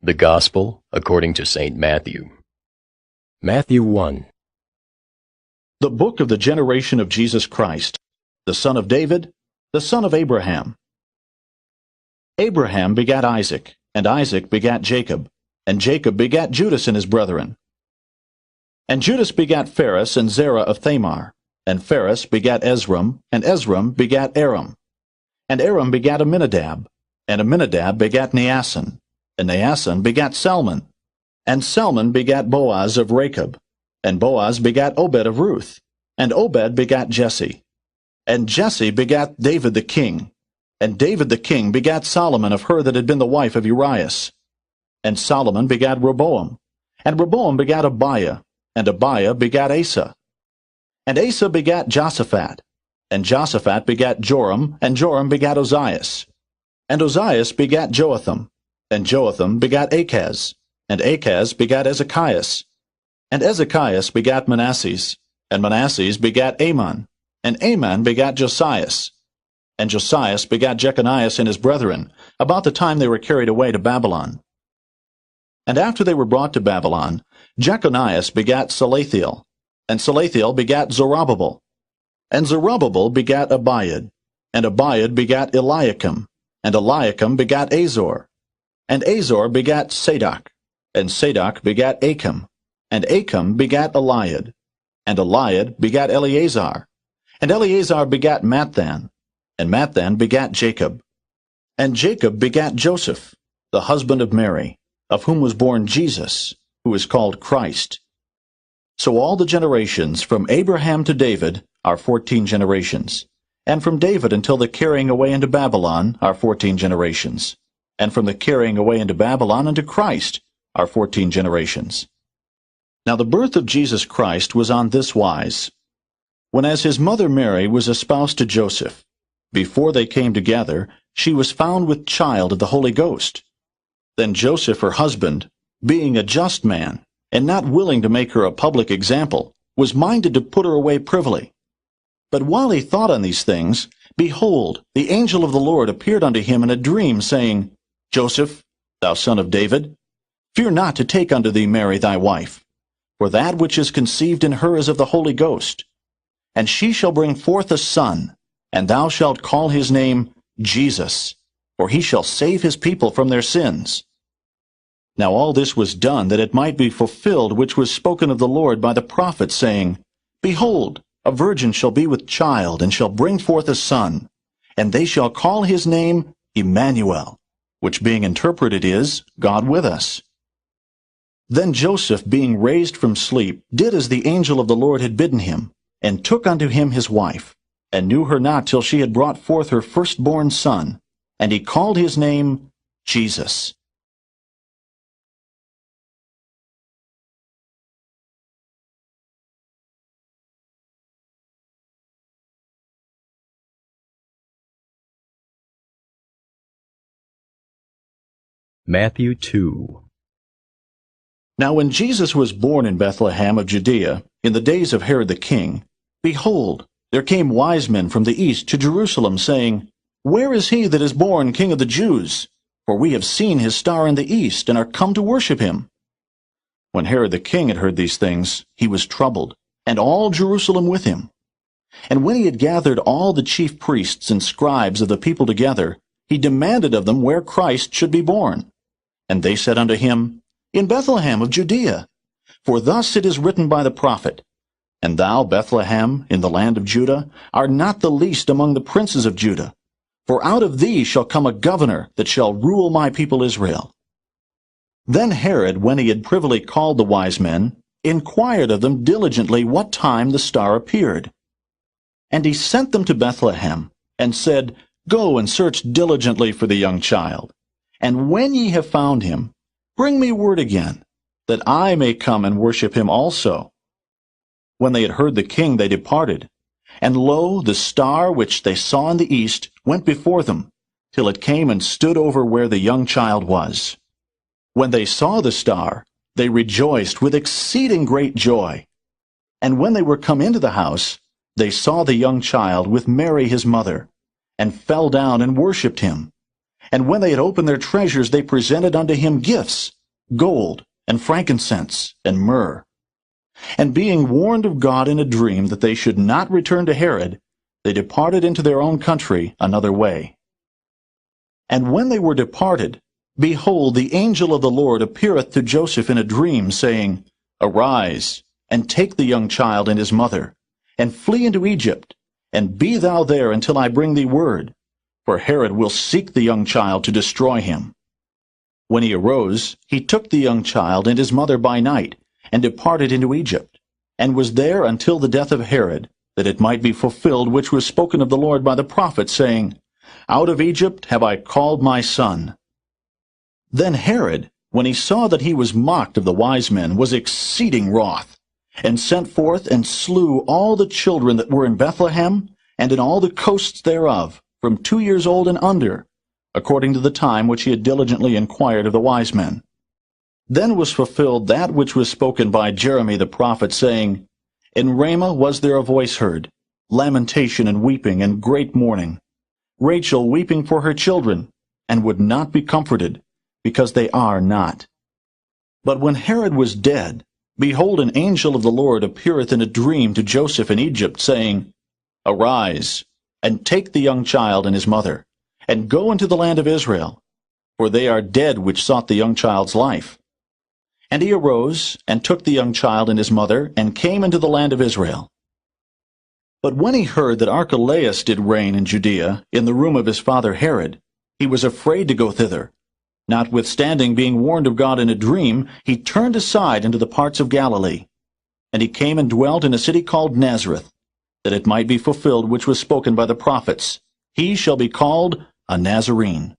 The Gospel according to St. Matthew. Matthew 1. The book of the generation of Jesus Christ, the son of David, the son of Abraham. Abraham begat Isaac, and Isaac begat Jacob, and Jacob begat Judas and his brethren. And Judas begat Phares and Zerah of Thamar, and Phares begat Ezram, and Ezram begat Aram. And Aram begat Amminadab, and Amminadab begat Naasson, and Naasson begat Salmon, and Salmon begat Boaz of Rachab, and Boaz begat Obed of Ruth, and Obed begat Jesse. And Jesse begat David the king, and David the king begat Solomon of her that had been the wife of Urias. And Solomon begat Rehoboam, and Rehoboam begat Abiah, and Abiah begat Asa. And Asa begat Josaphat, and Josaphat begat Joram, and Joram begat Ozias. And Ozias begat Joatham, and Joatham begat Achaz, and Achaz begat Ezekias. And Ezekias begat Manasses, and Manasses begat Amon, and Amon begat Josias. And Josias begat Jeconias and his brethren, about the time they were carried away to Babylon. And after they were brought to Babylon, Jeconias begat Salathiel, and Salathiel begat Zerubbabel. And Zerubbabel begat Abiud, and Abiud begat Eliakim, and Eliakim begat Azor. And Azor begat Sadoc, and Sadoc begat Achim, and Achim begat Eliud, and Eliud begat Eleazar, and Eleazar begat Matthan, and Matthan begat Jacob. And Jacob begat Joseph, the husband of Mary, of whom was born Jesus, who is called Christ. So all the generations from Abraham to David are 14 generations, and from David until the carrying away into Babylon are 14 generations, and from the carrying away into Babylon unto Christ are 14 generations. Now the birth of Jesus Christ was on this wise. When as his mother Mary was espoused to Joseph, before they came together, she was found with child of the Holy Ghost. Then Joseph her husband, being a just man, and not willing to make her a public example, was minded to put her away privily. But while he thought on these things, behold, the angel of the Lord appeared unto him in a dream, saying, Joseph, thou son of David, fear not to take unto thee Mary thy wife, for that which is conceived in her is of the Holy Ghost. And she shall bring forth a son, and thou shalt call his name Jesus, for he shall save his people from their sins. Now all this was done that it might be fulfilled which was spoken of the Lord by the prophet, saying, Behold, a virgin shall be with child, and shall bring forth a son, and they shall call his name Emmanuel, which being interpreted is, God with us. Then Joseph, being raised from sleep, did as the angel of the Lord had bidden him, and took unto him his wife, and knew her not till she had brought forth her firstborn son, and he called his name Jesus. Matthew 2. Now when Jesus was born in Bethlehem of Judea, in the days of Herod the king, behold, there came wise men from the east to Jerusalem, saying, Where is he that is born King of the Jews? For we have seen his star in the east, and are come to worship him. When Herod the king had heard these things, he was troubled, and all Jerusalem with him. And when he had gathered all the chief priests and scribes of the people together, he demanded of them where Christ should be born. And they said unto him, In Bethlehem of Judea. For thus it is written by the prophet, And thou, Bethlehem, in the land of Judah, art not the least among the princes of Judah. For out of thee shall come a governor that shall rule my people Israel. Then Herod, when he had privily called the wise men, inquired of them diligently what time the star appeared. And he sent them to Bethlehem, and said, Go and search diligently for the young child. And when ye have found him, bring me word again, that I may come and worship him also. When they had heard the king, they departed. And lo, the star which they saw in the east went before them, till it came and stood over where the young child was. When they saw the star, they rejoiced with exceeding great joy. And when they were come into the house, they saw the young child with Mary his mother, and fell down and worshipped him. And when they had opened their treasures, they presented unto him gifts, gold, and frankincense, and myrrh. And being warned of God in a dream that they should not return to Herod, they departed into their own country another way. And when they were departed, behold, the angel of the Lord appeareth to Joseph in a dream, saying, Arise, and take the young child and his mother, and flee into Egypt, and be thou there until I bring thee word, for Herod will seek the young child to destroy him. When he arose, he took the young child and his mother by night, and departed into Egypt, and was there until the death of Herod, that it might be fulfilled which was spoken of the Lord by the prophet, saying, Out of Egypt have I called my son. Then Herod, when he saw that he was mocked of the wise men, was exceeding wroth, and sent forth and slew all the children that were in Bethlehem, and in all the coasts thereof, from 2 years old and under, according to the time which he had diligently inquired of the wise men. Then was fulfilled that which was spoken by Jeremy the prophet, saying, In Ramah was there a voice heard, lamentation and weeping and great mourning, Rachel weeping for her children, and would not be comforted, because they are not. But when Herod was dead, behold, an angel of the Lord appeareth in a dream to Joseph in Egypt, saying, Arise, and take the young child and his mother, and go into the land of Israel, for they are dead which sought the young child's life. And he arose, and took the young child and his mother, and came into the land of Israel. But when he heard that Archelaus did reign in Judea, in the room of his father Herod, he was afraid to go thither. Notwithstanding, being warned of God in a dream, he turned aside into the parts of Galilee. And he came and dwelt in a city called Nazareth, that it might be fulfilled which was spoken by the prophets, He shall be called a Nazarene.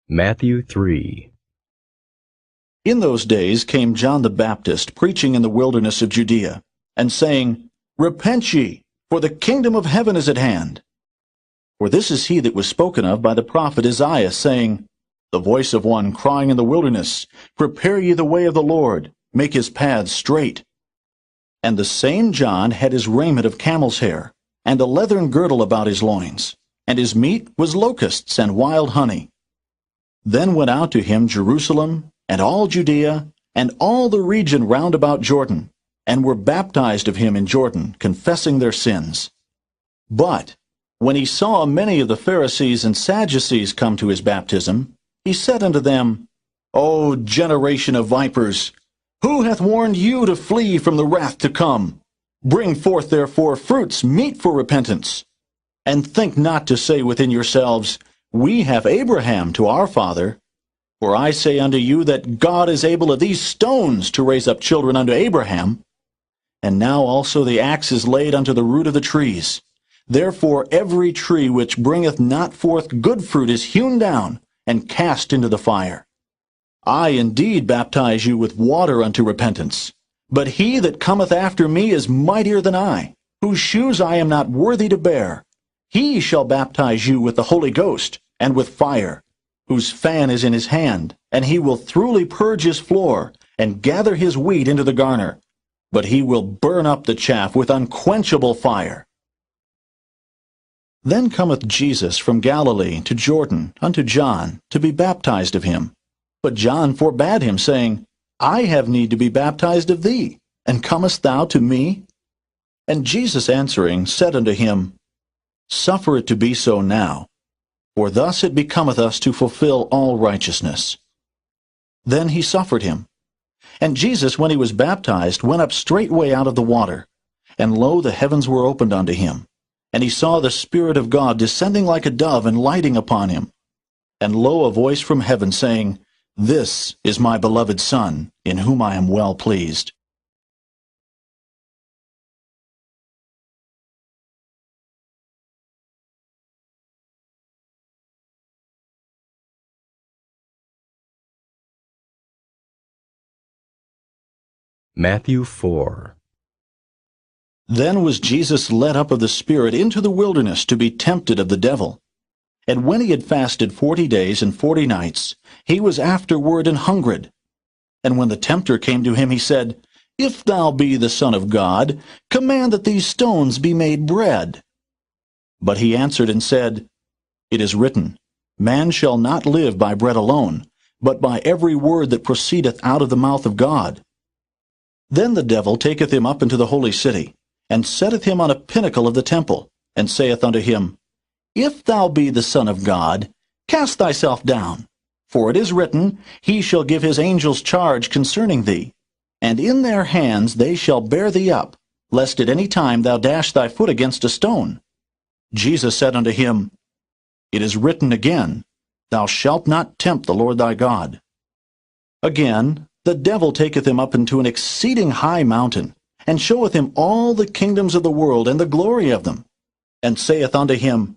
Matthew 3. In those days came John the Baptist, preaching in the wilderness of Judea, and saying, Repent ye, for the kingdom of heaven is at hand. For this is he that was spoken of by the prophet Isaiah, saying, The voice of one crying in the wilderness, Prepare ye the way of the Lord, make his paths straight. And the same John had his raiment of camel's hair, and a leathern girdle about his loins, and his meat was locusts and wild honey. Then went out to him Jerusalem, and all Judea, and all the region round about Jordan, and were baptized of him in Jordan, confessing their sins. But when he saw many of the Pharisees and Sadducees come to his baptism, he said unto them, O generation of vipers, who hath warned you to flee from the wrath to come? Bring forth therefore fruits meet for repentance. And think not to say within yourselves, We have Abraham to our father. For I say unto you that God is able of these stones to raise up children unto Abraham. And now also the axe is laid unto the root of the trees. Therefore every tree which bringeth not forth good fruit is hewn down, and cast into the fire. I indeed baptize you with water unto repentance. But he that cometh after me is mightier than I, whose shoes I am not worthy to bear. He shall baptize you with the Holy Ghost, and with fire, whose fan is in his hand, and he will thoroughly purge his floor, and gather his wheat into the garner. But he will burn up the chaff with unquenchable fire. Then cometh Jesus from Galilee to Jordan unto John, to be baptized of him. But John forbade him, saying, I have need to be baptized of thee, and comest thou to me? And Jesus answering said unto him, Suffer it to be so now, for thus it becometh us to fulfill all righteousness. Then he suffered him. And Jesus, when he was baptized, went up straightway out of the water. And lo, the heavens were opened unto him. And he saw the Spirit of God descending like a dove and lighting upon him. And lo, a voice from heaven saying, This is my beloved Son, in whom I am well pleased. Matthew 4. Then was Jesus led up of the Spirit into the wilderness to be tempted of the devil. And when he had fasted 40 days and 40 nights, he was afterward and hungered. And when the tempter came to him, he said, If thou be the Son of God, command that these stones be made bread. But he answered and said, It is written, Man shall not live by bread alone, but by every word that proceedeth out of the mouth of God. Then the devil taketh him up into the holy city, and setteth him on a pinnacle of the temple, and saith unto him, If thou be the Son of God, cast thyself down. For it is written, He shall give his angels charge concerning thee, and in their hands they shall bear thee up, lest at any time thou dash thy foot against a stone. Jesus said unto him, It is written again, Thou shalt not tempt the Lord thy God. Again, the devil taketh him up into an exceeding high mountain, and showeth him all the kingdoms of the world and the glory of them, and saith unto him,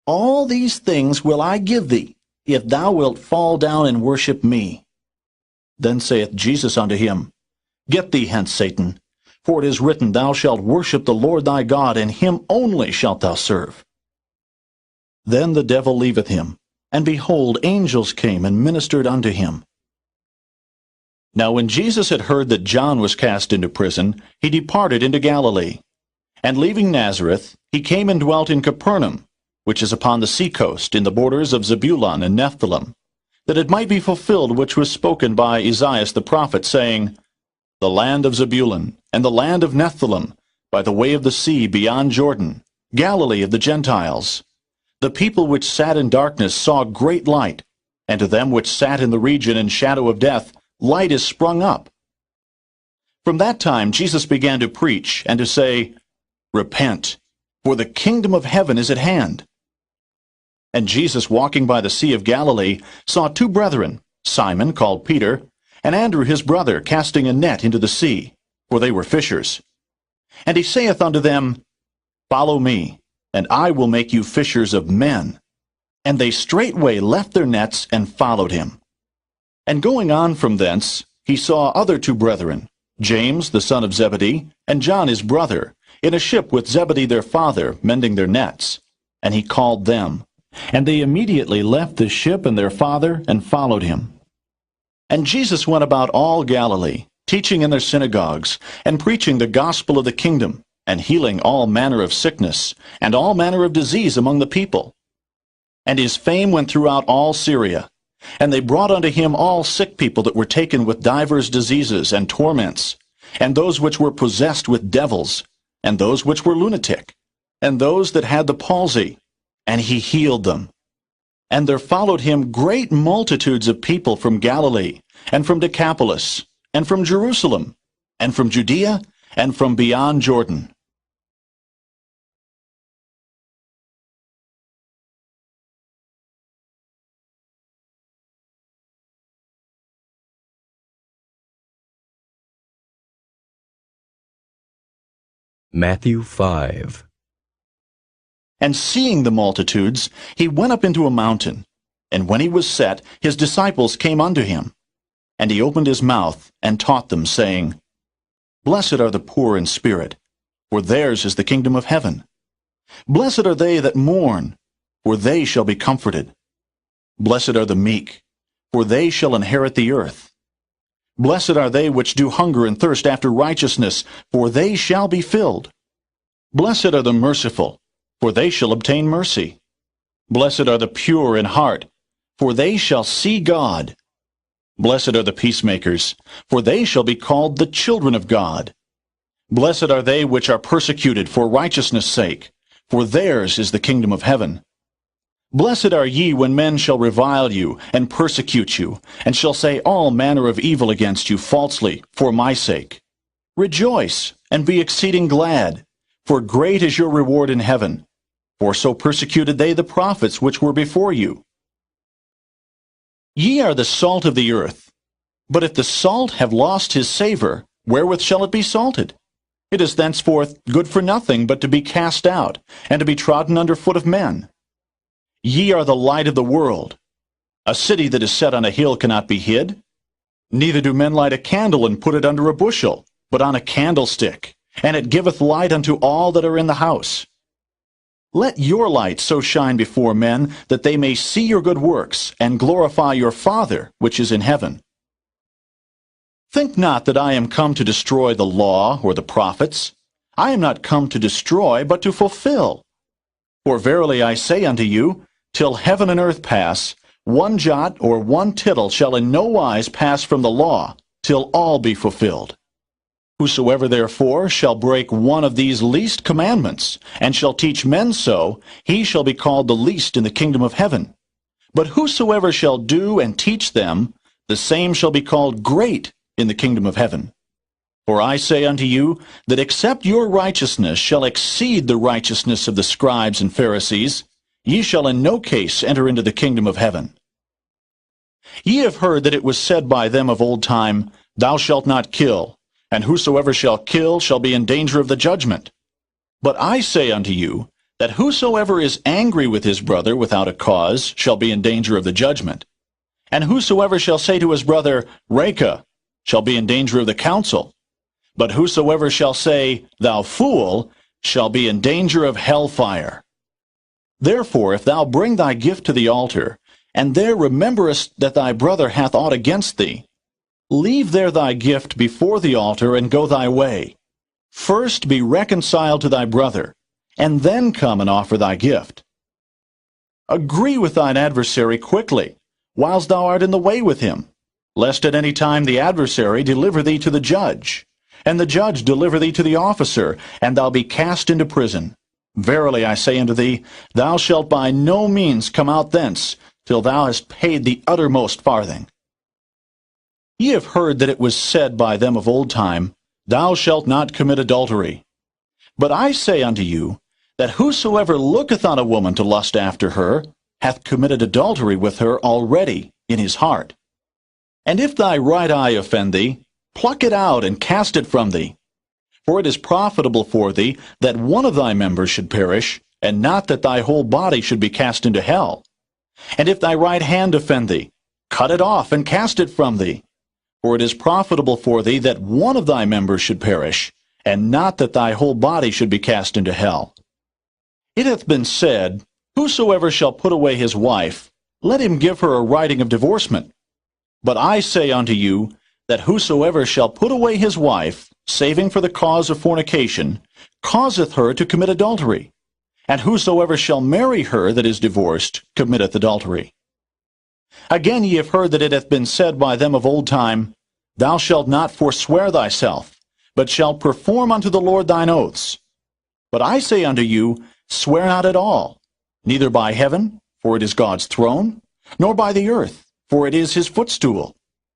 All these things will I give thee, if thou wilt fall down and worship me. Then saith Jesus unto him, Get thee hence, Satan, for it is written, Thou shalt worship the Lord thy God, and him only shalt thou serve. Then the devil leaveth him, and behold, angels came and ministered unto him. Now when Jesus had heard that John was cast into prison, he departed into Galilee. And leaving Nazareth, he came and dwelt in Capernaum, which is upon the sea coast, in the borders of Zebulun and Nephthalim, that it might be fulfilled which was spoken by Esaias the prophet, saying, The land of Zebulun, and the land of Nephthalim, by the way of the sea beyond Jordan, Galilee of the Gentiles. The people which sat in darkness saw great light, and to them which sat in the region and shadow of death, light is sprung up. From that time Jesus began to preach, and to say, Repent, for the kingdom of heaven is at hand. And Jesus, walking by the sea of Galilee, saw two brethren, Simon called Peter, and Andrew his brother, casting a net into the sea, for they were fishers. And he saith unto them, Follow me, and I will make you fishers of men. And they straightway left their nets and followed him. And going on from thence, he saw other two brethren, James the son of Zebedee, and John his brother, in a ship with Zebedee their father, mending their nets. And he called them. And they immediately left the ship and their father, and followed him. And Jesus went about all Galilee, teaching in their synagogues, and preaching the gospel of the kingdom, and healing all manner of sickness, and all manner of disease among the people. And his fame went throughout all Syria. And they brought unto him all sick people that were taken with divers diseases and torments, and those which were possessed with devils, and those which were lunatic, and those that had the palsy, and he healed them. And there followed him great multitudes of people from Galilee, and from Decapolis, and from Jerusalem, and from Judea, and from beyond Jordan. Matthew 5. And seeing the multitudes, he went up into a mountain. And when he was set, his disciples came unto him. And he opened his mouth, and taught them, saying, Blessed are the poor in spirit, for theirs is the kingdom of heaven. Blessed are they that mourn, for they shall be comforted. Blessed are the meek, for they shall inherit the earth. Blessed are they which do hunger and thirst after righteousness, for they shall be filled. Blessed are the merciful, for they shall obtain mercy. Blessed are the pure in heart, for they shall see God. Blessed are the peacemakers, for they shall be called the children of God. Blessed are they which are persecuted for righteousness' sake, for theirs is the kingdom of heaven. Blessed are ye when men shall revile you, and persecute you, and shall say all manner of evil against you falsely, for my sake. Rejoice, and be exceeding glad, for great is your reward in heaven. For so persecuted they the prophets which were before you. Ye are the salt of the earth. But if the salt have lost his savor, wherewith shall it be salted? It is thenceforth good for nothing but to be cast out, and to be trodden under foot of men. Ye are the light of the world. A city that is set on a hill cannot be hid. Neither do men light a candle and put it under a bushel, but on a candlestick, and it giveth light unto all that are in the house. Let your light so shine before men that they may see your good works and glorify your Father which is in heaven. Think not that I am come to destroy the law or the prophets. I am not come to destroy, but to fulfill. For verily I say unto you, till heaven and earth pass, one jot or one tittle shall in no wise pass from the law, till all be fulfilled. Whosoever therefore shall break one of these least commandments, and shall teach men so, he shall be called the least in the kingdom of heaven. But whosoever shall do and teach them, the same shall be called great in the kingdom of heaven. For I say unto you, that except your righteousness shall exceed the righteousness of the scribes and Pharisees, ye shall in no case enter into the kingdom of heaven. Ye have heard that it was said by them of old time, Thou shalt not kill, and whosoever shall kill shall be in danger of the judgment. But I say unto you, that whosoever is angry with his brother without a cause shall be in danger of the judgment. And whosoever shall say to his brother, Reka, shall be in danger of the council. But whosoever shall say, Thou fool, shall be in danger of hellfire. Therefore, if thou bring thy gift to the altar, and there rememberest that thy brother hath aught against thee, leave there thy gift before the altar, and go thy way. First be reconciled to thy brother, and then come and offer thy gift. Agree with thine adversary quickly, whilst thou art in the way with him, lest at any time the adversary deliver thee to the judge, and the judge deliver thee to the officer, and thou be cast into prison. Verily I say unto thee, thou shalt by no means come out thence, till thou hast paid the uttermost farthing. Ye have heard that it was said by them of old time, Thou shalt not commit adultery. But I say unto you, that whosoever looketh on a woman to lust after her, hath committed adultery with her already in his heart. And if thy right eye offend thee, pluck it out and cast it from thee. For it is profitable for thee that one of thy members should perish, and not that thy whole body should be cast into hell. And if thy right hand offend thee, cut it off and cast it from thee. For it is profitable for thee that one of thy members should perish, and not that thy whole body should be cast into hell. It hath been said, Whosoever shall put away his wife, let him give her a writing of divorcement. But I say unto you, that whosoever shall put away his wife, saving for the cause of fornication, causeth her to commit adultery. And whosoever shall marry her that is divorced, committeth adultery. Again ye have heard that it hath been said by them of old time, Thou shalt not forswear thyself, but shalt perform unto the Lord thine oaths. But I say unto you, swear not at all, neither by heaven, for it is God's throne, nor by the earth, for it is his footstool,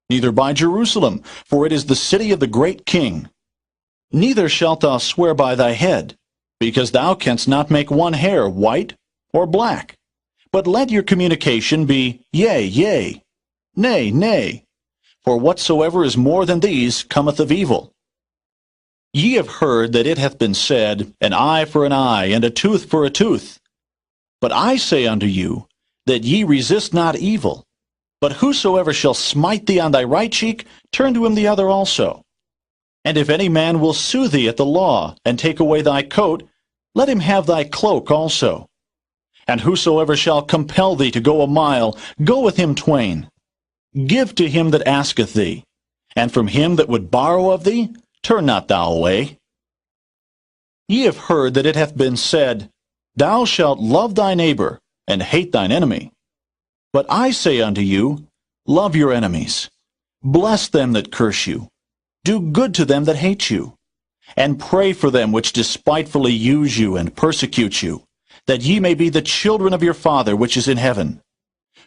neither by Jerusalem, for it is the city of the great King. Neither shalt thou swear by thy head, because thou canst not make one hair white or black. But let your communication be yea, yea, nay, nay. For whatsoever is more than these cometh of evil. Ye have heard that it hath been said, An eye for an eye, and a tooth for a tooth. But I say unto you, that ye resist not evil. But whosoever shall smite thee on thy right cheek, turn to him the other also. And if any man will sue thee at the law, and take away thy coat, let him have thy cloak also. And whosoever shall compel thee to go a mile, go with him twain. Give to him that asketh thee, and from him that would borrow of thee, turn not thou away. Ye have heard that it hath been said, Thou shalt love thy neighbor, and hate thine enemy. But I say unto you, love your enemies. Bless them that curse you. Do good to them that hate you. And pray for them which despitefully use you and persecute you, that ye may be the children of your Father which is in heaven.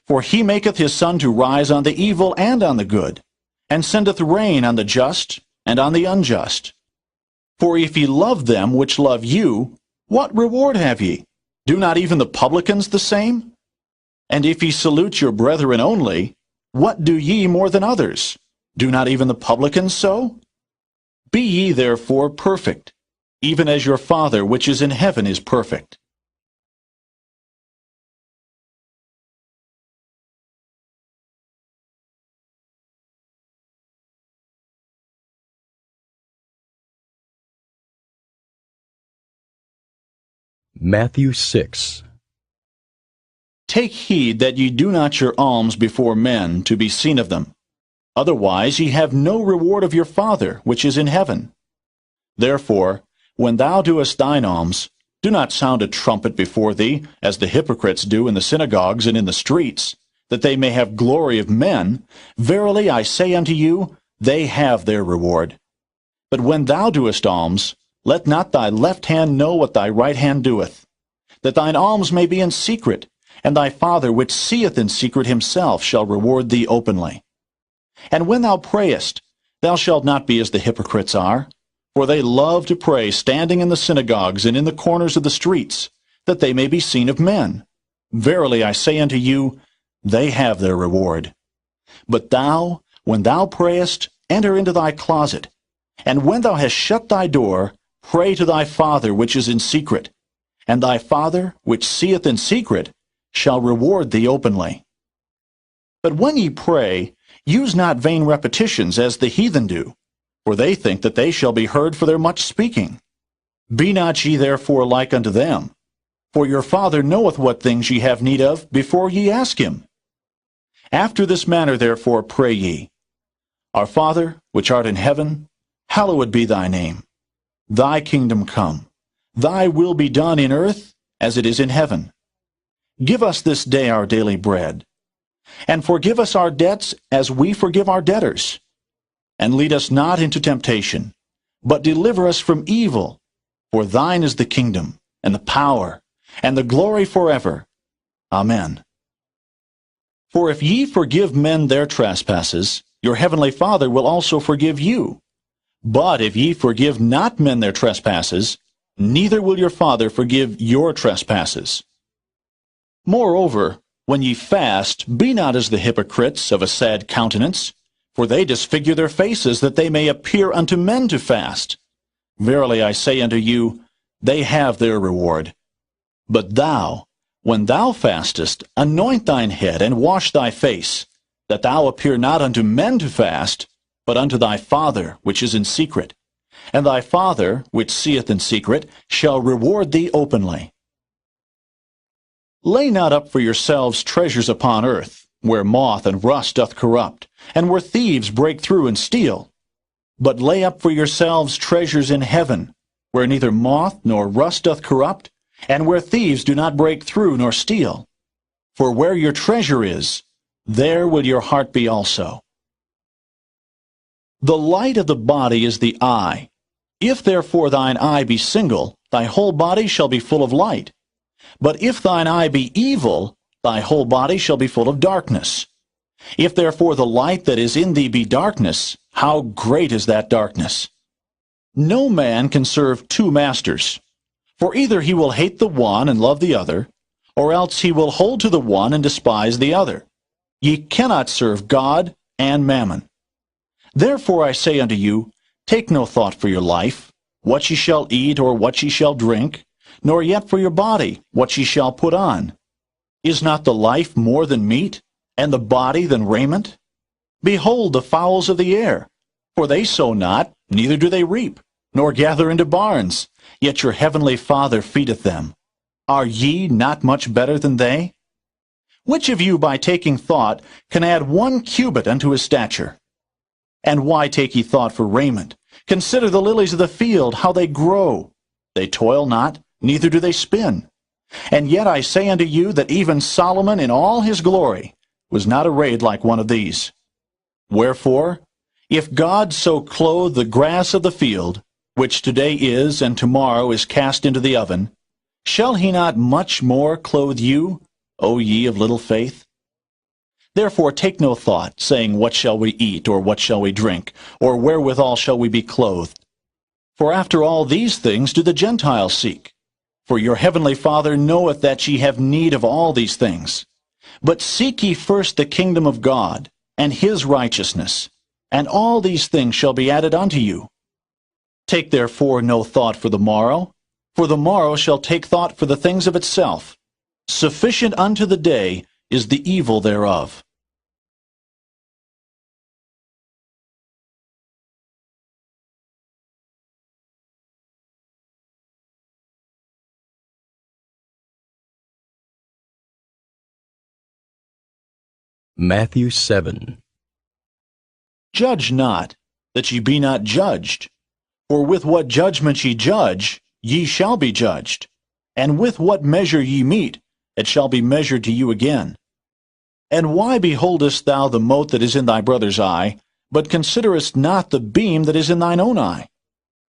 For he maketh his sun to rise on the evil and on the good, and sendeth rain on the just and on the unjust. For if ye love them which love you, what reward have ye? Do not even the publicans the same? And if ye salute your brethren only, what do ye more than others? Do not even the publicans so? Be ye therefore perfect, even as your Father which is in heaven is perfect. Matthew 6. Take heed that ye do not your alms before men to be seen of them. Otherwise ye have no reward of your Father which is in heaven. Therefore, when thou doest thine alms, do not sound a trumpet before thee, as the hypocrites do in the synagogues and in the streets, that they may have glory of men. Verily I say unto you, they have their reward. But when thou doest alms, let not thy left hand know what thy right hand doeth, that thine alms may be in secret, and thy Father which seeth in secret himself shall reward thee openly. And when thou prayest, thou shalt not be as the hypocrites are, for they love to pray standing in the synagogues and in the corners of the streets, that they may be seen of men. Verily I say unto you, they have their reward. But thou, when thou prayest, enter into thy closet, and when thou hast shut thy door, pray to thy Father which is in secret, and thy Father which seeth in secret shall reward thee openly. But when ye pray, use not vain repetitions as the heathen do, for they think that they shall be heard for their much speaking. Be not ye therefore like unto them, for your Father knoweth what things ye have need of before ye ask him. After this manner therefore pray ye, Our Father, which art in heaven, hallowed be thy name. Thy kingdom come. Thy will be done in earth as it is in heaven. Give us this day our daily bread, and forgive us our debts as we forgive our debtors. And lead us not into temptation, but deliver us from evil. For thine is the kingdom, and the power, and the glory forever. Amen. For if ye forgive men their trespasses, your heavenly Father will also forgive you. But if ye forgive not men their trespasses, neither will your Father forgive your trespasses. Moreover, when ye fast, be not as the hypocrites of a sad countenance, for they disfigure their faces, that they may appear unto men to fast. Verily I say unto you, they have their reward. But thou, when thou fastest, anoint thine head, and wash thy face, that thou appear not unto men to fast, but unto thy Father which is in secret. And thy Father, which seeth in secret, shall reward thee openly. Lay not up for yourselves treasures upon earth, where moth and rust doth corrupt, and where thieves break through and steal. But lay up for yourselves treasures in heaven, where neither moth nor rust doth corrupt, and where thieves do not break through nor steal. For where your treasure is, there will your heart be also. The light of the body is the eye. If therefore thine eye be single, thy whole body shall be full of light. But if thine eye be evil, thy whole body shall be full of darkness. If therefore the light that is in thee be darkness, how great is that darkness? No man can serve two masters, for either he will hate the one and love the other, or else he will hold to the one and despise the other. Ye cannot serve God and mammon. Therefore I say unto you, take no thought for your life, what ye shall eat or what ye shall drink, nor yet for your body, what ye shall put on. Is not the life more than meat, and the body than raiment? Behold the fowls of the air, for they sow not, neither do they reap, nor gather into barns, yet your heavenly Father feedeth them. Are ye not much better than they? Which of you by taking thought can add 1 cubit unto his stature? And why take ye thought for raiment? Consider the lilies of the field, how they grow. They toil not, neither do they spin. And yet I say unto you that even Solomon in all his glory was not arrayed like one of these. Wherefore, if God so clothe the grass of the field, which today is and tomorrow is cast into the oven, shall he not much more clothe you, O ye of little faith? Therefore take no thought, saying, What shall we eat, or what shall we drink, or wherewithal shall we be clothed? For after all these things do the Gentiles seek. For your heavenly Father knoweth that ye have need of all these things. But seek ye first the kingdom of God, and his righteousness, and all these things shall be added unto you. Take therefore no thought for the morrow shall take thought for the things of itself. Sufficient unto the day is the evil thereof. Matthew 7. Judge not, that ye be not judged. For with what judgment ye judge, ye shall be judged. And with what measure ye mete, it shall be measured to you again. And why beholdest thou the mote that is in thy brother's eye, but considerest not the beam that is in thine own eye?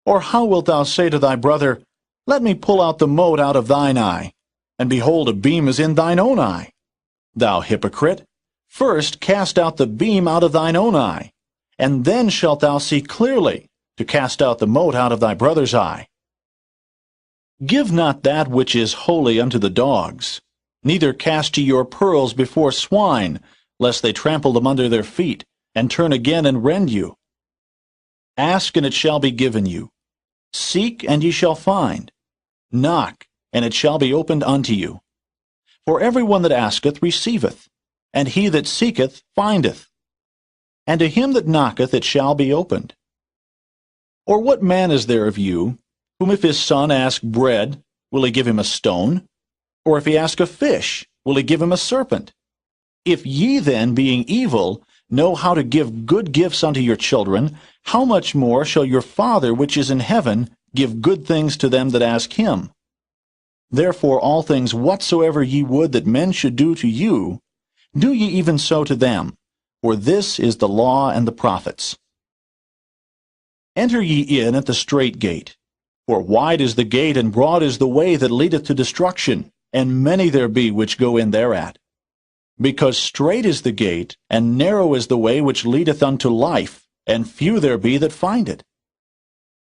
Or how wilt thou say to thy brother, Let me pull out the mote out of thine eye, and behold, a beam is in thine own eye? Thou hypocrite, first cast out the beam out of thine own eye, and then shalt thou see clearly to cast out the mote out of thy brother's eye. Give not that which is holy unto the dogs, neither cast ye your pearls before swine, lest they trample them under their feet, and turn again and rend you. Ask, and it shall be given you. Seek, and ye shall find. Knock, and it shall be opened unto you. For every one that asketh receiveth, and he that seeketh findeth. And to him that knocketh it shall be opened. Or what man is there of you, whom if his son ask bread, will he give him a stone? Or if he ask a fish, will he give him a serpent? If ye then, being evil, know how to give good gifts unto your children, how much more shall your Father which is in heaven give good things to them that ask him? Therefore all things whatsoever ye would that men should do to you, do ye even so to them, for this is the law and the prophets. Enter ye in at the strait gate. For wide is the gate, and broad is the way that leadeth to destruction, and many there be which go in thereat. Because strait is the gate, and narrow is the way which leadeth unto life, and few there be that find it.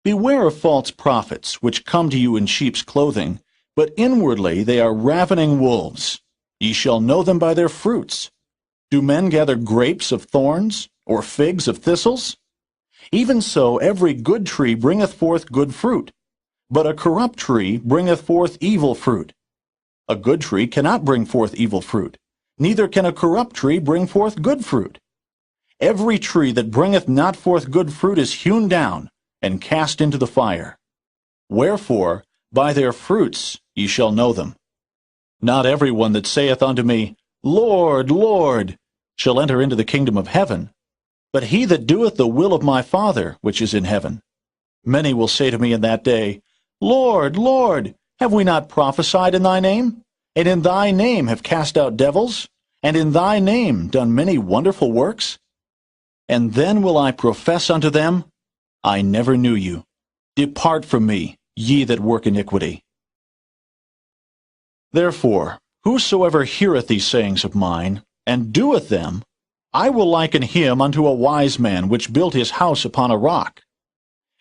Beware of false prophets, which come to you in sheep's clothing, but inwardly they are ravening wolves. Ye shall know them by their fruits. Do men gather grapes of thorns, or figs of thistles? Even so every good tree bringeth forth good fruit, but a corrupt tree bringeth forth evil fruit. A good tree cannot bring forth evil fruit, neither can a corrupt tree bring forth good fruit. Every tree that bringeth not forth good fruit is hewn down, and cast into the fire. Wherefore, by their fruits ye shall know them. Not every one that saith unto me, Lord, Lord, shall enter into the kingdom of heaven, but he that doeth the will of my Father which is in heaven. Many will say to me in that day, Lord, Lord, have we not prophesied in thy name? And in thy name have cast out devils? And in thy name done many wonderful works? And then will I profess unto them, I never knew you. Depart from me, ye that work iniquity. Therefore, whosoever heareth these sayings of mine, and doeth them, I will liken him unto a wise man which built his house upon a rock.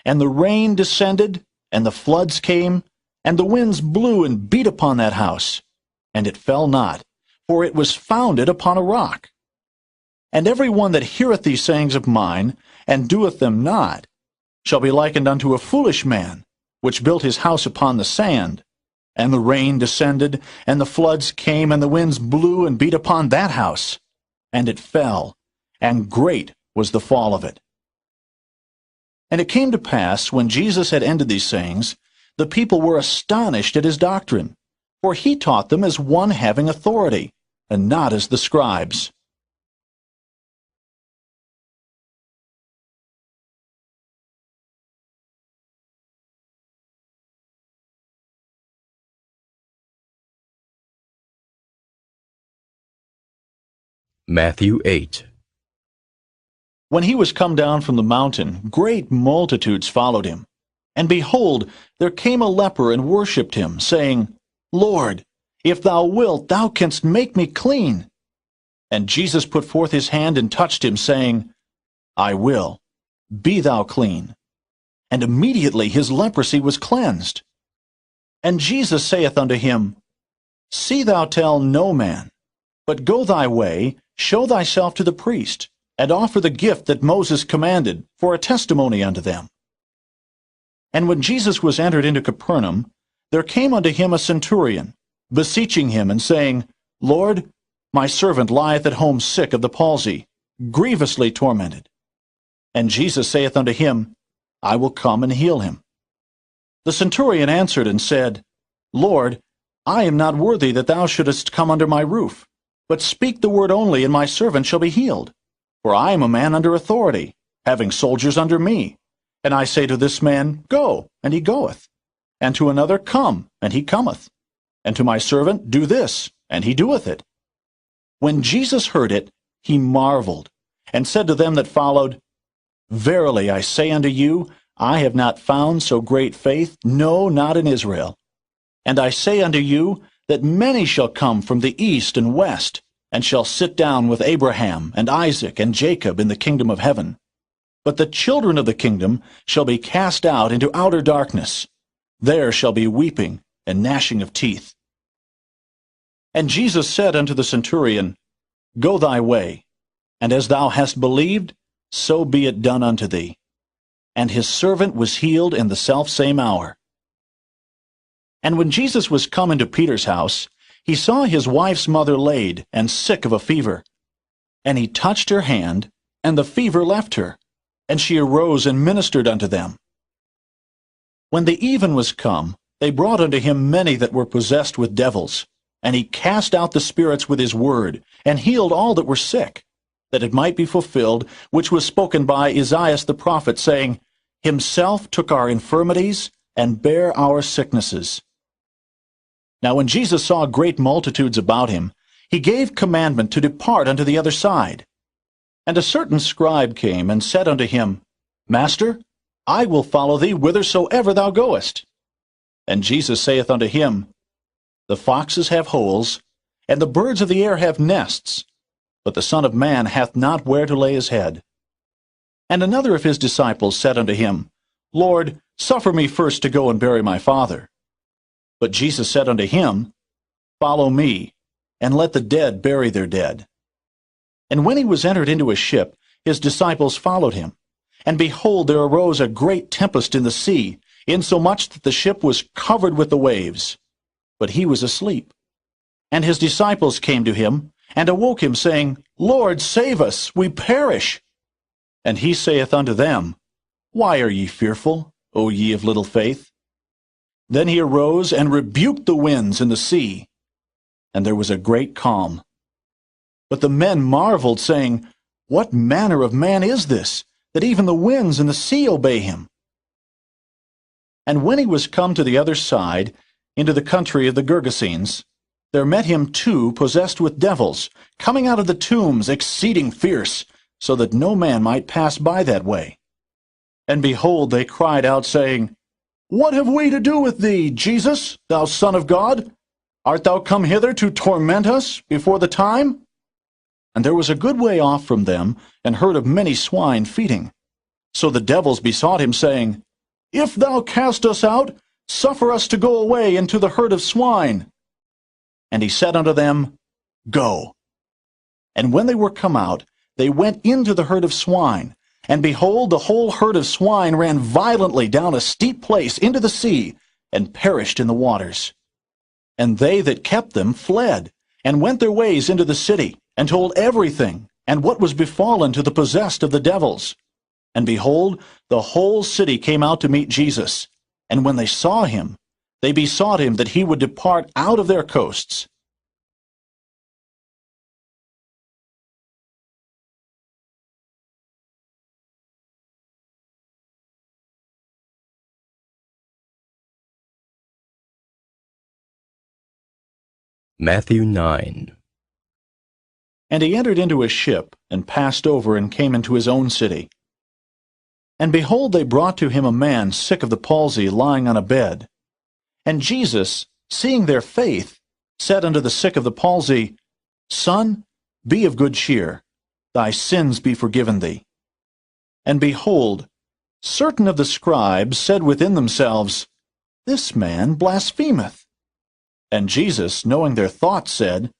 And the rain descended, and the floods came, and the winds blew and beat upon that house, and it fell not, for it was founded upon a rock. And every one that heareth these sayings of mine, and doeth them not, shall be likened unto a foolish man, which built his house upon the sand. And the rain descended, and the floods came, and the winds blew and beat upon that house, and it fell, and great was the fall of it. And it came to pass, when Jesus had ended these sayings, the people were astonished at his doctrine, for he taught them as one having authority, and not as the scribes. Matthew 8. When he was come down from the mountain, great multitudes followed him. And behold, there came a leper and worshipped him, saying, Lord, if thou wilt, thou canst make me clean. And Jesus put forth his hand and touched him, saying, I will, be thou clean. And immediately his leprosy was cleansed. And Jesus saith unto him, See thou tell no man, but go thy way, show thyself to the priest, and offer the gift that Moses commanded, for a testimony unto them. And when Jesus was entered into Capernaum, there came unto him a centurion, beseeching him, and saying, Lord, my servant lieth at home sick of the palsy, grievously tormented. And Jesus saith unto him, I will come and heal him. The centurion answered and said, Lord, I am not worthy that thou shouldest come under my roof, But speak the word only, and my servant shall be healed. For I am a man under authority, having soldiers under me. And I say to this man, Go, and he goeth. And to another, Come, and he cometh. And to my servant, Do this, and he doeth it. When Jesus heard it, he marveled, and said to them that followed, Verily I say unto you, I have not found so great faith, no, not in Israel. And I say unto you, that many shall come from the east and west, and shall sit down with Abraham and Isaac and Jacob in the kingdom of heaven. But the children of the kingdom shall be cast out into outer darkness. There shall be weeping and gnashing of teeth. And Jesus said unto the centurion, Go thy way, and as thou hast believed, so be it done unto thee. And his servant was healed in the selfsame hour. And when Jesus was come into Peter's house, he saw his wife's mother laid, and sick of a fever. And he touched her hand, and the fever left her, and she arose and ministered unto them. When the even was come, they brought unto him many that were possessed with devils, and he cast out the spirits with his word, and healed all that were sick, that it might be fulfilled, which was spoken by Isaiah the prophet, saying, Himself took our infirmities, and bare our sicknesses. Now when Jesus saw great multitudes about him, he gave commandment to depart unto the other side. And a certain scribe came, and said unto him, Master, I will follow thee whithersoever thou goest. And Jesus saith unto him, The foxes have holes, and the birds of the air have nests, but the Son of Man hath not where to lay his head. And another of his disciples said unto him, Lord, suffer me first to go and bury my father. But Jesus said unto him, Follow me, and let the dead bury their dead. And when he was entered into a ship, his disciples followed him. And behold, there arose a great tempest in the sea, insomuch that the ship was covered with the waves. But he was asleep. And his disciples came to him, and awoke him, saying, Lord, save us, we perish. And he saith unto them, Why are ye fearful, O ye of little faith? Then he arose and rebuked the winds and the sea, and there was a great calm. But the men marveled, saying, What manner of man is this, that even the winds and the sea obey him? And when he was come to the other side, into the country of the Gergesenes, there met him two possessed with devils, coming out of the tombs, exceeding fierce, so that no man might pass by that way. And behold, they cried out, saying, What have we to do with thee, Jesus, thou Son of God? Art thou come hither to torment us before the time? And there was a good way off from them an herd of many swine feeding. So the devils besought him, saying, If thou cast us out, suffer us to go away into the herd of swine. And he said unto them, Go. And when they were come out, they went into the herd of swine. And behold, the whole herd of swine ran violently down a steep place into the sea, and perished in the waters. And they that kept them fled, and went their ways into the city, and told everything, and what was befallen to the possessed of the devils. And behold, the whole city came out to meet Jesus. And when they saw him, they besought him that he would depart out of their coasts. Matthew 9. And he entered into a ship, and passed over, and came into his own city. And behold, they brought to him a man sick of the palsy, lying on a bed. And Jesus, seeing their faith, said unto the sick of the palsy, Son, be of good cheer, thy sins be forgiven thee. And behold, certain of the scribes said within themselves, This man blasphemeth. And Jesus, knowing their thoughts, said,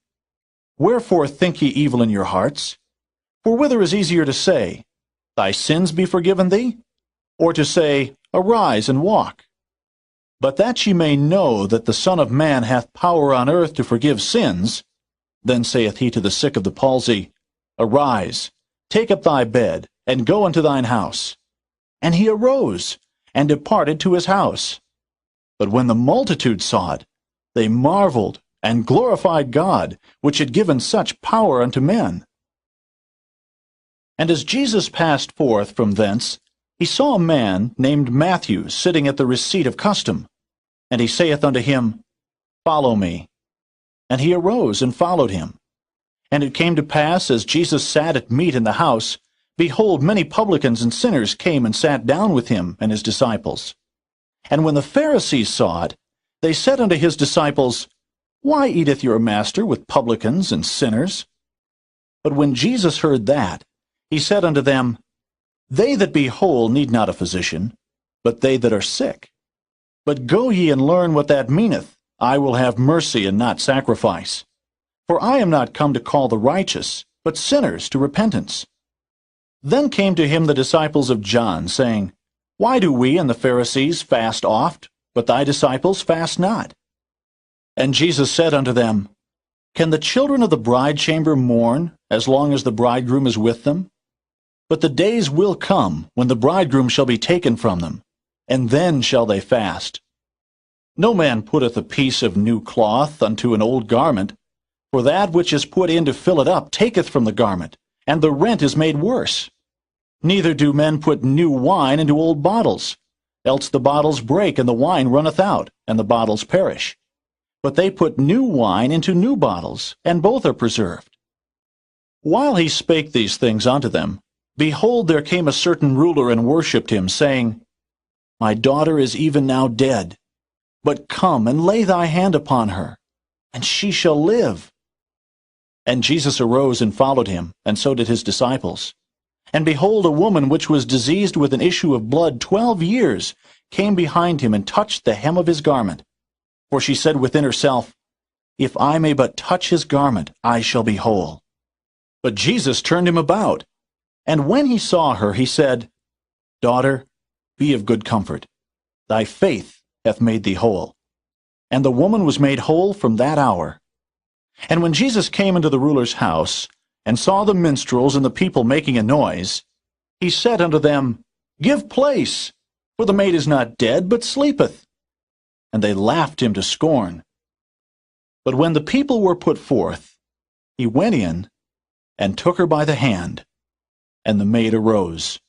Wherefore think ye evil in your hearts? For whither is easier to say, Thy sins be forgiven thee? Or to say, Arise and walk? But that ye may know that the Son of Man hath power on earth to forgive sins, then saith he to the sick of the palsy, Arise, take up thy bed, and go unto thine house. And he arose, and departed to his house. But when the multitude saw it, they marveled, and glorified God, which had given such power unto men. And as Jesus passed forth from thence, he saw a man named Matthew sitting at the receipt of custom. And he saith unto him, Follow me. And he arose and followed him. And it came to pass, as Jesus sat at meat in the house, behold, many publicans and sinners came and sat down with him and his disciples. And when the Pharisees saw it, they said unto his disciples, Why eateth your master with publicans and sinners? But when Jesus heard that, he said unto them, They that be whole need not a physician, but they that are sick. But go ye and learn what that meaneth, I will have mercy and not sacrifice. For I am not come to call the righteous, but sinners to repentance. Then came to him the disciples of John, saying, Why do we and the Pharisees fast oft, but thy disciples fast not? And Jesus said unto them, Can the children of the bride chamber mourn, as long as the bridegroom is with them? But the days will come, when the bridegroom shall be taken from them, and then shall they fast. No man putteth a piece of new cloth unto an old garment, for that which is put in to fill it up taketh from the garment, and the rent is made worse. Neither do men put new wine into old bottles, else the bottles break, and the wine runneth out, and the bottles perish. But they put new wine into new bottles, and both are preserved. While he spake these things unto them, behold, there came a certain ruler and worshipped him, saying, My daughter is even now dead, but come and lay thy hand upon her, and she shall live. And Jesus arose and followed him, and so did his disciples. And behold, a woman which was diseased with an issue of blood 12 years came behind him and touched the hem of his garment. For she said within herself, If I may but touch his garment, I shall be whole. But Jesus turned him about, and when he saw her, he said, Daughter, be of good comfort. Thy faith hath made thee whole. And the woman was made whole from that hour. And when Jesus came into the ruler's house, and saw the minstrels and the people making a noise, he said unto them, Give place, for the maid is not dead, but sleepeth. And they laughed him to scorn. But when the people were put forth, he went in, and took her by the hand, and the maid arose.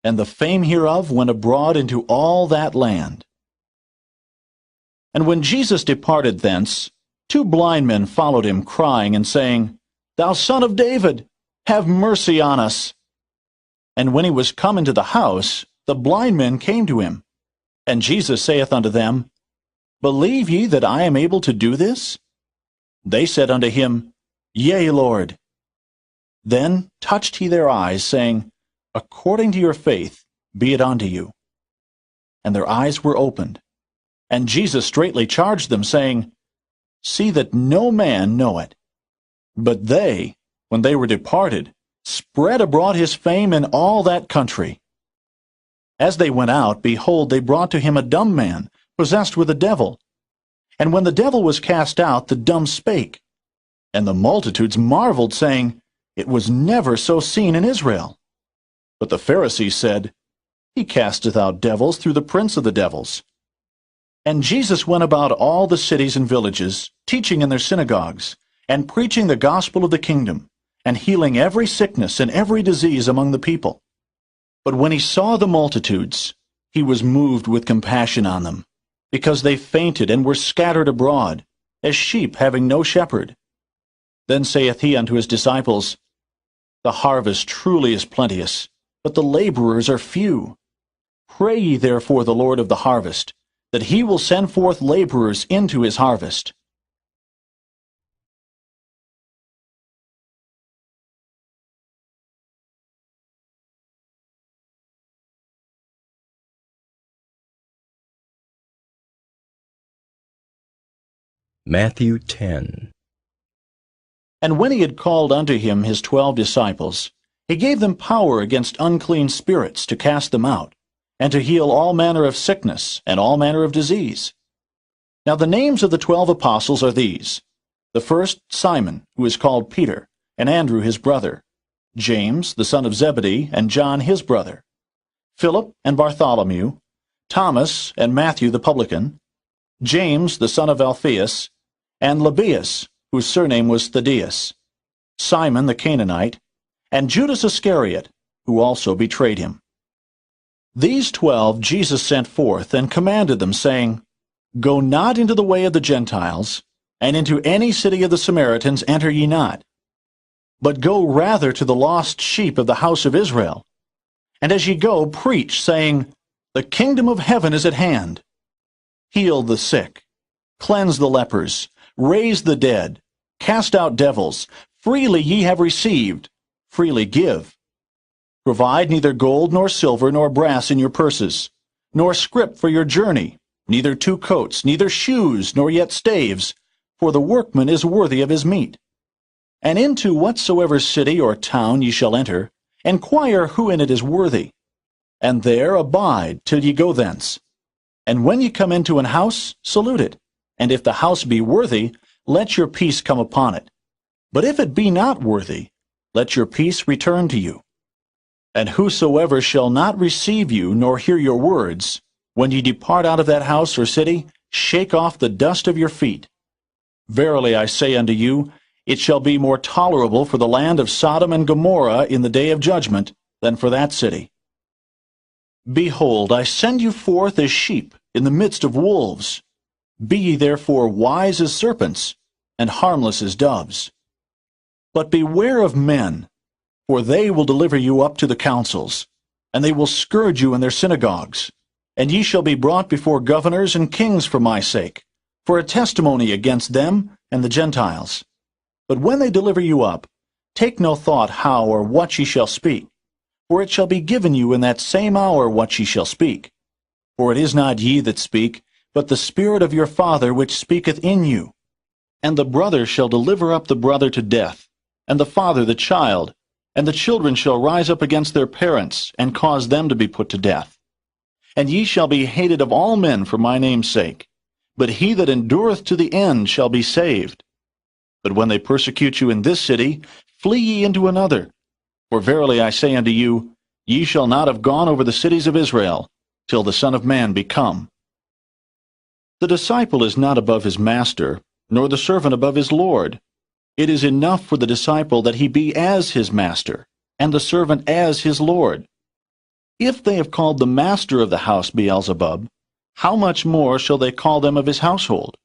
And the fame hereof went abroad into all that land. And when Jesus departed thence, 2 blind men followed him, crying and saying, Thou Son of David, have mercy on us. And when he was come into the house, the blind men came to him. And Jesus saith unto them, Believe ye that I am able to do this? They said unto him, Yea, Lord. Then touched he their eyes, saying, According to your faith be it unto you. And their eyes were opened. And Jesus straitly charged them, saying, See that no man know it. But they, when they were departed, spread abroad his fame in all that country. As they went out, behold, they brought to him a dumb man, possessed with a devil. And when the devil was cast out, the dumb spake. And the multitudes marveled, saying, It was never so seen in Israel. But the Pharisees said, He casteth out devils through the prince of the devils. And Jesus went about all the cities and villages, teaching in their synagogues, and preaching the gospel of the kingdom, and healing every sickness and every disease among the people. But when he saw the multitudes, he was moved with compassion on them, because they fainted and were scattered abroad, as sheep having no shepherd. Then saith he unto his disciples, The harvest truly is plenteous, but the laborers are few. Pray ye therefore the Lord of the harvest, that he will send forth laborers into his harvest. Matthew 10. And when he had called unto him his 12 disciples, he gave them power against unclean spirits to cast them out, and to heal all manner of sickness and all manner of disease. Now the names of the 12 apostles are these: the first, Simon, who is called Peter, and Andrew his brother, James, the son of Zebedee, and John his brother, Philip and Bartholomew, Thomas and Matthew the publican, James the son of Alphaeus, and Lebbaeus, whose surname was Thaddeus, Simon the Canaanite, and Judas Iscariot, who also betrayed him. These 12 Jesus sent forth, and commanded them, saying, Go not into the way of the Gentiles, and into any city of the Samaritans enter ye not, but go rather to the lost sheep of the house of Israel. And as ye go, preach, saying, The kingdom of heaven is at hand. Heal the sick, cleanse the lepers, raise the dead, cast out devils. Freely ye have received, freely give. Provide neither gold nor silver nor brass in your purses, nor scrip for your journey, neither 2 coats, neither shoes, nor yet staves, for the workman is worthy of his meat. And into whatsoever city or town ye shall enter, enquire who in it is worthy, and there abide till ye go thence. And when ye come into an house, salute it. And if the house be worthy, let your peace come upon it. But if it be not worthy, let your peace return to you. And whosoever shall not receive you, nor hear your words, when ye depart out of that house or city, shake off the dust of your feet. Verily I say unto you, it shall be more tolerable for the land of Sodom and Gomorrah in the day of judgment than for that city. Behold, I send you forth as sheep in the midst of wolves. Be ye therefore wise as serpents, and harmless as doves. But beware of men, for they will deliver you up to the councils, and they will scourge you in their synagogues. And ye shall be brought before governors and kings for my sake, for a testimony against them and the Gentiles. But when they deliver you up, take no thought how or what ye shall speak, for it shall be given you in that same hour what ye shall speak. For it is not ye that speak, but the Spirit of your Father which speaketh in you. And the brother shall deliver up the brother to death, and the father the child, and the children shall rise up against their parents, and cause them to be put to death. And ye shall be hated of all men for my name's sake, but he that endureth to the end shall be saved. But when they persecute you in this city, flee ye into another. For verily I say unto you, ye shall not have gone over the cities of Israel, till the Son of Man be come. The disciple is not above his master, nor the servant above his Lord. It is enough for the disciple that he be as his master, and the servant as his Lord. If they have called the master of the house Beelzebub, how much more shall they call them of his household?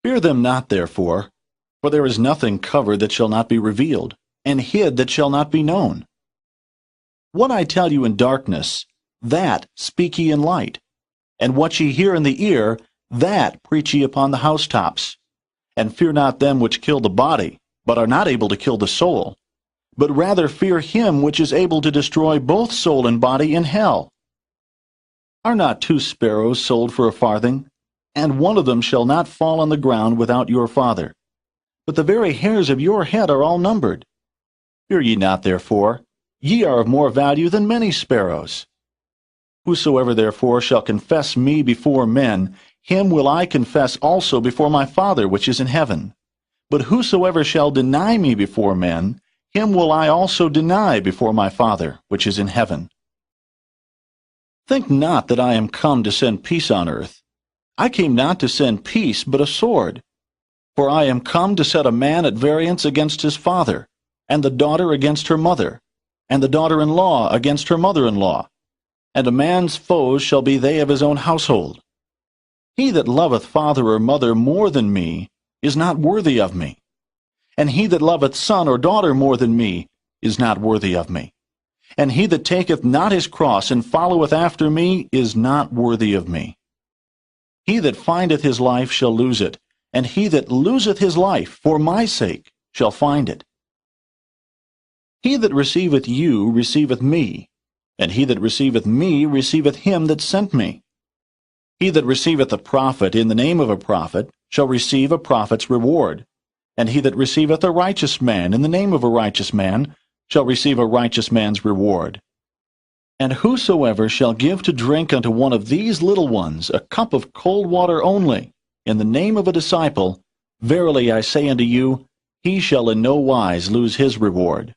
Fear them not, therefore, for there is nothing covered that shall not be revealed, and hid that shall not be known. What I tell you in darkness, that speak ye in light, and what ye hear in the ear, that preach ye upon the housetops. And fear not them which kill the body, but are not able to kill the soul, but rather fear him which is able to destroy both soul and body in hell. Are not 2 sparrows sold for a farthing? And one of them shall not fall on the ground without your Father. But the very hairs of your head are all numbered. Fear ye not, therefore, ye are of more value than many sparrows. Whosoever therefore shall confess me before men, him will I confess also before my Father which is in heaven. But whosoever shall deny me before men, him will I also deny before my Father which is in heaven. Think not that I am come to send peace on earth. I came not to send peace, but a sword. For I am come to set a man at variance against his father, and the daughter against her mother, and the daughter-in-law against her mother-in-law. And a man's foes shall be they of his own household. He that loveth father or mother more than me is not worthy of me. And he that loveth son or daughter more than me is not worthy of me. And he that taketh not his cross and followeth after me is not worthy of me. He that findeth his life shall lose it, and he that loseth his life for my sake shall find it. He that receiveth you receiveth me, and he that receiveth me receiveth him that sent me. He that receiveth a prophet in the name of a prophet shall receive a prophet's reward, and he that receiveth a righteous man in the name of a righteous man shall receive a righteous man's reward. And whosoever shall give to drink unto one of these little ones a cup of cold water only, in the name of a disciple, verily I say unto you, he shall in no wise lose his reward.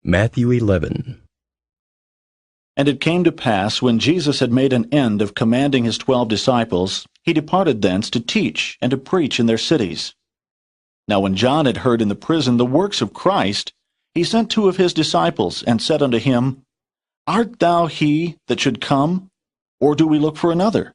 Matthew 11. And it came to pass, when Jesus had made an end of commanding his 12 disciples, he departed thence to teach and to preach in their cities. Now when John had heard in the prison the works of Christ, he sent 2 of his disciples, and said unto him, Art thou he that should come, or do we look for another?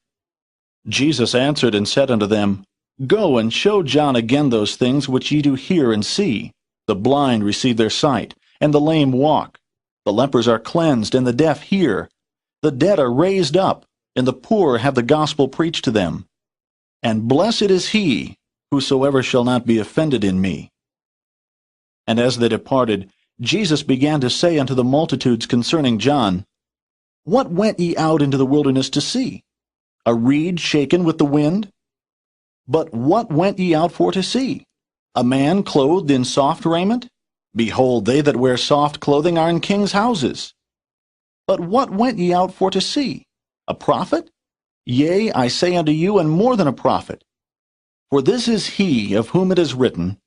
Jesus answered and said unto them, Go and show John again those things which ye do hear and see. The blind receive their sight, and the lame walk. The lepers are cleansed, and the deaf hear. The dead are raised up, and the poor have the gospel preached to them. And blessed is he, whosoever shall not be offended in me. And as they departed, Jesus began to say unto the multitudes concerning John, What went ye out into the wilderness to see? A reed shaken with the wind? But what went ye out for to see? A man clothed in soft raiment? Behold, they that wear soft clothing are in kings' houses. But what went ye out for to see? A prophet? Yea, I say unto you, and more than a prophet. For this is he of whom it is written,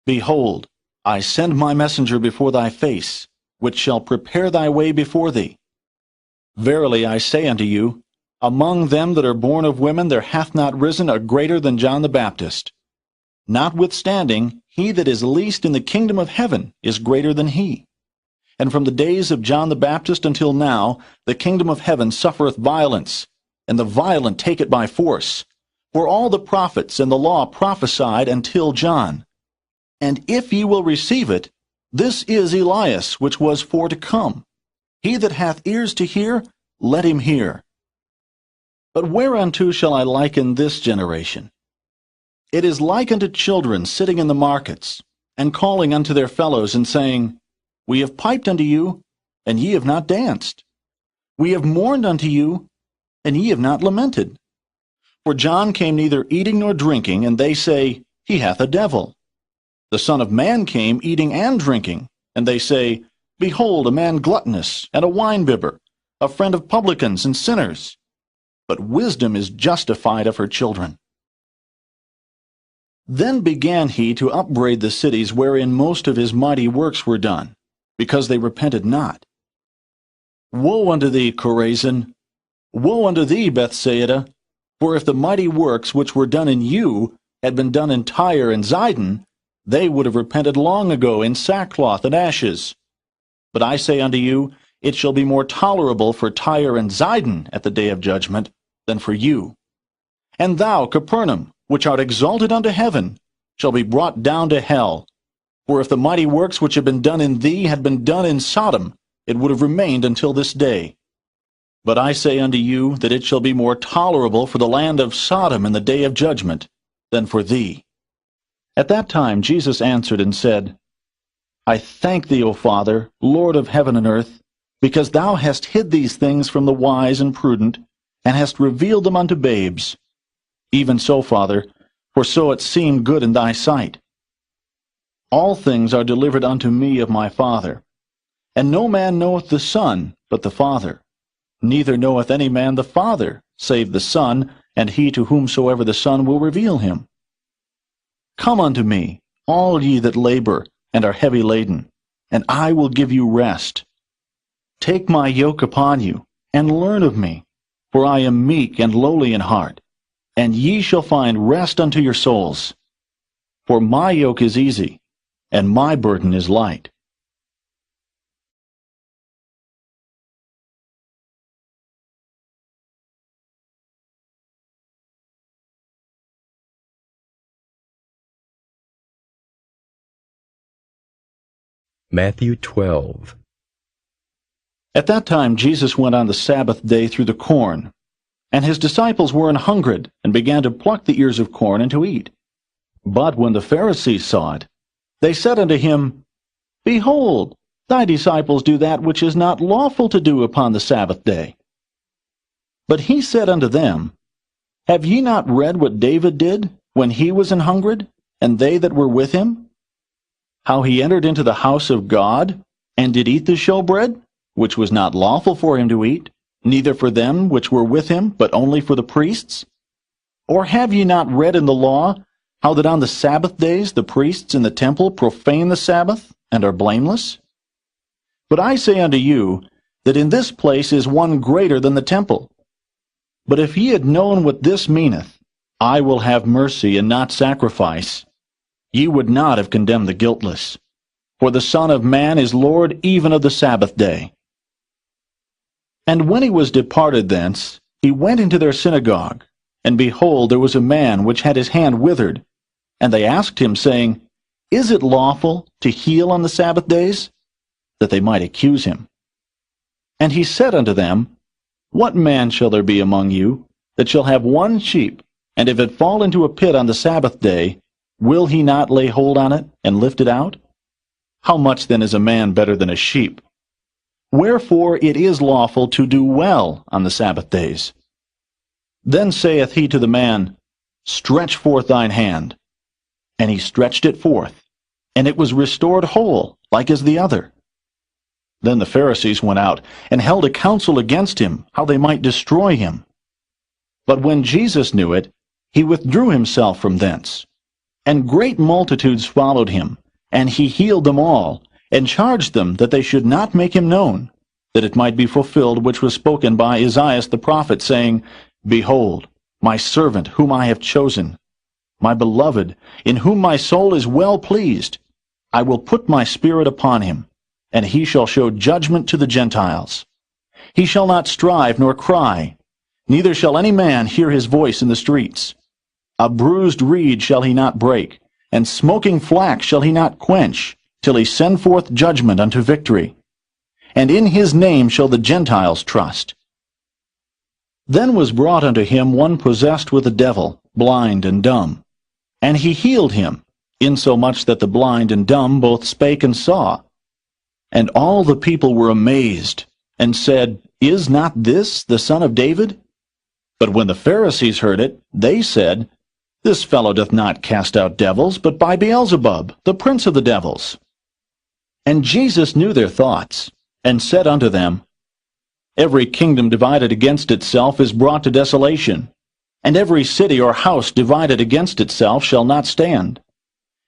Behold, I send my messenger before thy face, which shall prepare thy way before thee. Verily I say unto you, among them that are born of women there hath not risen a greater than John the Baptist. Notwithstanding, he that is least in the kingdom of heaven is greater than he. And from the days of John the Baptist until now, the kingdom of heaven suffereth violence, and the violent take it by force. For all the prophets and the law prophesied until John. And if ye will receive it, this is Elias which was for to come. He that hath ears to hear, let him hear. But whereunto shall I liken this generation? It is like unto children sitting in the markets, and calling unto their fellows, and saying, We have piped unto you, and ye have not danced. We have mourned unto you, and ye have not lamented. For John came neither eating nor drinking, and they say, He hath a devil. The Son of Man came eating and drinking, and they say, Behold, a man gluttonous, and a winebibber, a friend of publicans and sinners. But wisdom is justified of her children. Then began he to upbraid the cities wherein most of his mighty works were done, because they repented not. Woe unto thee, Chorazin! Woe unto thee, Bethsaida! For if the mighty works which were done in you had been done in Tyre and Zidon, they would have repented long ago in sackcloth and ashes. But I say unto you, it shall be more tolerable for Tyre and Zidon at the day of judgment than for you. And thou, Capernaum, which art exalted unto heaven, shall be brought down to hell. For if the mighty works which have been done in thee had been done in Sodom, it would have remained until this day. But I say unto you that it shall be more tolerable for the land of Sodom in the day of judgment than for thee. At that time Jesus answered and said, I thank thee, O Father, Lord of heaven and earth, because thou hast hid these things from the wise and prudent, and hast revealed them unto babes. Even so, Father, for so it seemed good in thy sight. All things are delivered unto me of my Father, and no man knoweth the Son but the Father, neither knoweth any man the Father, save the Son, and he to whomsoever the Son will reveal him. Come unto me, all ye that labor and are heavy laden, and I will give you rest. Take my yoke upon you, and learn of me, for I am meek and lowly in heart, and ye shall find rest unto your souls. For my yoke is easy, and my burden is light. Matthew 12. At that time Jesus went on the Sabbath day through the corn, and his disciples were an hungred, and began to pluck the ears of corn and to eat. But when the Pharisees saw it, they said unto him, Behold, thy disciples do that which is not lawful to do upon the Sabbath day. But he said unto them, Have ye not read what David did when he was an hungred, and they that were with him? How he entered into the house of God, and did eat the showbread, which was not lawful for him to eat, neither for them which were with him, but only for the priests? Or have ye not read in the law, how that on the Sabbath days the priests in the temple profane the Sabbath, and are blameless? But I say unto you, that in this place is one greater than the temple. But if ye had known what this meaneth, I will have mercy and not sacrifice, ye would not have condemned the guiltless. For the Son of Man is Lord even of the Sabbath day. And when he was departed thence, he went into their synagogue. And behold, there was a man which had his hand withered. And they asked him, saying, Is it lawful to heal on the Sabbath days? That they might accuse him. And he said unto them, What man shall there be among you, that shall have one sheep, and if it fall into a pit on the Sabbath day, will he not lay hold on it, and lift it out? How much then is a man better than a sheep? Wherefore it is lawful to do well on the Sabbath days. Then saith he to the man, Stretch forth thine hand. And he stretched it forth, and it was restored whole, like as the other. Then the Pharisees went out, and held a council against him, how they might destroy him. But when Jesus knew it, he withdrew himself from thence. And great multitudes followed him, and he healed them all, and charged them that they should not make him known, that it might be fulfilled which was spoken by Isaiah the prophet, saying, Behold, my servant whom I have chosen, my beloved, in whom my soul is well pleased. I will put my spirit upon him, and he shall show judgment to the Gentiles. He shall not strive nor cry, neither shall any man hear his voice in the streets. A bruised reed shall he not break, and smoking flax shall he not quench, till he send forth judgment unto victory. And in his name shall the Gentiles trust. Then was brought unto him one possessed with a devil, blind and dumb. And he healed him, insomuch that the blind and dumb both spake and saw. And all the people were amazed, and said, Is not this the son of David? But when the Pharisees heard it, they said, This fellow doth not cast out devils, but by Beelzebub, the prince of the devils. And Jesus knew their thoughts, and said unto them, Every kingdom divided against itself is brought to desolation, and every city or house divided against itself shall not stand.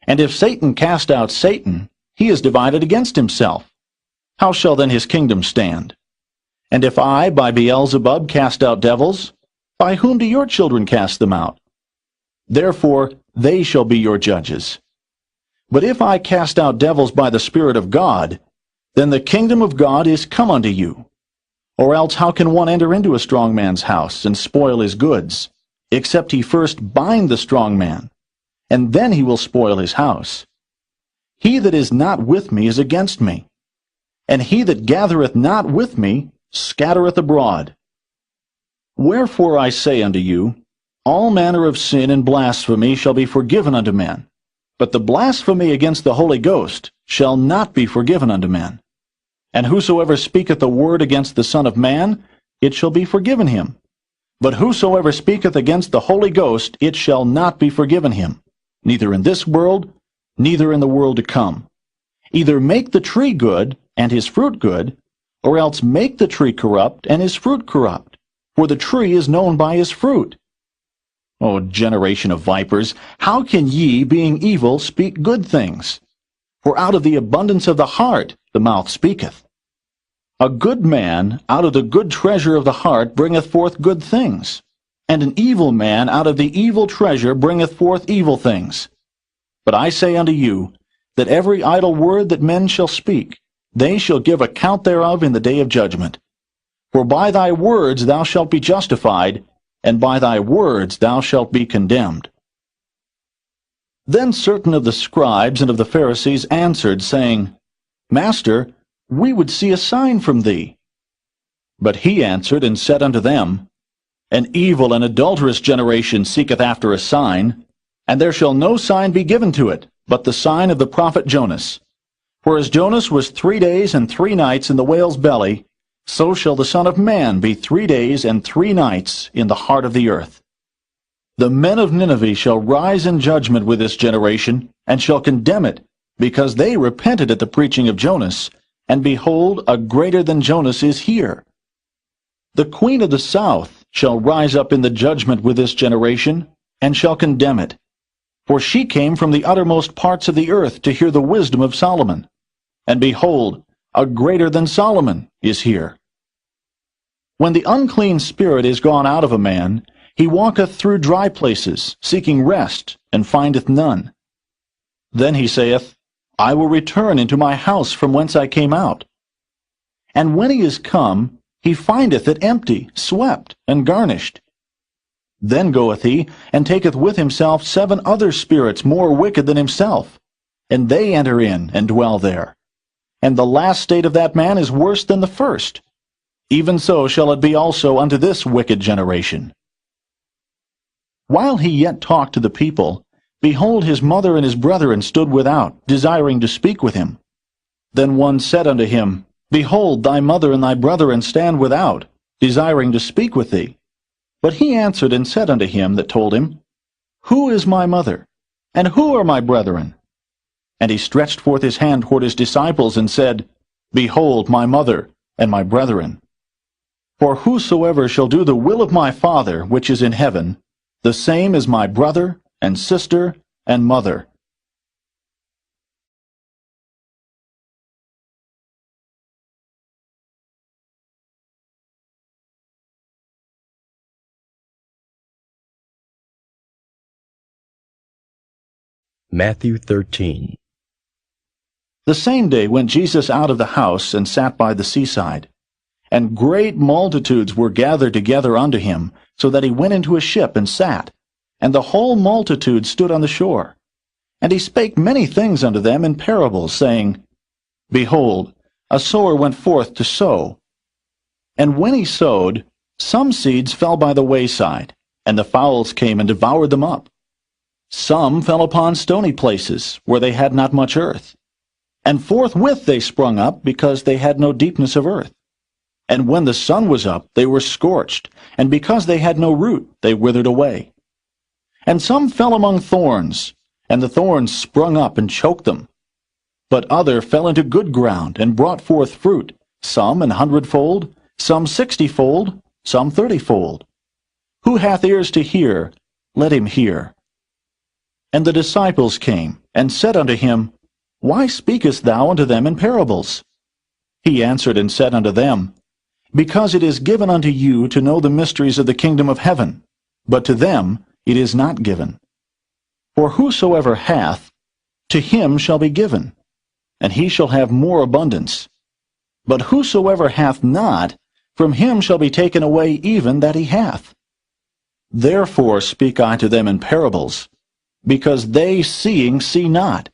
And if Satan cast out Satan, he is divided against himself. How shall then his kingdom stand? And if I by Beelzebub cast out devils, by whom do your children cast them out? Therefore they shall be your judges. But if I cast out devils by the Spirit of God, then the kingdom of God is come unto you. Or else how can one enter into a strong man's house, and spoil his goods, except he first bind the strong man, and then he will spoil his house? He that is not with me is against me, and he that gathereth not with me scattereth abroad. Wherefore I say unto you, all manner of sin and blasphemy shall be forgiven unto men, but the blasphemy against the Holy Ghost shall not be forgiven unto men. And whosoever speaketh a word against the Son of Man, it shall be forgiven him. But whosoever speaketh against the Holy Ghost, it shall not be forgiven him, neither in this world, neither in the world to come. Either make the tree good, and his fruit good, or else make the tree corrupt, and his fruit corrupt. For the tree is known by his fruit. O generation of vipers, how can ye, being evil, speak good things? For out of the abundance of the heart the mouth speaketh. A good man out of the good treasure of the heart bringeth forth good things, and an evil man out of the evil treasure bringeth forth evil things. But I say unto you, that every idle word that men shall speak, they shall give account thereof in the day of judgment. For by thy words thou shalt be justified, and by thy words thou shalt be condemned. Then certain of the scribes and of the Pharisees answered, saying, Master, we would see a sign from thee. But he answered and said unto them, An evil and adulterous generation seeketh after a sign, and there shall no sign be given to it, but the sign of the prophet Jonas. For as Jonas was 3 days and 3 nights in the whale's belly, so shall the Son of Man be 3 days and 3 nights in the heart of the earth. The men of Nineveh shall rise in judgment with this generation, and shall condemn it, because they repented at the preaching of Jonas, and behold, a greater than Jonas is here. The queen of the south shall rise up in the judgment with this generation, and shall condemn it. For she came from the uttermost parts of the earth to hear the wisdom of Solomon. And behold, a greater than Solomon is here. When the unclean spirit is gone out of a man, he walketh through dry places, seeking rest, and findeth none. Then he saith, I will return into my house from whence I came out. And when he is come, he findeth it empty, swept, and garnished. Then goeth he, and taketh with himself 7 other spirits more wicked than himself, and they enter in and dwell there. And the last state of that man is worse than the first. Even so shall it be also unto this wicked generation. While he yet talked to the people, behold, his mother and his brethren stood without, desiring to speak with him. Then one said unto him, Behold, thy mother and thy brethren stand without, desiring to speak with thee. But he answered and said unto him that told him, Who is my mother, and who are my brethren? And he stretched forth his hand toward his disciples, and said, Behold my mother and my brethren. For whosoever shall do the will of my Father which is in heaven, the same is my brother, and sister, and mother. Matthew 13. The same day went Jesus out of the house, and sat by the seaside. And great multitudes were gathered together unto him, so that he went into a ship and sat. And the whole multitude stood on the shore. And he spake many things unto them in parables, saying, Behold, a sower went forth to sow. And when he sowed, some seeds fell by the wayside, and the fowls came and devoured them up. Some fell upon stony places, where they had not much earth. And forthwith they sprung up, because they had no deepness of earth. And when the sun was up, they were scorched, and because they had no root, they withered away. And some fell among thorns, and the thorns sprung up and choked them. But other fell into good ground, and brought forth fruit, some 100-fold, some 60-fold, some 30-fold. Who hath ears to hear, let him hear. And the disciples came, and said unto him, Why speakest thou unto them in parables? He answered and said unto them, Because it is given unto you to know the mysteries of the kingdom of heaven, but to them it is not given. For whosoever hath, to him shall be given, and he shall have more abundance. But whosoever hath not, from him shall be taken away even that he hath. Therefore speak I to them in parables, because they seeing see not,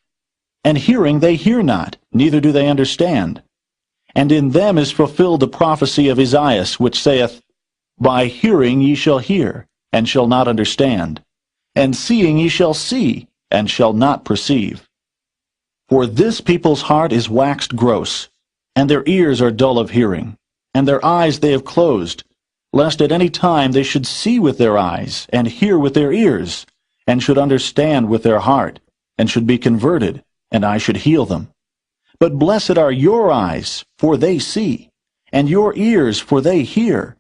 and hearing they hear not, neither do they understand. And in them is fulfilled the prophecy of Esaias, which saith, By hearing ye shall hear, and shall not understand, and seeing ye shall see, and shall not perceive. For this people's heart is waxed gross, and their ears are dull of hearing, and their eyes they have closed, lest at any time they should see with their eyes, and hear with their ears, and should understand with their heart, and should be converted, and I should heal them. But blessed are your eyes, for they see, and your ears, for they hear.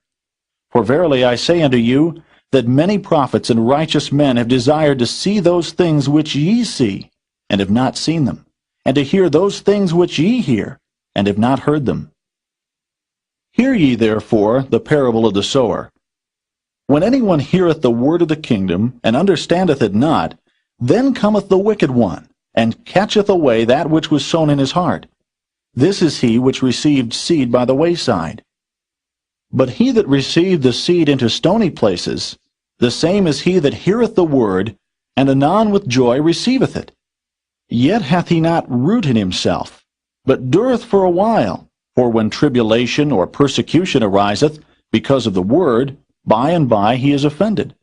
For verily I say unto you, that many prophets and righteous men have desired to see those things which ye see, and have not seen them, and to hear those things which ye hear, and have not heard them. Hear ye therefore the parable of the sower. When anyone heareth the word of the kingdom, and understandeth it not, then cometh the wicked one, and catcheth away that which was sown in his heart. This is he which received seed by the wayside. But he that received the seed into stony places, the same is he that heareth the word, and anon with joy receiveth it. Yet hath he not root in himself, but dureth for a while. For when tribulation or persecution ariseth because of the word, by and by he is offended.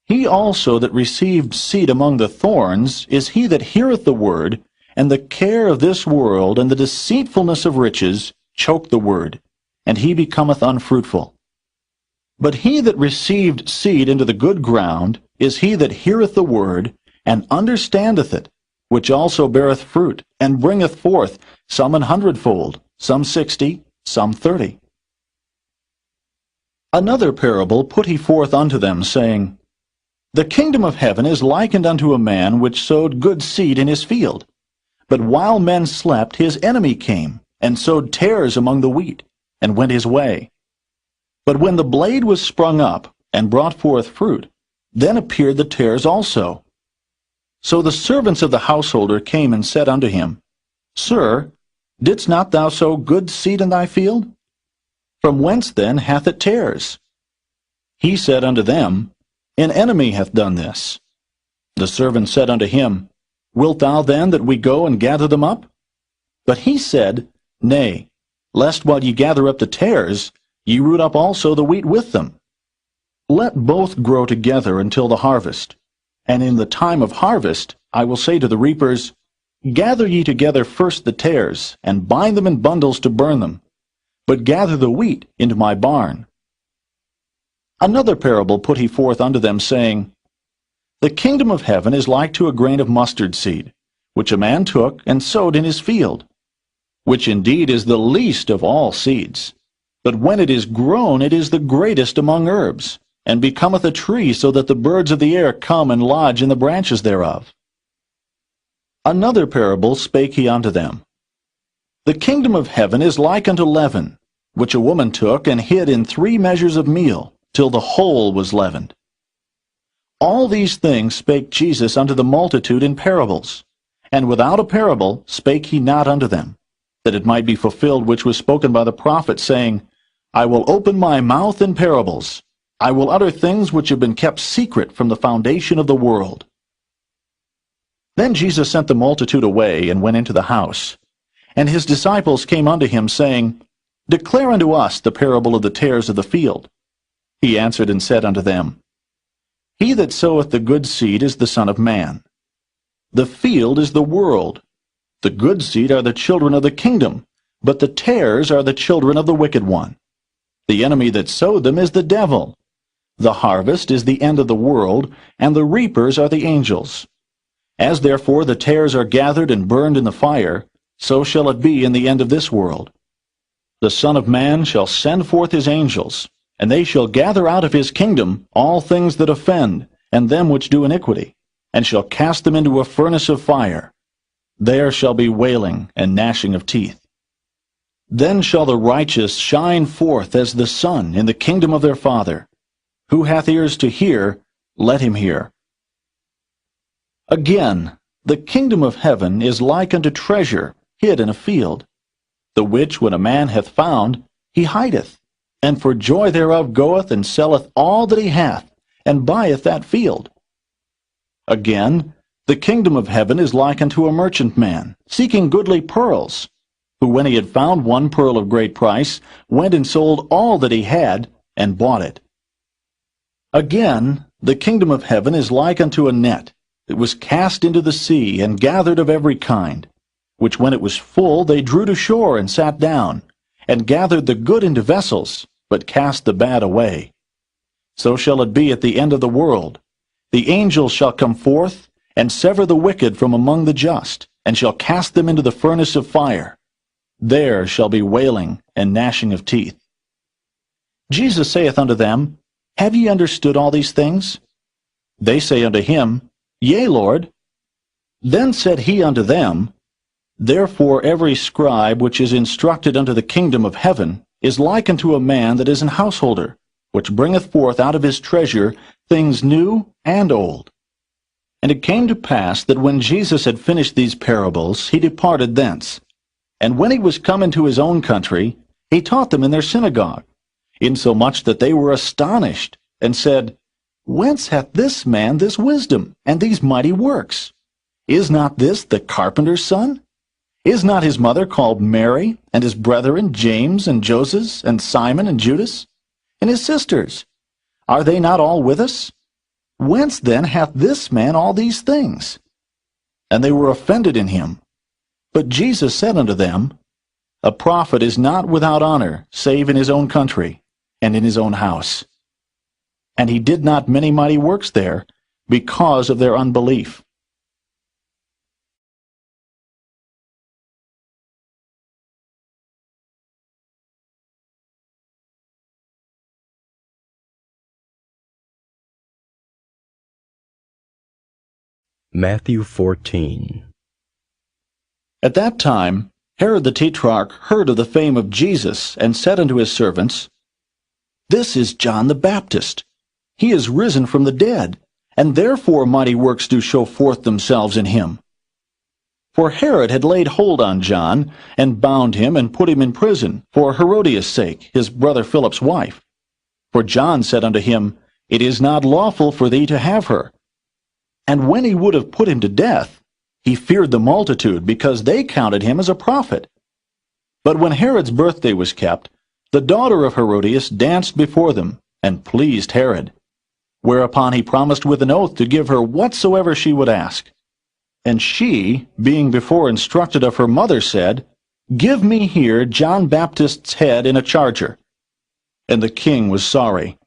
He also that received seed among the thorns is he that heareth the word, and the care of this world and the deceitfulness of riches choke the word, and he becometh unfruitful. But he that received seed into the good ground is he that heareth the word, and understandeth it, which also beareth fruit, and bringeth forth some 100-fold, some 60, some 30. Another parable put he forth unto them, saying, The kingdom of heaven is likened unto a man which sowed good seed in his field. But while men slept, his enemy came, and sowed tares among the wheat, and went his way. But when the blade was sprung up, and brought forth fruit, then appeared the tares also. So the servants of the householder came and said unto him, Sir, didst not thou sow good seed in thy field? From whence then hath it tares? He said unto them, An enemy hath done this. The servants said unto him, Wilt thou then that we go and gather them up? But he said, Nay, lest while ye gather up the tares, ye root up also the wheat with them. Let both grow together until the harvest. And in the time of harvest I will say to the reapers, Gather ye together first the tares, and bind them in bundles to burn them, but gather the wheat into my barn. Another parable put he forth unto them, saying, The kingdom of heaven is like to a grain of mustard seed, which a man took and sowed in his field, which indeed is the least of all seeds. But when it is grown, it is the greatest among herbs, and becometh a tree, so that the birds of the air come and lodge in the branches thereof. Another parable spake he unto them. The kingdom of heaven is like unto leaven, which a woman took and hid in 3 measures of meal, till the whole was leavened. All these things spake Jesus unto the multitude in parables, and without a parable spake he not unto them, that it might be fulfilled which was spoken by the prophet, saying, I will open my mouth in parables, I will utter things which have been kept secret from the foundation of the world. Then Jesus sent the multitude away, and went into the house. And his disciples came unto him, saying, Declare unto us the parable of the tares of the field. He answered and said unto them, He that soweth the good seed is the Son of Man. The field is the world. The good seed are the children of the kingdom, but the tares are the children of the wicked one. The enemy that sowed them is the devil. The harvest is the end of the world, and the reapers are the angels. As therefore the tares are gathered and burned in the fire, so shall it be in the end of this world. The Son of Man shall send forth his angels, and they shall gather out of his kingdom all things that offend, and them which do iniquity, and shall cast them into a furnace of fire. There shall be wailing and gnashing of teeth. Then shall the righteous shine forth as the sun in the kingdom of their Father. Who hath ears to hear, let him hear. Again, the kingdom of heaven is like unto treasure hid in a field, the which when a man hath found, he hideth, and for joy thereof goeth and selleth all that he hath, and buyeth that field. Again, the kingdom of heaven is like unto a merchantman, seeking goodly pearls, who when he had found one pearl of great price, went and sold all that he had, and bought it. Again, the kingdom of heaven is like unto a net, that was cast into the sea, and gathered of every kind, which when it was full they drew to shore, and sat down, and gathered the good into vessels, but cast the bad away. So shall it be at the end of the world. The angels shall come forth, and sever the wicked from among the just, and shall cast them into the furnace of fire. There shall be wailing and gnashing of teeth. Jesus saith unto them, Have ye understood all these things? They say unto him, Yea, Lord. Then said he unto them, Therefore every scribe which is instructed unto the kingdom of heaven is like unto a man that is an householder, which bringeth forth out of his treasure things new and old. And it came to pass that when Jesus had finished these parables, he departed thence. And when he was come into his own country, he taught them in their synagogue, insomuch that they were astonished, and said, Whence hath this man this wisdom, and these mighty works? Is not this the carpenter's son? Is not his mother called Mary, and his brethren James, and Joses, and Simon, and Judas? And his sisters, are they not all with us? Whence then hath this man all these things? And they were offended in him. But Jesus said unto them, A prophet is not without honor, save in his own country, and in his own house. And he did not many mighty works there, because of their unbelief. Matthew 14. At that time Herod the Tetrarch heard of the fame of Jesus, and said unto his servants, This is John the Baptist. He is risen from the dead, and therefore mighty works do show forth themselves in him. For Herod had laid hold on John, and bound him, and put him in prison, for Herodias' sake, his brother Philip's wife. For John said unto him, It is not lawful for thee to have her. And when he would have put him to death, he feared the multitude, because they counted him as a prophet. But when Herod's birthday was kept, the daughter of Herodias danced before them, and pleased Herod. Whereupon he promised with an oath to give her whatsoever she would ask. And she, being before instructed of her mother, said, Give me here John Baptist's head in a charger. And the king was sorry.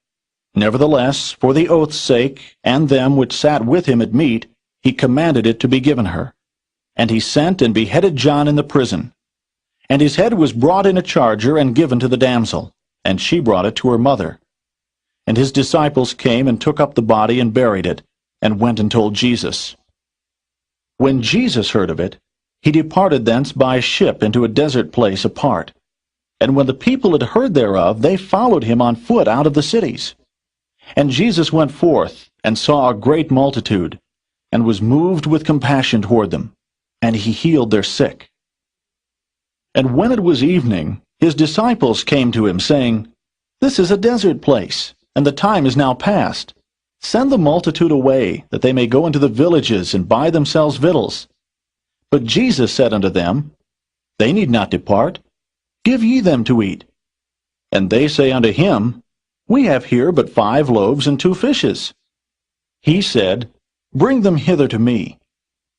Nevertheless, for the oath's sake, and them which sat with him at meat, he commanded it to be given her. And he sent and beheaded John in the prison. And his head was brought in a charger and given to the damsel, and she brought it to her mother. And his disciples came and took up the body and buried it, and went and told Jesus. When Jesus heard of it, he departed thence by ship into a desert place apart. And when the people had heard thereof, they followed him on foot out of the cities. And Jesus went forth, and saw a great multitude, and was moved with compassion toward them, and he healed their sick. And when it was evening, his disciples came to him, saying, This is a desert place, and the time is now past. Send the multitude away, that they may go into the villages and buy themselves victuals. But Jesus said unto them, They need not depart. Give ye them to eat. And they say unto him, We have here but 5 loaves and 2 fishes. He said, Bring them hither to me.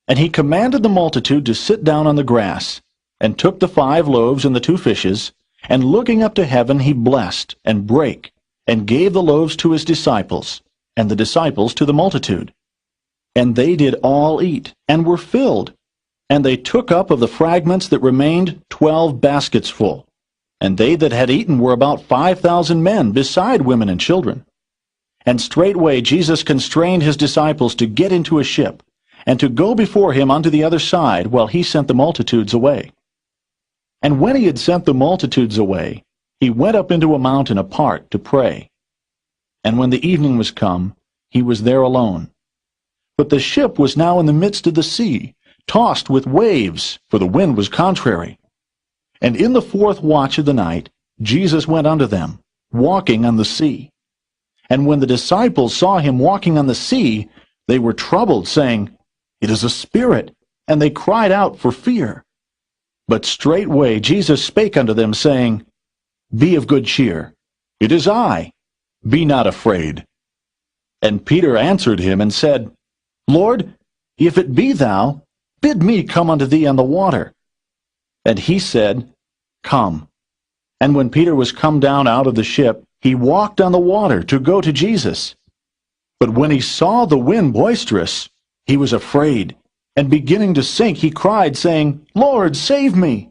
And he commanded the multitude to sit down on the grass, and took the 5 loaves and the 2 fishes, and looking up to heaven he blessed, and brake, and gave the loaves to his disciples, and the disciples to the multitude. And they did all eat, and were filled. And they took up of the fragments that remained 12 baskets full. And they that had eaten were about 5,000 men, beside women and children. And straightway Jesus constrained his disciples to get into a ship, and to go before him unto the other side, while he sent the multitudes away. And when he had sent the multitudes away, he went up into a mountain apart to pray. And when the evening was come, he was there alone. But the ship was now in the midst of the sea, tossed with waves, for the wind was contrary. And in the 4th watch of the night, Jesus went unto them, walking on the sea. And when the disciples saw him walking on the sea, they were troubled, saying, It is a spirit, and they cried out for fear. But straightway Jesus spake unto them, saying, Be of good cheer, it is I, be not afraid. And Peter answered him and said, Lord, if it be thou, bid me come unto thee on the water. And he said, Come. And when Peter was come down out of the ship, he walked on the water to go to Jesus. But when he saw the wind boisterous, he was afraid, and beginning to sink, he cried, saying, Lord, save me.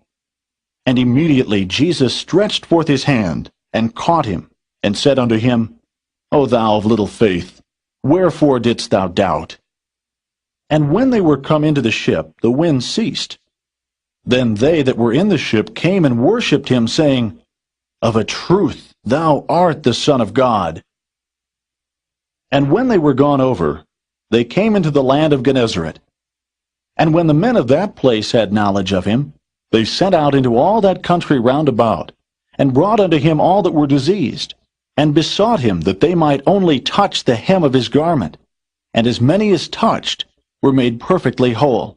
And immediately Jesus stretched forth his hand, and caught him, and said unto him, O thou of little faith, wherefore didst thou doubt? And when they were come into the ship, the wind ceased. Then they that were in the ship came and worshipped him, saying, Of a truth thou art the Son of God. And when they were gone over, they came into the land of Gennesaret. And when the men of that place had knowledge of him, they sent out into all that country round about, and brought unto him all that were diseased, and besought him that they might only touch the hem of his garment. And as many as touched were made perfectly whole.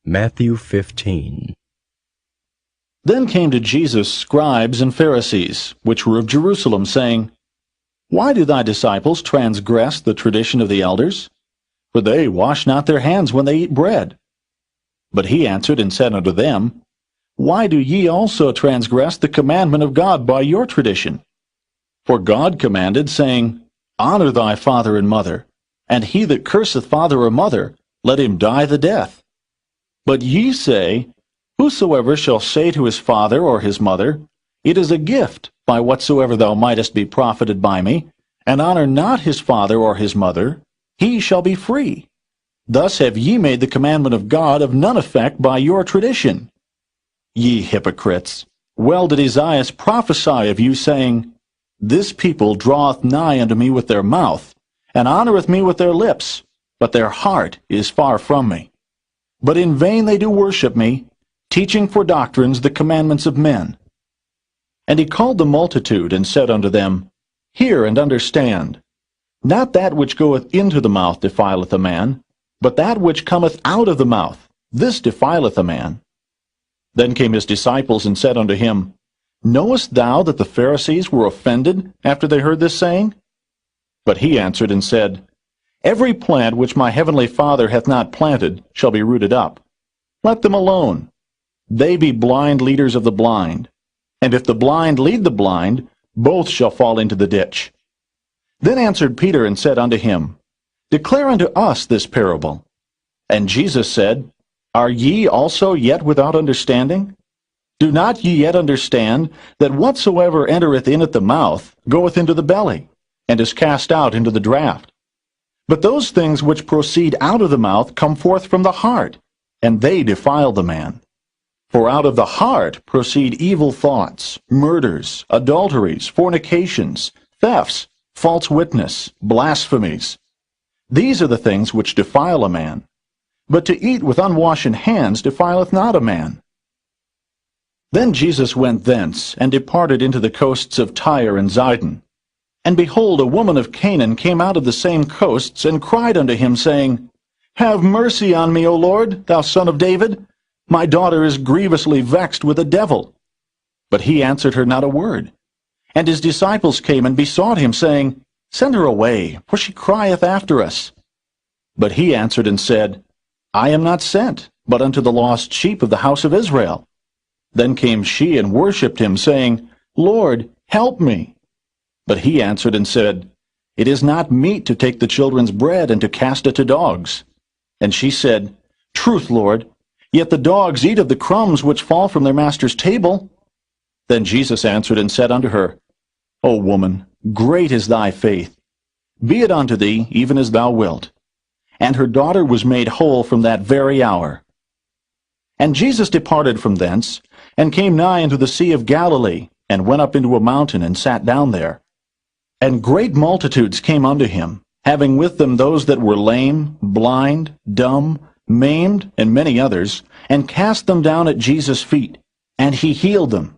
Matthew 15. Then came to Jesus scribes and Pharisees, which were of Jerusalem, saying, Why do thy disciples transgress the tradition of the elders? For they wash not their hands when they eat bread. But he answered and said unto them, Why do ye also transgress the commandment of God by your tradition? For God commanded, saying, Honor thy father and mother, and he that curseth father or mother, let him die the death. But ye say, Whosoever shall say to his father or his mother, It is a gift, by whatsoever thou mightest be profited by me, and honor not his father or his mother, he shall be free. Thus have ye made the commandment of God of none effect by your tradition. Ye hypocrites, well did Esaias prophesy of you, saying, This people draweth nigh unto me with their mouth, and honoureth me with their lips, but their heart is far from me. But in vain they do worship me, teaching for doctrines the commandments of men. And he called the multitude, and said unto them, Hear and understand. Not that which goeth into the mouth defileth a man, but that which cometh out of the mouth, this defileth a man. Then came his disciples, and said unto him, Knowest thou that the Pharisees were offended after they heard this saying? But he answered and said, Every plant which my heavenly Father hath not planted shall be rooted up. Let them alone. They be blind leaders of the blind. And if the blind lead the blind, both shall fall into the ditch. Then answered Peter and said unto him, Declare unto us this parable. And Jesus said, Are ye also yet without understanding? Do not ye yet understand that whatsoever entereth in at the mouth goeth into the belly, and is cast out into the draught? But those things which proceed out of the mouth come forth from the heart, and they defile the man. For out of the heart proceed evil thoughts, murders, adulteries, fornications, thefts, false witness, blasphemies. These are the things which defile a man. But to eat with unwashen hands defileth not a man. Then Jesus went thence, and departed into the coasts of Tyre and Zidon. And behold, a woman of Canaan came out of the same coasts, and cried unto him, saying, Have mercy on me, O Lord, thou son of David. My daughter is grievously vexed with a devil. But he answered her not a word. And his disciples came and besought him, saying, Send her away, for she crieth after us. But he answered and said, I am not sent, but unto the lost sheep of the house of Israel. Then came she and worshipped him, saying, Lord, help me. But he answered and said, It is not meet to take the children's bread and to cast it to dogs. And she said, Truth, Lord, yet the dogs eat of the crumbs which fall from their master's table. Then Jesus answered and said unto her, O woman, great is thy faith. Be it unto thee even as thou wilt. And her daughter was made whole from that very hour. And Jesus departed from thence, and came nigh unto the sea of Galilee, and went up into a mountain, and sat down there. And great multitudes came unto him, having with them those that were lame, blind, dumb, maimed, and many others, and cast them down at Jesus' feet. And he healed them,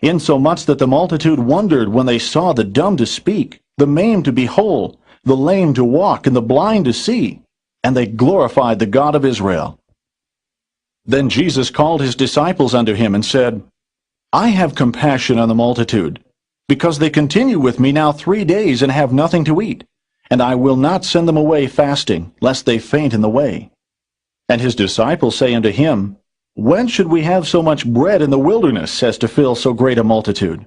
insomuch that the multitude wondered when they saw the dumb to speak, the maimed to be whole, the lame to walk, and the blind to see. And they glorified the God of Israel. Then Jesus called his disciples unto him, and said, I have compassion on the multitude, because they continue with me now 3 days, and have nothing to eat. And I will not send them away fasting, lest they faint in the way. And his disciples say unto him, When should we have so much bread in the wilderness, as to fill so great a multitude?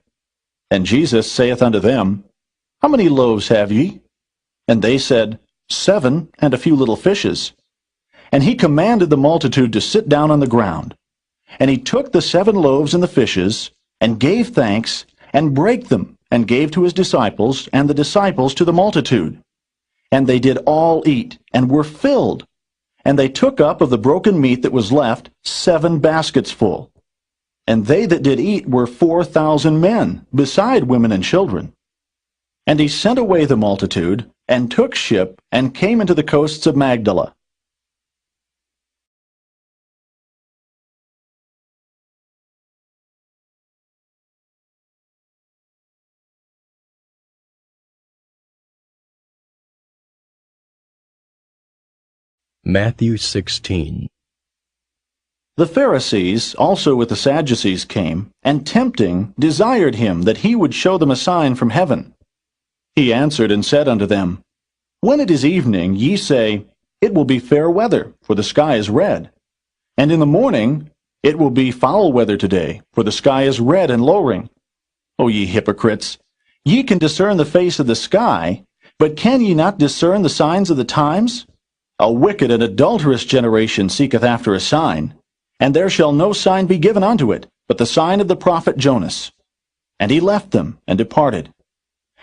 And Jesus saith unto them, How many loaves have ye? And they said, 7, and a few little fishes. And he commanded the multitude to sit down on the ground. And he took the 7 loaves and the fishes, and gave thanks, and brake them, and gave to his disciples, and the disciples to the multitude. And they did all eat, and were filled. And they took up of the broken meat that was left 7 baskets full. And they that did eat were 4,000 men, beside women and children. And he sent away the multitude, and took ship, and came into the coasts of Magdala. Matthew 16. The Pharisees also with the Sadducees came, and tempting desired him that he would show them a sign from heaven. He answered and said unto them, When it is evening, ye say, It will be fair weather, for the sky is red. And in the morning, It will be foul weather today, for the sky is red and lowering. O ye hypocrites, ye can discern the face of the sky, but can ye not discern the signs of the times? A wicked and adulterous generation seeketh after a sign, and there shall no sign be given unto it, but the sign of the prophet Jonas. And he left them, and departed.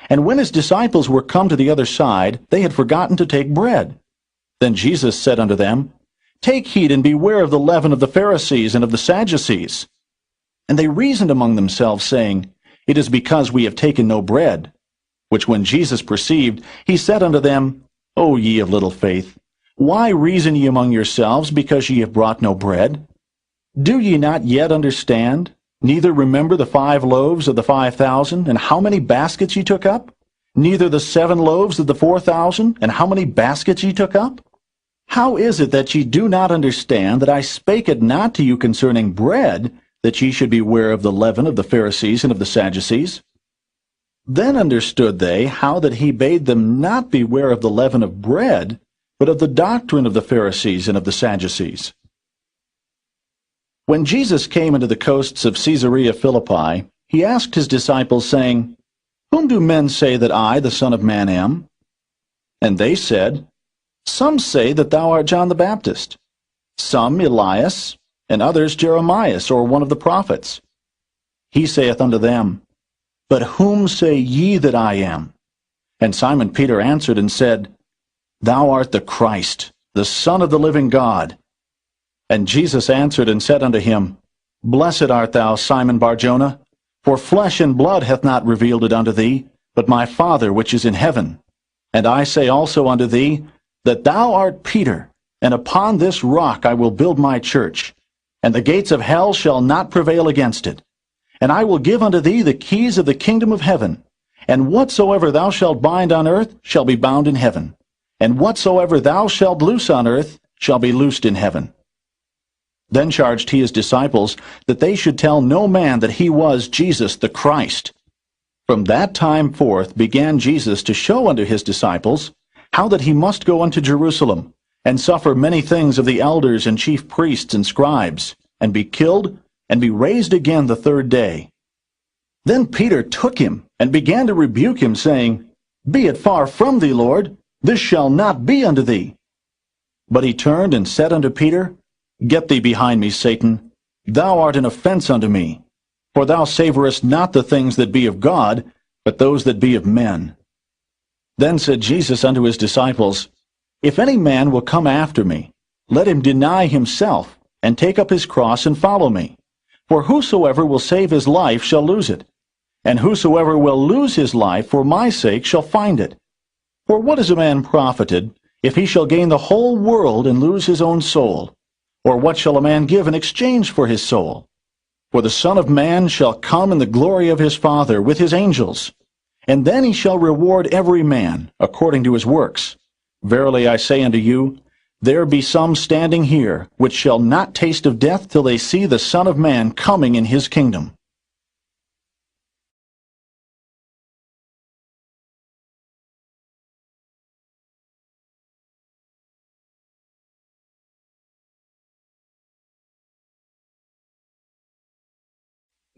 And when his disciples were come to the other side, they had forgotten to take bread. Then Jesus said unto them, Take heed and beware of the leaven of the Pharisees and of the Sadducees. And they reasoned among themselves, saying, It is because we have taken no bread. Which when Jesus perceived, he said unto them, O ye of little faith, why reason ye among yourselves, because ye have brought no bread? Do ye not yet understand, neither remember the 5 loaves of the 5,000, and how many baskets ye took up? Neither the 7 loaves of the 4,000, and how many baskets ye took up? How is it that ye do not understand that I spake it not to you concerning bread, that ye should beware of the leaven of the Pharisees and of the Sadducees? Then understood they how that he bade them not beware of the leaven of bread, but of the doctrine of the Pharisees and of the Sadducees. When Jesus came into the coasts of Caesarea Philippi, he asked his disciples, saying, Whom do men say that I, the Son of Man, am? And they said, Some say that thou art John the Baptist, some Elias, and others Jeremias, or one of the prophets. He saith unto them, But whom say ye that I am? And Simon Peter answered and said, Thou art the Christ, the Son of the living God. And Jesus answered and said unto him, Blessed art thou, Simon Bar-Jonah, for flesh and blood hath not revealed it unto thee, but my Father which is in heaven. And I say also unto thee, that thou art Peter, and upon this rock I will build my church, and the gates of hell shall not prevail against it. And I will give unto thee the keys of the kingdom of heaven, and whatsoever thou shalt bind on earth shall be bound in heaven, and whatsoever thou shalt loose on earth shall be loosed in heaven. Then charged he his disciples that they should tell no man that he was Jesus the Christ. From that time forth began Jesus to show unto his disciples how that he must go unto Jerusalem, and suffer many things of the elders and chief priests and scribes, and be killed, and be raised again the 3rd day. Then Peter took him, and began to rebuke him, saying, Be it far from thee, Lord, this shall not be unto thee. But he turned and said unto Peter, Get thee behind me, Satan. Thou art an offense unto me. For thou savorest not the things that be of God, but those that be of men. Then said Jesus unto his disciples, If any man will come after me, let him deny himself, and take up his cross, and follow me. For whosoever will save his life shall lose it, and whosoever will lose his life for my sake shall find it. For what is a man profited, if he shall gain the whole world and lose his own soul? Or what shall a man give in exchange for his soul? For the Son of Man shall come in the glory of his Father with his angels, and then he shall reward every man according to his works. Verily I say unto you, there be some standing here, which shall not taste of death till they see the Son of Man coming in his kingdom.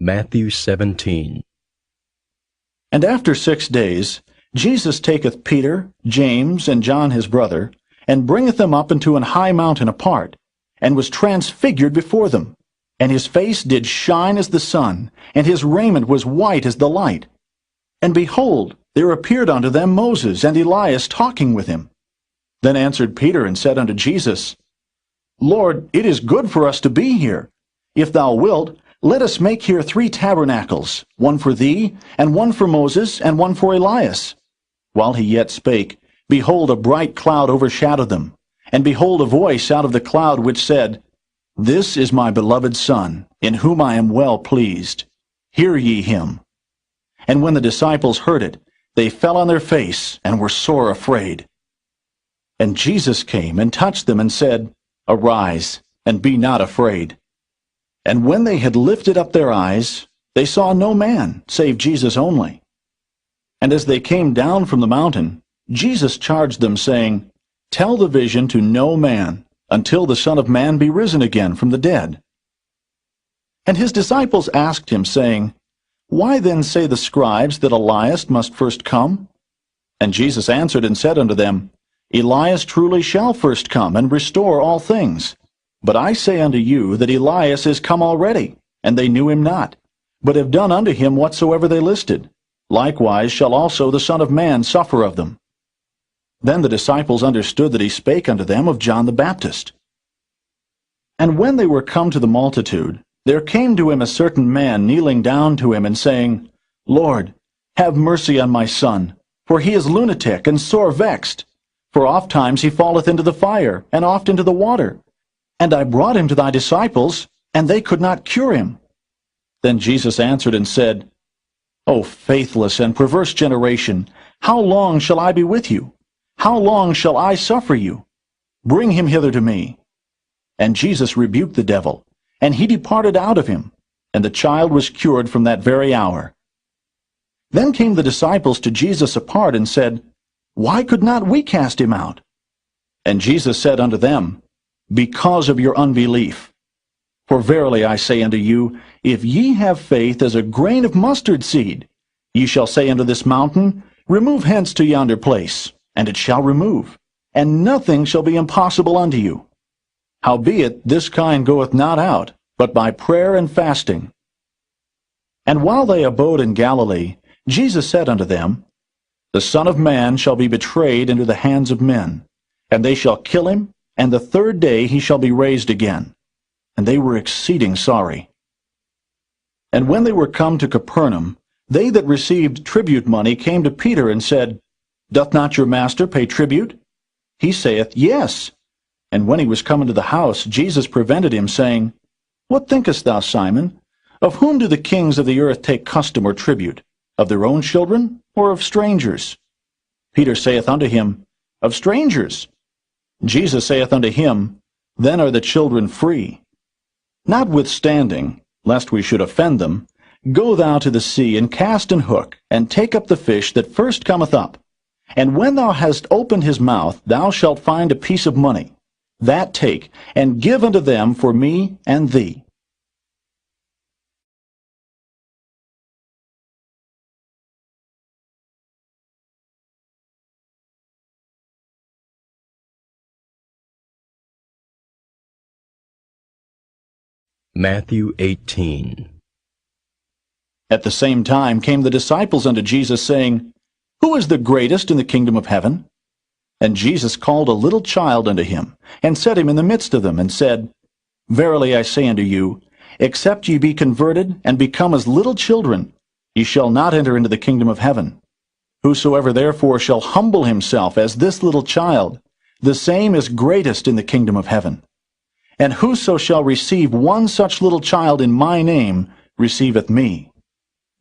Matthew 17. And after 6 days, Jesus taketh Peter, James, and John his brother, and bringeth them up into an high mountain apart, and was transfigured before them. And his face did shine as the sun, and his raiment was white as the light. And behold, there appeared unto them Moses and Elias talking with him. Then answered Peter and said unto Jesus, Lord, it is good for us to be here. If thou wilt, let us make here 3 tabernacles, one for thee, and one for Moses, and one for Elias. While he yet spake, behold, a bright cloud overshadowed them. And behold, a voice out of the cloud which said, This is my beloved Son, in whom I am well pleased. Hear ye him. And when the disciples heard it, they fell on their face, and were sore afraid. And Jesus came and touched them, and said, Arise, and be not afraid. And when they had lifted up their eyes, they saw no man, save Jesus only. And as they came down from the mountain, Jesus charged them, saying, Tell the vision to no man, until the Son of Man be risen again from the dead. And his disciples asked him, saying, Why then say the scribes that Elias must first come? And Jesus answered and said unto them, Elias truly shall first come, and restore all things. But I say unto you that Elias is come already, and they knew him not, but have done unto him whatsoever they listed. Likewise shall also the Son of Man suffer of them. Then the disciples understood that he spake unto them of John the Baptist. And when they were come to the multitude, there came to him a certain man kneeling down to him, and saying, Lord, have mercy on my son, for he is lunatic and sore vexed. For ofttimes he falleth into the fire, and oft into the water. And I brought him to thy disciples, and they could not cure him. Then Jesus answered and said, O faithless and perverse generation, how long shall I be with you? How long shall I suffer you? Bring him hither to me. And Jesus rebuked the devil, and he departed out of him, and the child was cured from that very hour. Then came the disciples to Jesus apart, and said, Why could not we cast him out? And Jesus said unto them, Because of your unbelief. For verily I say unto you, if ye have faith as a grain of mustard seed, ye shall say unto this mountain, Remove hence to yonder place, and it shall remove, and nothing shall be impossible unto you. Howbeit this kind goeth not out, but by prayer and fasting. And while they abode in Galilee, Jesus said unto them, The Son of Man shall be betrayed into the hands of men, and they shall kill him, and the third day he shall be raised again. And they were exceeding sorry. And when they were come to Capernaum, they that received tribute money came to Peter, and said, Doth not your master pay tribute? He saith, Yes. And when he was come into the house, Jesus prevented him, saying, What thinkest thou, Simon? Of whom do the kings of the earth take custom or tribute? Of their own children, or of strangers? Peter saith unto him, Of strangers. Jesus saith unto him, Then are the children free. Notwithstanding, lest we should offend them, go thou to the sea, and cast an hook, and take up the fish that first cometh up. And when thou hast opened his mouth, thou shalt find a piece of money. That take, and give unto them for me and thee. Matthew 18. At the same time came the disciples unto Jesus, saying, Who is the greatest in the kingdom of heaven? And Jesus called a little child unto him, and set him in the midst of them, and said, Verily I say unto you, except ye be converted, and become as little children, ye shall not enter into the kingdom of heaven. Whosoever therefore shall humble himself as this little child, the same is greatest in the kingdom of heaven. And whoso shall receive one such little child in my name receiveth me.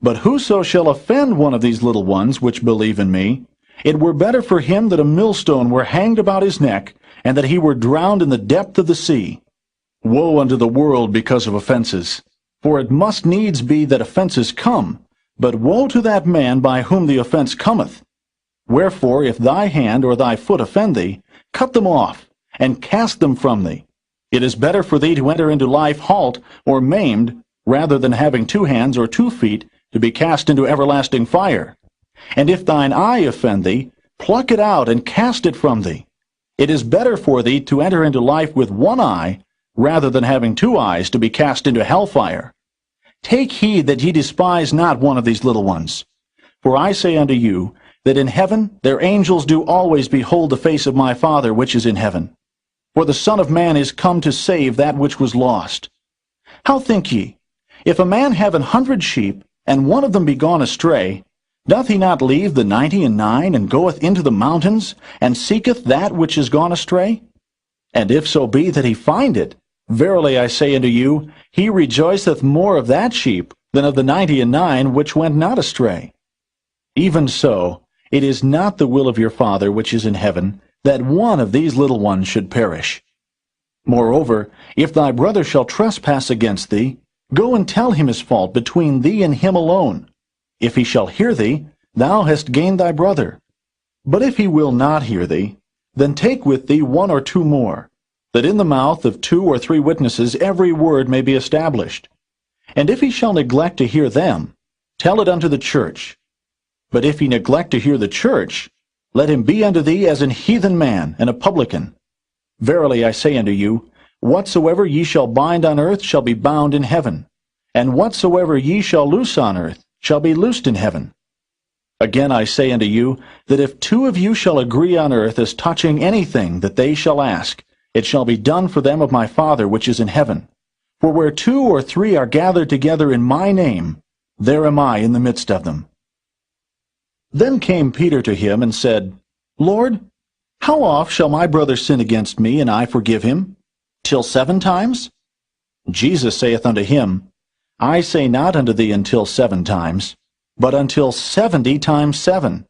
But whoso shall offend one of these little ones which believe in me, it were better for him that a millstone were hanged about his neck, and that he were drowned in the depth of the sea. Woe unto the world because of offenses! For it must needs be that offenses come, but woe to that man by whom the offense cometh. Wherefore, if thy hand or thy foot offend thee, cut them off, and cast them from thee. It is better for thee to enter into life halt or maimed, rather than having 2 hands or 2 feet, to be cast into everlasting fire. And if thine eye offend thee, pluck it out and cast it from thee. It is better for thee to enter into life with 1 eye, rather than having 2 eyes to be cast into hellfire. Take heed that ye despise not one of these little ones. For I say unto you, that in heaven their angels do always behold the face of my Father which is in heaven. For the Son of Man is come to save that which was lost. How think ye? If a man have 100 sheep, and one of them be gone astray, doth he not leave the 99, and goeth into the mountains, and seeketh that which is gone astray? And if so be that he find it, verily I say unto you, he rejoiceth more of that sheep than of the 99 which went not astray. Even so, it is not the will of your Father which is in heaven, that one of these little ones should perish. Moreover, if thy brother shall trespass against thee, go and tell him his fault between thee and him alone. If he shall hear thee, thou hast gained thy brother. But if he will not hear thee, then take with thee 1 or 2 more, that in the mouth of 2 or 3 witnesses every word may be established. And if he shall neglect to hear them, tell it unto the church. But if he neglect to hear the church, let him be unto thee as an heathen man and a publican. Verily I say unto you, Whatsoever ye shall bind on earth shall be bound in heaven, and whatsoever ye shall loose on earth shall be loosed in heaven. Again I say unto you, that if two of you shall agree on earth as touching anything that they shall ask, it shall be done for them of my Father which is in heaven. For where 2 or 3 are gathered together in my name, there am I in the midst of them. Then came Peter to him and said, Lord, how oft shall my brother sin against me, and I forgive him? Till 7 times? Jesus saith unto him, I say not unto thee until 7 times, but until 70 times 7.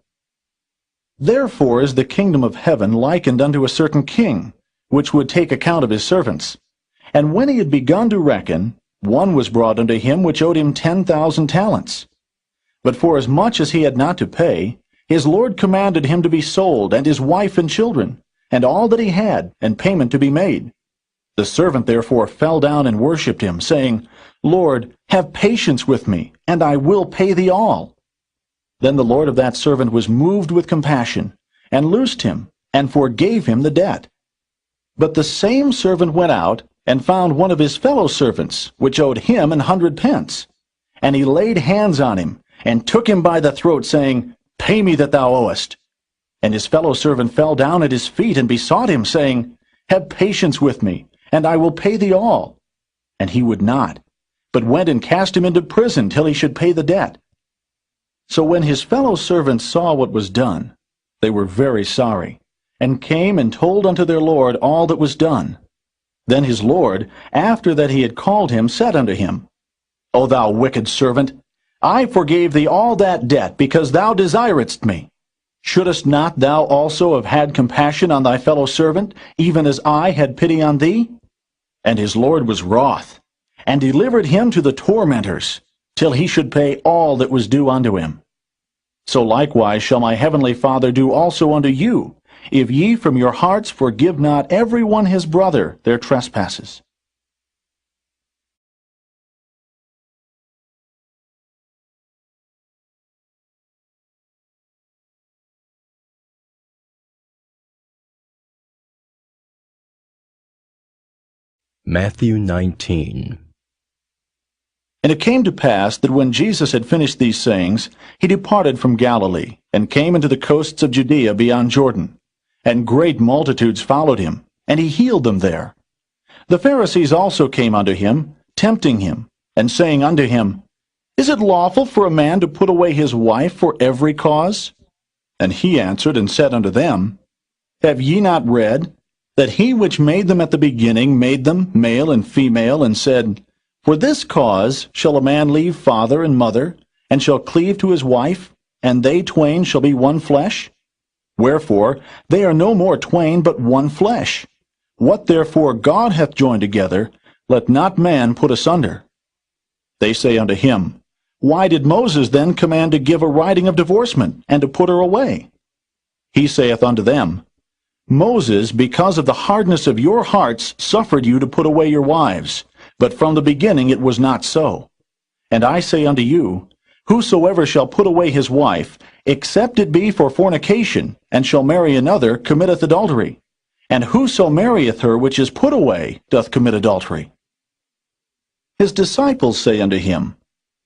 Therefore is the kingdom of heaven likened unto a certain king, which would take account of his servants. And when he had begun to reckon, one was brought unto him which owed him 10,000 talents. But forasmuch as he had not to pay, his Lord commanded him to be sold, and his wife and children, and all that he had, and payment to be made. The servant therefore fell down and worshipped him, saying, Lord, have patience with me, and I will pay thee all. Then the Lord of that servant was moved with compassion, and loosed him, and forgave him the debt. But the same servant went out, and found one of his fellow servants, which owed him 100 pence. And he laid hands on him, and took him by the throat, saying, Pay me that thou owest. And his fellow servant fell down at his feet, and besought him, saying, Have patience with me, and I will pay thee all. And he would not, but went and cast him into prison till he should pay the debt. So when his fellow servants saw what was done, they were very sorry, and came and told unto their Lord all that was done. Then his Lord, after that he had called him, said unto him, O thou wicked servant, I forgave thee all that debt, because thou desiredst me. Shouldest not thou also have had compassion on thy fellow servant, even as I had pity on thee? And his Lord was wroth, and delivered him to the tormentors, till he should pay all that was due unto him. So likewise shall my heavenly Father do also unto you, if ye from your hearts forgive not every one his brother their trespasses. Matthew 19. And it came to pass that when Jesus had finished these sayings, he departed from Galilee, and came into the coasts of Judea beyond Jordan. And great multitudes followed him, and he healed them there. The Pharisees also came unto him, tempting him, and saying unto him, Is it lawful for a man to put away his wife for every cause? And he answered and said unto them, Have ye not read, that he which made them at the beginning made them male and female, and said, For this cause shall a man leave father and mother, and shall cleave to his wife, and they twain shall be one flesh? Wherefore they are no more twain, but one flesh. What therefore God hath joined together, let not man put asunder. They say unto him, Why did Moses then command to give a writing of divorcement, and to put her away? He saith unto them, Moses, because of the hardness of your hearts, suffered you to put away your wives, but from the beginning it was not so. And I say unto you, Whosoever shall put away his wife, except it be for fornication, and shall marry another, committeth adultery. And whoso marrieth her which is put away doth commit adultery. His disciples say unto him,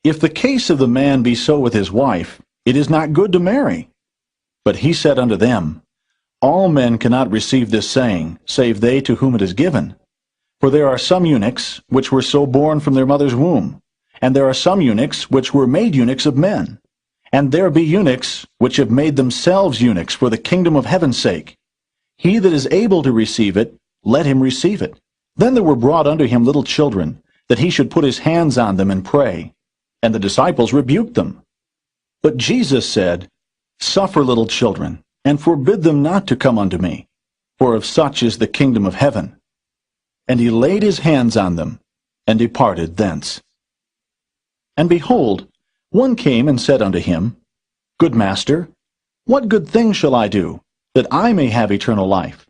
If the case of the man be so with his wife, it is not good to marry. But he said unto them, All men cannot receive this saying, save they to whom it is given. For there are some eunuchs, which were so born from their mother's womb, and there are some eunuchs, which were made eunuchs of men. And there be eunuchs, which have made themselves eunuchs for the kingdom of heaven's sake. He that is able to receive it, let him receive it. Then there were brought unto him little children, that he should put his hands on them and pray. And the disciples rebuked them. But Jesus said, Suffer little children, and forbid them not to come unto me, for of such is the kingdom of heaven. And he laid his hands on them, and departed thence. And behold, one came and said unto him, Good master, what good thing shall I do, that I may have eternal life?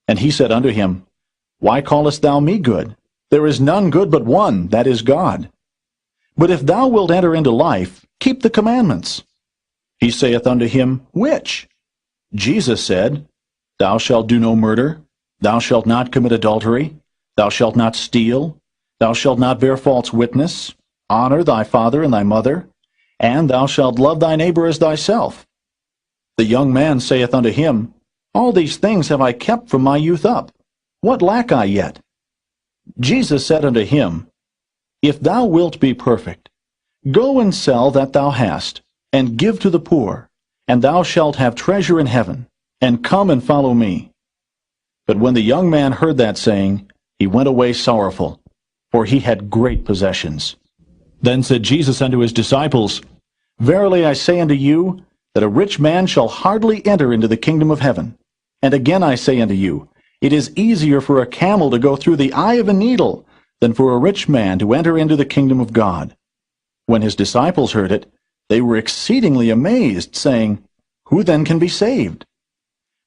And he said unto him, Why callest thou me good? There is none good but one, that is God. But if thou wilt enter into life, keep the commandments. He saith unto him, Which? Jesus said, Thou shalt do no murder, thou shalt not commit adultery, Thou shalt not steal, thou shalt not bear false witness, honor thy father and thy mother, and thou shalt love thy neighbor as thyself. The young man saith unto him, All these things have I kept from my youth up. What lack I yet? Jesus said unto him, If thou wilt be perfect, go and sell that thou hast, and give to the poor, and thou shalt have treasure in heaven, and come and follow me. But when the young man heard that saying, he went away sorrowful, for he had great possessions. Then said Jesus unto his disciples, Verily I say unto you, that a rich man shall hardly enter into the kingdom of heaven. And again I say unto you, it is easier for a camel to go through the eye of a needle than for a rich man to enter into the kingdom of God. When his disciples heard it, they were exceedingly amazed, saying, Who then can be saved?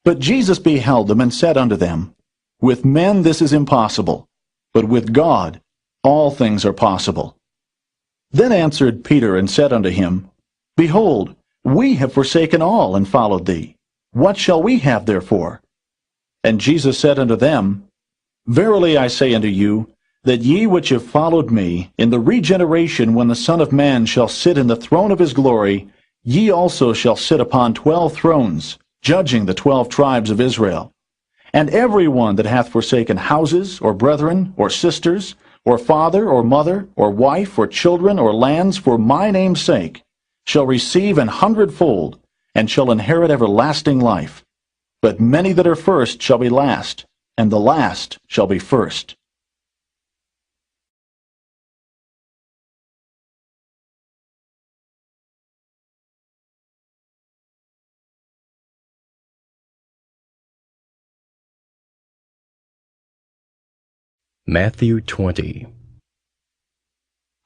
But Jesus beheld them, and said unto them, With men this is impossible, but with God all things are possible. Then answered Peter, and said unto him, Behold, we have forsaken all, and followed thee. What shall we have therefore? And Jesus said unto them, Verily I say unto you, that ye which have followed me, in the regeneration when the Son of Man shall sit in the throne of his glory, ye also shall sit upon 12 thrones, judging the 12 tribes of Israel. And every one that hath forsaken houses, or brethren, or sisters, or father, or mother, or wife, or children, or lands, for my name's sake, shall receive 100-fold, and shall inherit everlasting life. But many that are first shall be last, and the last shall be first. Matthew 20.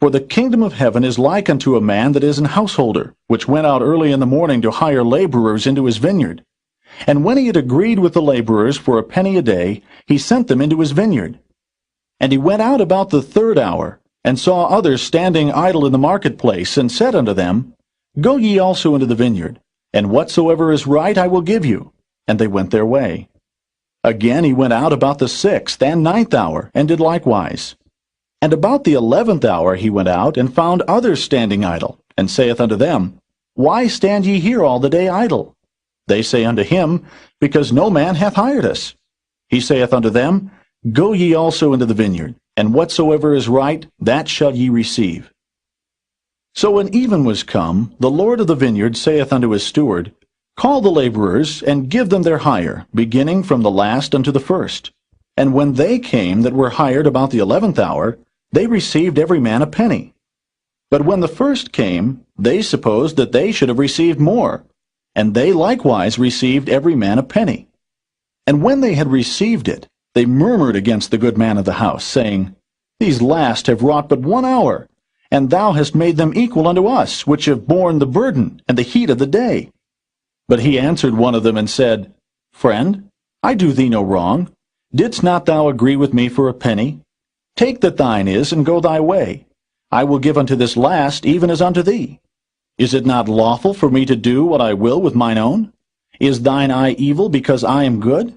For the kingdom of heaven is like unto a man that is an householder, which went out early in the morning to hire laborers into his vineyard. And when he had agreed with the laborers for a penny a day, he sent them into his vineyard. And he went out about the 3rd hour, and saw others standing idle in the marketplace, and said unto them, Go ye also into the vineyard, and whatsoever is right I will give you. And they went their way. Again he went out about the 6th and 9th hour, and did likewise. And about the 11th hour he went out, and found others standing idle, and saith unto them, Why stand ye here all the day idle? They say unto him, Because no man hath hired us. He saith unto them, Go ye also into the vineyard, and whatsoever is right, that shall ye receive. So when even was come, the Lord of the vineyard saith unto his steward, Call the laborers, and give them their hire, beginning from the last unto the first. And when they came that were hired about the 11th hour, they received every man a penny. But when the first came, they supposed that they should have received more, and they likewise received every man a penny. And when they had received it, they murmured against the good man of the house, saying, These last have wrought but 1 hour, and thou hast made them equal unto us, which have borne the burden and the heat of the day. But he answered one of them, and said, Friend, I do thee no wrong. Didst not thou agree with me for a penny? Take that thine is, and go thy way. I will give unto this last, even as unto thee. Is it not lawful for me to do what I will with mine own? Is thine eye evil because I am good?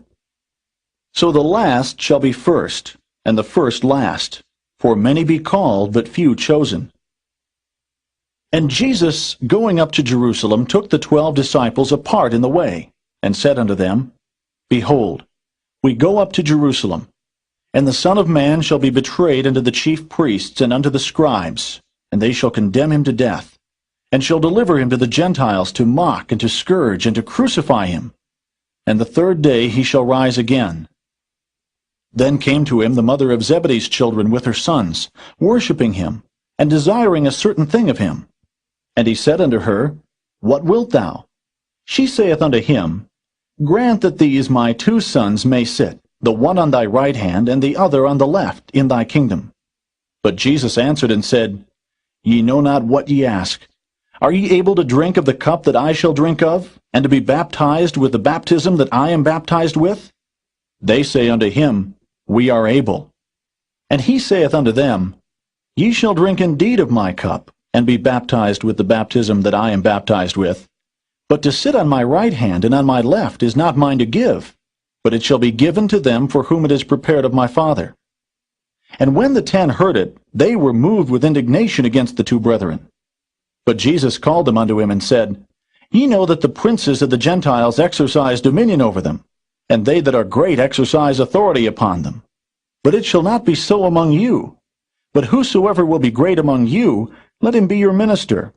So the last shall be first, and the first last. For many be called, but few chosen. And Jesus, going up to Jerusalem, took the 12 disciples apart in the way, and said unto them, Behold, we go up to Jerusalem, and the Son of Man shall be betrayed unto the chief priests and unto the scribes, and they shall condemn him to death, and shall deliver him to the Gentiles to mock and to scourge and to crucify him. And the 3rd day he shall rise again. Then came to him the mother of Zebedee's children with her sons, worshipping him, and desiring a certain thing of him. And he said unto her, What wilt thou? She saith unto him, Grant that these my 2 sons may sit, the one on thy right hand, and the other on the left, in thy kingdom. But Jesus answered and said, Ye know not what ye ask. Are ye able to drink of the cup that I shall drink of, and to be baptized with the baptism that I am baptized with? They say unto him, We are able. And he saith unto them, Ye shall drink indeed of my cup, and be baptized with the baptism that I am baptized with. But to sit on my right hand and on my left is not mine to give, but it shall be given to them for whom it is prepared of my Father. And when the 10 heard it, they were moved with indignation against the two brethren. But Jesus called them unto him and said, Ye know that the princes of the Gentiles exercise dominion over them, and they that are great exercise authority upon them. But it shall not be so among you. But whosoever will be great among you, let him be your minister.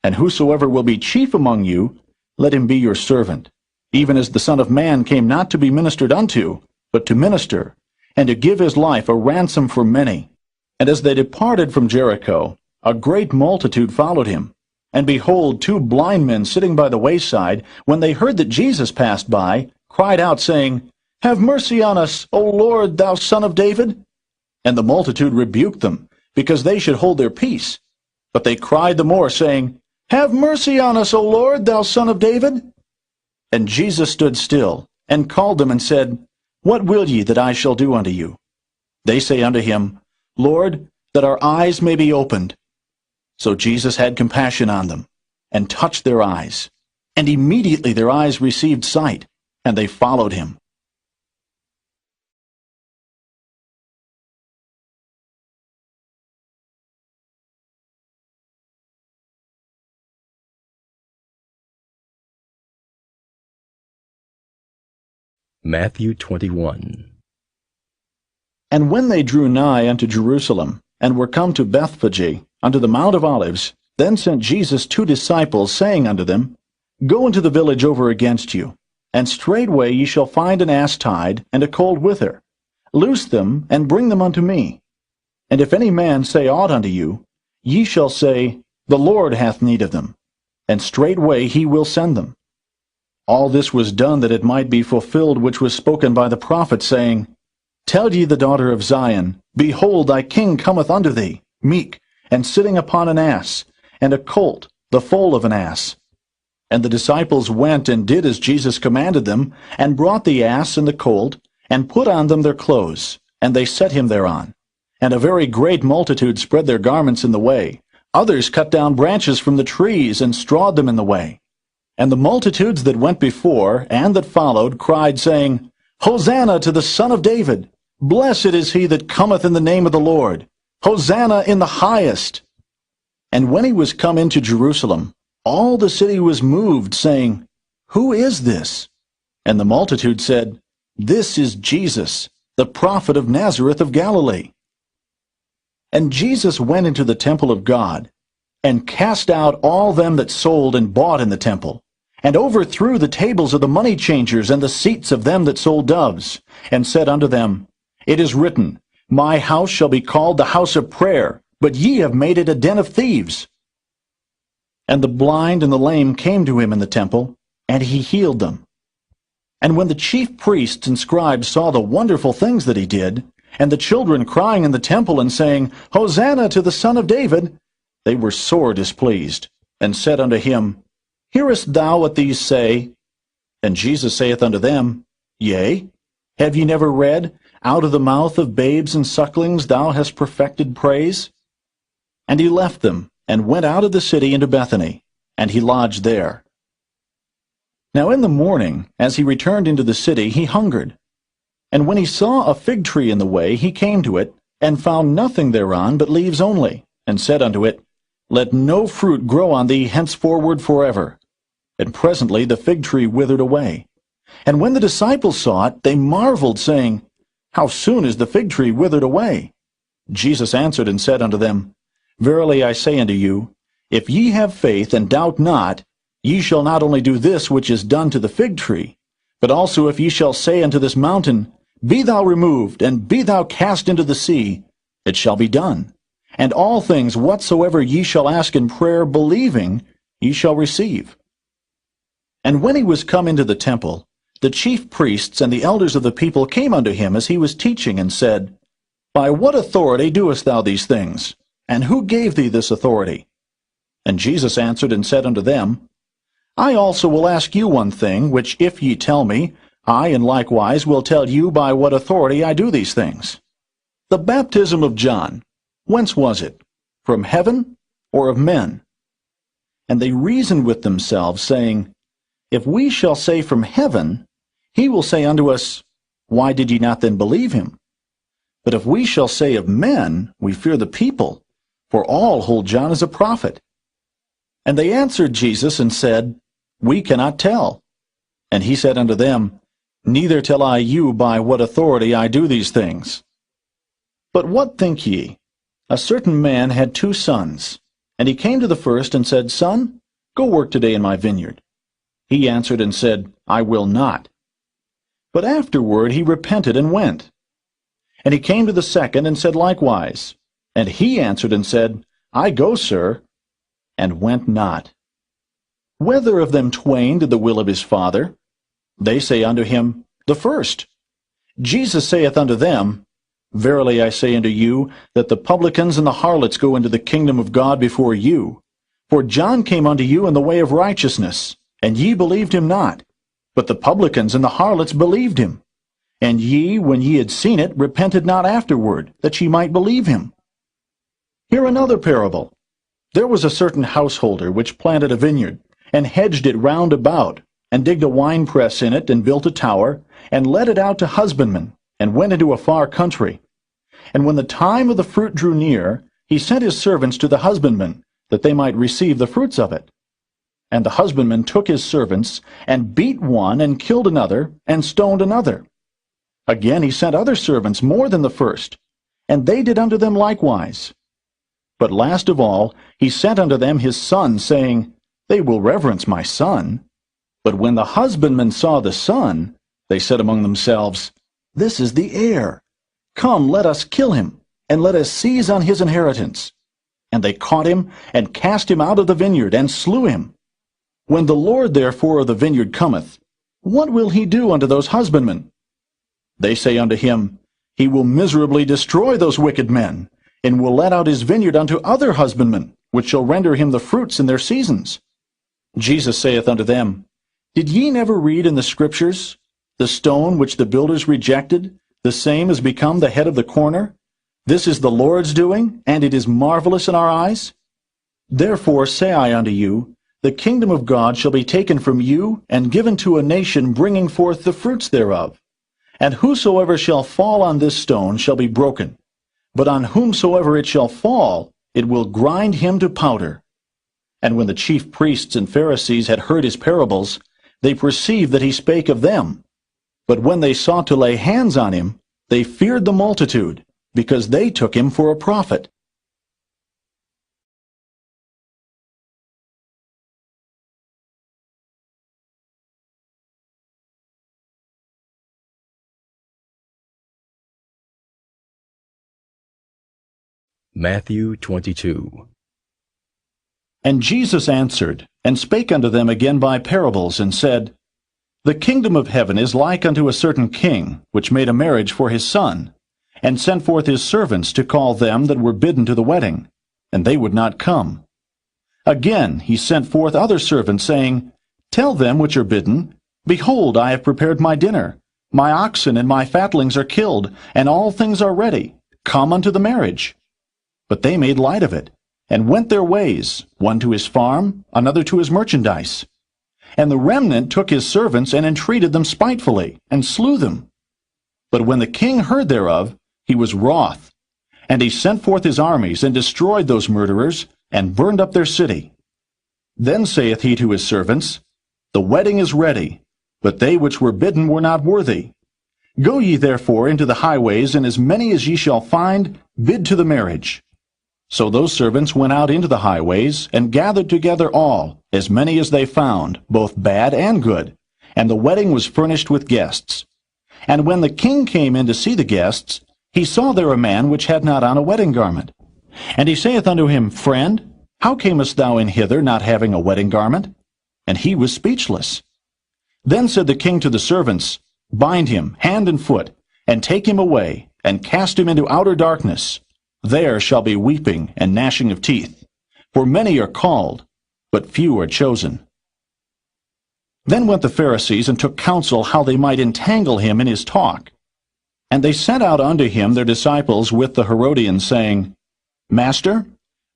And whosoever will be chief among you, let him be your servant. Even as the Son of Man came not to be ministered unto, but to minister, and to give his life a ransom for many. And as they departed from Jericho, a great multitude followed him. And behold, 2 blind men sitting by the wayside, when they heard that Jesus passed by, cried out, saying, Have mercy on us, O Lord, thou Son of David. And the multitude rebuked them, because they should hold their peace. But they cried the more, saying, Have mercy on us, O Lord, thou Son of David. And Jesus stood still, and called them, and said, What will ye that I shall do unto you? They say unto him, Lord, that our eyes may be opened. So Jesus had compassion on them, and touched their eyes. And immediately their eyes received sight, and they followed him. Matthew 21. And when they drew nigh unto Jerusalem, and were come to Bethphage, unto the Mount of Olives, then sent Jesus 2 disciples, saying unto them, Go into the village over against you, and straightway ye shall find an ass tied, and a colt with her. Loose them, and bring them unto me. And if any man say aught unto you, ye shall say, The Lord hath need of them, and straightway he will send them. All this was done that it might be fulfilled which was spoken by the prophet, saying, Tell ye the daughter of Zion, Behold, thy king cometh unto thee, meek, and sitting upon an ass, and a colt, the foal of an ass. And the disciples went and did as Jesus commanded them, and brought the ass and the colt, and put on them their clothes, and they set him thereon. And a very great multitude spread their garments in the way. Others cut down branches from the trees, and strawed them in the way. And the multitudes that went before, and that followed, cried, saying, Hosanna to the Son of David! Blessed is he that cometh in the name of the Lord! Hosanna in the highest! And when he was come into Jerusalem, all the city was moved, saying, Who is this? And the multitude said, This is Jesus, the prophet of Nazareth of Galilee. And Jesus went into the temple of God, and cast out all them that sold and bought in the temple, and overthrew the tables of the money changers and the seats of them that sold doves, and said unto them, It is written, My house shall be called the house of prayer, but ye have made it a den of thieves. And the blind and the lame came to him in the temple, and he healed them. And when the chief priests and scribes saw the wonderful things that he did, and the children crying in the temple and saying, Hosanna to the Son of David, they were sore displeased, and said unto him, Hearest thou what these say? And Jesus saith unto them, Yea, have ye never read, Out of the mouth of babes and sucklings thou hast perfected praise? And he left them, and went out of the city into Bethany, and he lodged there. Now in the morning, as he returned into the city, he hungered. And when he saw a fig tree in the way, he came to it, and found nothing thereon but leaves only, and said unto it, Let no fruit grow on thee henceforward forever. And presently the fig tree withered away. And when the disciples saw it, they marveled, saying, How soon is the fig tree withered away? Jesus answered and said unto them, Verily I say unto you, if ye have faith and doubt not, ye shall not only do this which is done to the fig tree, but also if ye shall say unto this mountain, Be thou removed, and be thou cast into the sea, it shall be done. And all things whatsoever ye shall ask in prayer, believing, ye shall receive. And when he was come into the temple, the chief priests and the elders of the people came unto him as he was teaching, and said, By what authority doest thou these things? And who gave thee this authority? And Jesus answered and said unto them, I also will ask you one thing, which if ye tell me, I in likewise will tell you by what authority I do these things. The baptism of John, whence was it? From heaven, or of men? And they reasoned with themselves, saying, If we shall say from heaven, he will say unto us, Why did ye not then believe him? But if we shall say of men, we fear the people, for all hold John as a prophet. And they answered Jesus and said, We cannot tell. And he said unto them, Neither tell I you by what authority I do these things. But what think ye? A certain man had 2 sons. And he came to the first and said, Son, go work today in my vineyard. He answered and said, I will not. But afterward he repented and went. And he came to the second and said likewise. And he answered and said, I go, sir, and went not. Whether of them twain did the will of his father? They say unto him, The first. Jesus saith unto them, Verily I say unto you, that the publicans and the harlots go into the kingdom of God before you. For John came unto you in the way of righteousness, and ye believed him not. But the publicans and the harlots believed him. And ye, when ye had seen it, repented not afterward, that ye might believe him. Hear another parable. There was a certain householder which planted a vineyard, and hedged it round about, and digged a winepress in it, and built a tower, and let it out to husbandmen, and went into a far country. And when the time of the fruit drew near, he sent his servants to the husbandmen, that they might receive the fruits of it. And the husbandman took his servants, and beat one, and killed another, and stoned another. Again he sent other servants more than the first, and they did unto them likewise. But last of all he sent unto them his son, saying, They will reverence my son. But when the husbandmen saw the son, they said among themselves, This is the heir. Come, let us kill him, and let us seize on his inheritance. And they caught him, and cast him out of the vineyard, and slew him. When the Lord therefore of the vineyard cometh, what will he do unto those husbandmen? They say unto him, He will miserably destroy those wicked men, and will let out his vineyard unto other husbandmen, which shall render him the fruits in their seasons. Jesus saith unto them, Did ye never read in the Scriptures, The stone which the builders rejected, the same is become the head of the corner? This is the Lord's doing, and it is marvelous in our eyes. Therefore say I unto you, the kingdom of God shall be taken from you, and given to a nation bringing forth the fruits thereof. And whosoever shall fall on this stone shall be broken, but on whomsoever it shall fall, it will grind him to powder. And when the chief priests and Pharisees had heard his parables, they perceived that he spake of them. But when they sought to lay hands on him, they feared the multitude, because they took him for a prophet. Matthew 22. And Jesus answered, and spake unto them again by parables, and said, The kingdom of heaven is like unto a certain king, which made a marriage for his son, and sent forth his servants to call them that were bidden to the wedding, and they would not come. Again he sent forth other servants, saying, Tell them which are bidden, Behold, I have prepared my dinner. My oxen and my fatlings are killed, and all things are ready. Come unto the marriage. But they made light of it, and went their ways, one to his farm, another to his merchandise. And the remnant took his servants, and entreated them spitefully, and slew them. But when the king heard thereof, he was wroth, and he sent forth his armies, and destroyed those murderers, and burned up their city. Then saith he to his servants, The wedding is ready, but they which were bidden were not worthy. Go ye therefore into the highways, and as many as ye shall find, bid to the marriage. So those servants went out into the highways, and gathered together all, as many as they found, both bad and good. And the wedding was furnished with guests. And when the king came in to see the guests, he saw there a man which had not on a wedding garment. And he saith unto him, Friend, how camest thou in hither, not having a wedding garment? And he was speechless. Then said the king to the servants, Bind him hand and foot, and take him away, and cast him into outer darkness. There shall be weeping and gnashing of teeth. For many are called, but few are chosen. Then went the Pharisees, and took counsel how they might entangle him in his talk. And they sent out unto him their disciples with the Herodians, saying, Master,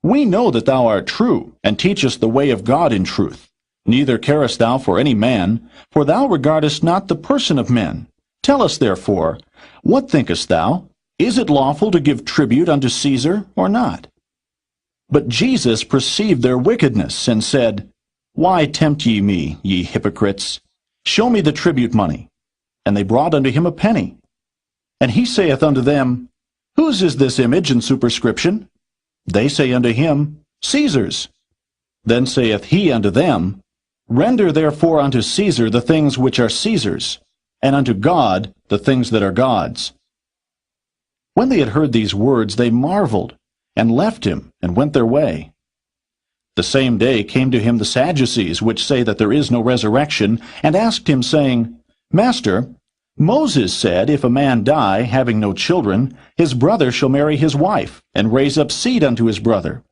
we know that thou art true, and teachest the way of God in truth. Neither carest thou for any man, for thou regardest not the person of men. Tell us therefore, what thinkest thou? Is it lawful to give tribute unto Caesar or not? But Jesus perceived their wickedness, and said, Why tempt ye me, ye hypocrites? Show me the tribute money. And they brought unto him a penny. And he saith unto them, Whose is this image and superscription? They say unto him, Caesar's. Then saith he unto them, Render therefore unto Caesar the things which are Caesar's, and unto God the things that are God's. When they had heard these words, they marveled, and left him, and went their way. The same day came to him the Sadducees, which say that there is no resurrection, and asked him, saying, Master, Moses said, If a man die, having no children, his brother shall marry his wife, and raise up seed unto his brother.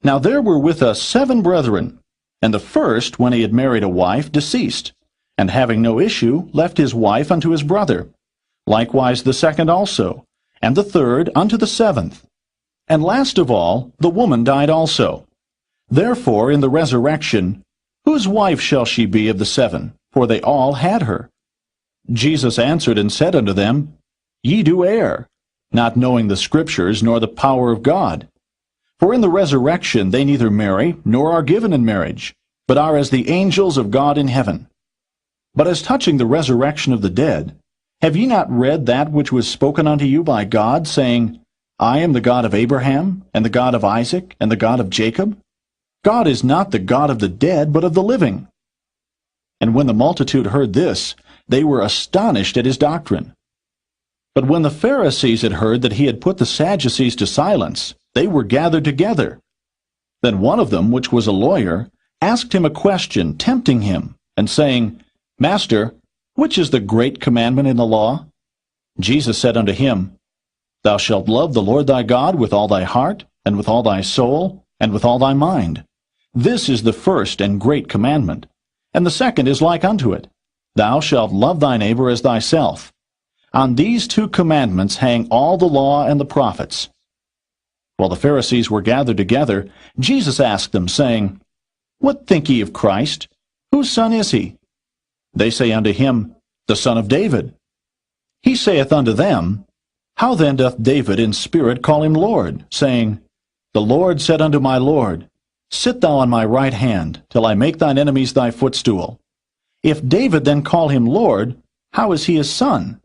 Now there were with us 7 brethren, and the first, when he had married a wife, deceased, and having no issue, left his wife unto his brother. Likewise the second also, and the third unto the 7th. And last of all, the woman died also. Therefore in the resurrection, whose wife shall she be of the 7? For they all had her. Jesus answered and said unto them, Ye do err, not knowing the Scriptures, nor the power of God. For in the resurrection they neither marry, nor are given in marriage, but are as the angels of God in heaven. But as touching the resurrection of the dead, have ye not read that which was spoken unto you by God, saying, I am the God of Abraham, and the God of Isaac, and the God of Jacob? God is not the God of the dead, but of the living. And when the multitude heard this, they were astonished at his doctrine. But when the Pharisees had heard that he had put the Sadducees to silence, they were gathered together. Then one of them, which was a lawyer, asked him a question, tempting him, and saying, Master, which is the great commandment in the law? Jesus said unto him, Thou shalt love the Lord thy God with all thy heart, and with all thy soul, and with all thy mind. This is the first and great commandment. And the second is like unto it, Thou shalt love thy neighbor as thyself. On these 2 commandments hang all the law and the prophets. While the Pharisees were gathered together, Jesus asked them, saying, What think ye of Christ? Whose son is he? They say unto him, The son of David. He saith unto them, How then doth David in spirit call him Lord, saying, The Lord said unto my Lord, Sit thou on my right hand, till I make thine enemies thy footstool. If David then call him Lord, how is he his son?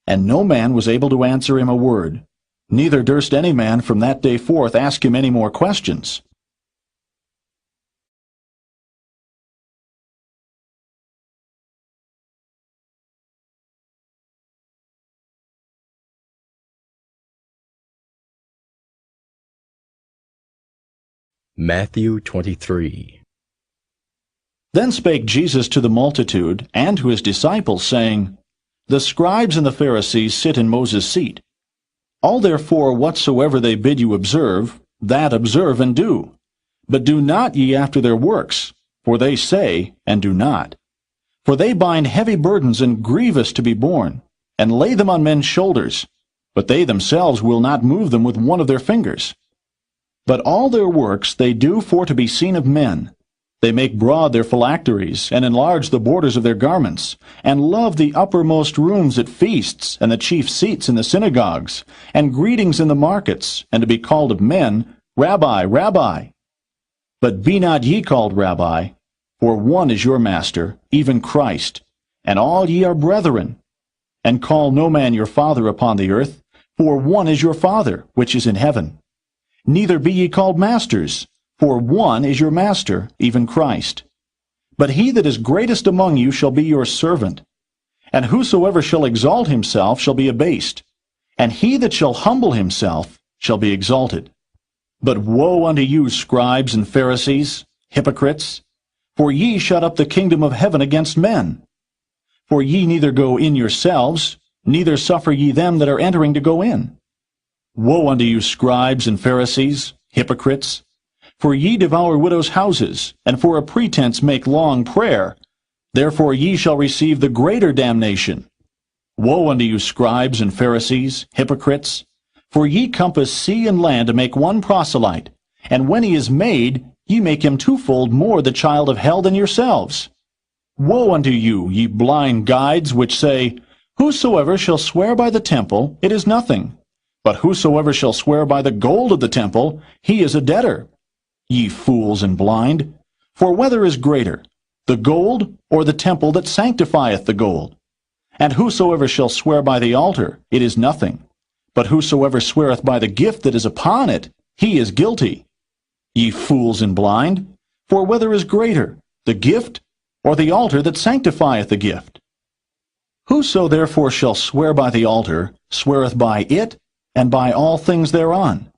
And no man was able to answer him a word. Neither durst any man from that day forth ask him any more questions. Matthew 23. Then spake Jesus to the multitude and to his disciples, saying, The scribes and the Pharisees sit in Moses' seat. All therefore whatsoever they bid you observe, that observe and do. But do not ye after their works, for they say, and do not. For they bind heavy burdens and grievous to be borne, and lay them on men's shoulders, but they themselves will not move them with one of their fingers. But all their works they do for to be seen of men. They make broad their phylacteries, and enlarge the borders of their garments, and love the uppermost rooms at feasts, and the chief seats in the synagogues, and greetings in the markets, and to be called of men, Rabbi, Rabbi. But be not ye called Rabbi, for one is your master, even Christ, and all ye are brethren. And call no man your father upon the earth, for one is your Father, which is in heaven. Neither be ye called masters, for one is your master, even Christ. But he that is greatest among you shall be your servant. And whosoever shall exalt himself shall be abased, and he that shall humble himself shall be exalted. But woe unto you, scribes and Pharisees, hypocrites! For ye shut up the kingdom of heaven against men. For ye neither go in yourselves, neither suffer ye them that are entering to go in. Woe unto you, scribes and Pharisees, hypocrites! For ye devour widows' houses, and for a pretense make long prayer. Therefore ye shall receive the greater damnation. Woe unto you, scribes and Pharisees, hypocrites! For ye compass sea and land to make one proselyte, and when he is made, ye make him twofold more the child of hell than yourselves. Woe unto you, ye blind guides, which say, Whosoever shall swear by the temple, it is nothing. But whosoever shall swear by the gold of the temple, he is a debtor. Ye fools and blind! For whether is greater, the gold or the temple that sanctifieth the gold? And whosoever shall swear by the altar, it is nothing. But whosoever sweareth by the gift that is upon it, he is guilty. Ye fools and blind! For whether is greater, the gift or the altar that sanctifieth the gift? Whoso therefore shall swear by the altar sweareth by it and by all things thereon.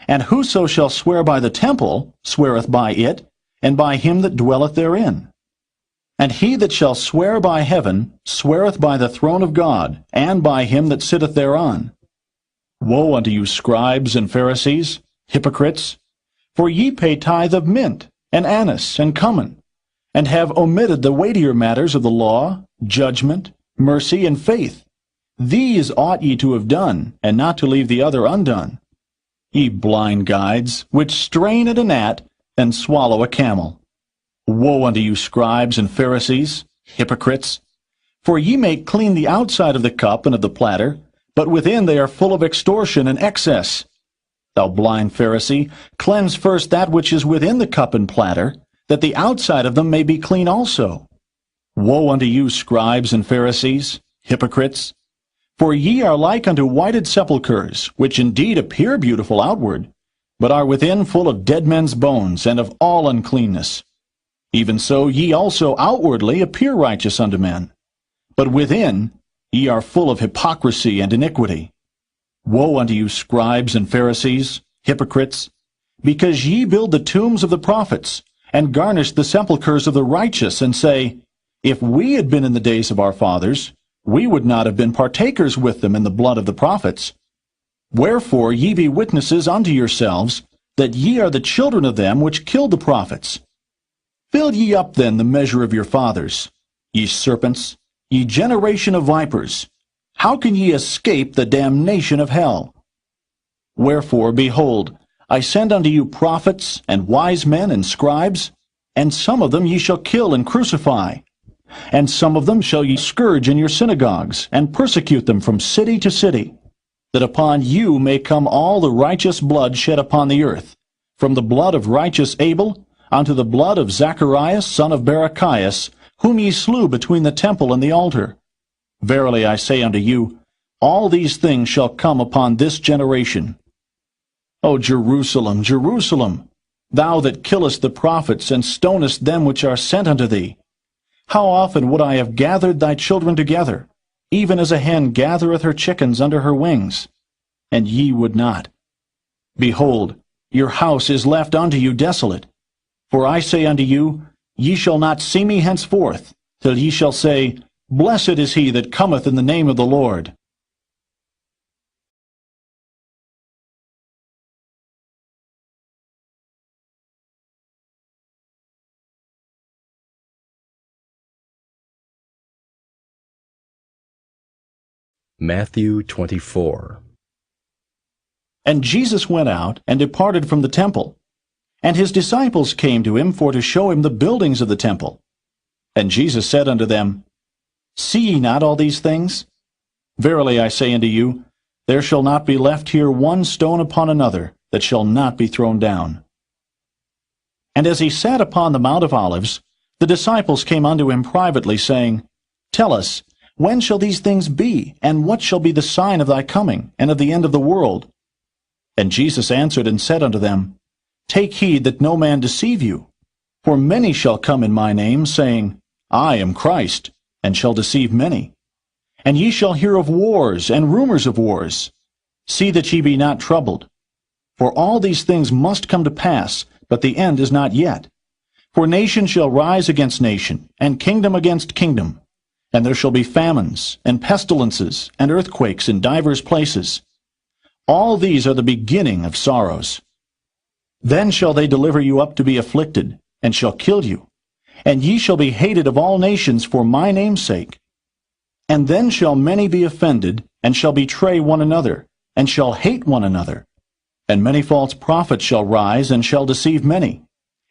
And whoso shall swear by the temple sweareth by it and by him that dwelleth therein. And he that shall swear by heaven sweareth by the throne of God and by him that sitteth thereon. Woe unto you, scribes and Pharisees, hypocrites! For ye pay tithe of mint, and anise, and cummin, and have omitted the weightier matters of the law, judgment, mercy, and faith. These ought ye to have done, and not to leave the other undone. Ye blind guides, which strain at a gnat, and swallow a camel. Woe unto you, scribes and Pharisees, hypocrites! For ye make clean the outside of the cup and of the platter, but within they are full of extortion and excess. Thou blind Pharisee, cleanse first that which is within the cup and platter, that the outside of them may be clean also. Woe unto you, scribes and Pharisees, hypocrites! For ye are like unto whited sepulchres, which indeed appear beautiful outward, but are within full of dead men's bones and of all uncleanness. Even so ye also outwardly appear righteous unto men, but within ye are full of hypocrisy and iniquity. Woe unto you, scribes and Pharisees, hypocrites! Because ye build the tombs of the prophets, and garnish the sepulchres of the righteous, and say, If we had been in the days of our fathers, we would not have been partakers with them in the blood of the prophets. Wherefore ye be witnesses unto yourselves, that ye are the children of them which killed the prophets. Fill ye up then the measure of your fathers, ye serpents, ye generation of vipers. How can ye escape the damnation of hell? Wherefore, behold, I send unto you prophets, and wise men, and scribes, and some of them ye shall kill and crucify, and some of them shall ye scourge in your synagogues, and persecute them from city to city, that upon you may come all the righteous blood shed upon the earth, from the blood of righteous Abel unto the blood of Zacharias son of Barachias, whom ye slew between the temple and the altar. Verily I say unto you, all these things shall come upon this generation. O Jerusalem, Jerusalem, thou that killest the prophets, and stonest them which are sent unto thee, how often would I have gathered thy children together, even as a hen gathereth her chickens under her wings, and ye would not. Behold, your house is left unto you desolate. For I say unto you, ye shall not see me henceforth, till ye shall say, Blessed is he that cometh in the name of the Lord. Matthew 24. And Jesus went out, and departed from the temple. And his disciples came to him for to show him the buildings of the temple. And Jesus said unto them, See ye not all these things? Verily I say unto you, there shall not be left here one stone upon another, that shall not be thrown down. And as he sat upon the Mount of Olives, the disciples came unto him privately, saying, Tell us, when shall these things be, and what shall be the sign of thy coming, and of the end of the world? And Jesus answered and said unto them, Take heed that no man deceive you. For many shall come in my name, saying, I am Christ, and shall deceive many. And ye shall hear of wars and rumors of wars. See that ye be not troubled. For all these things must come to pass, but the end is not yet. For nation shall rise against nation, and kingdom against kingdom. And there shall be famines, and pestilences, and earthquakes in divers places. All these are the beginning of sorrows. Then shall they deliver you up to be afflicted, and shall kill you. And ye shall be hated of all nations for my name's sake. And then shall many be offended, and shall betray one another, and shall hate one another. And many false prophets shall rise, and shall deceive many.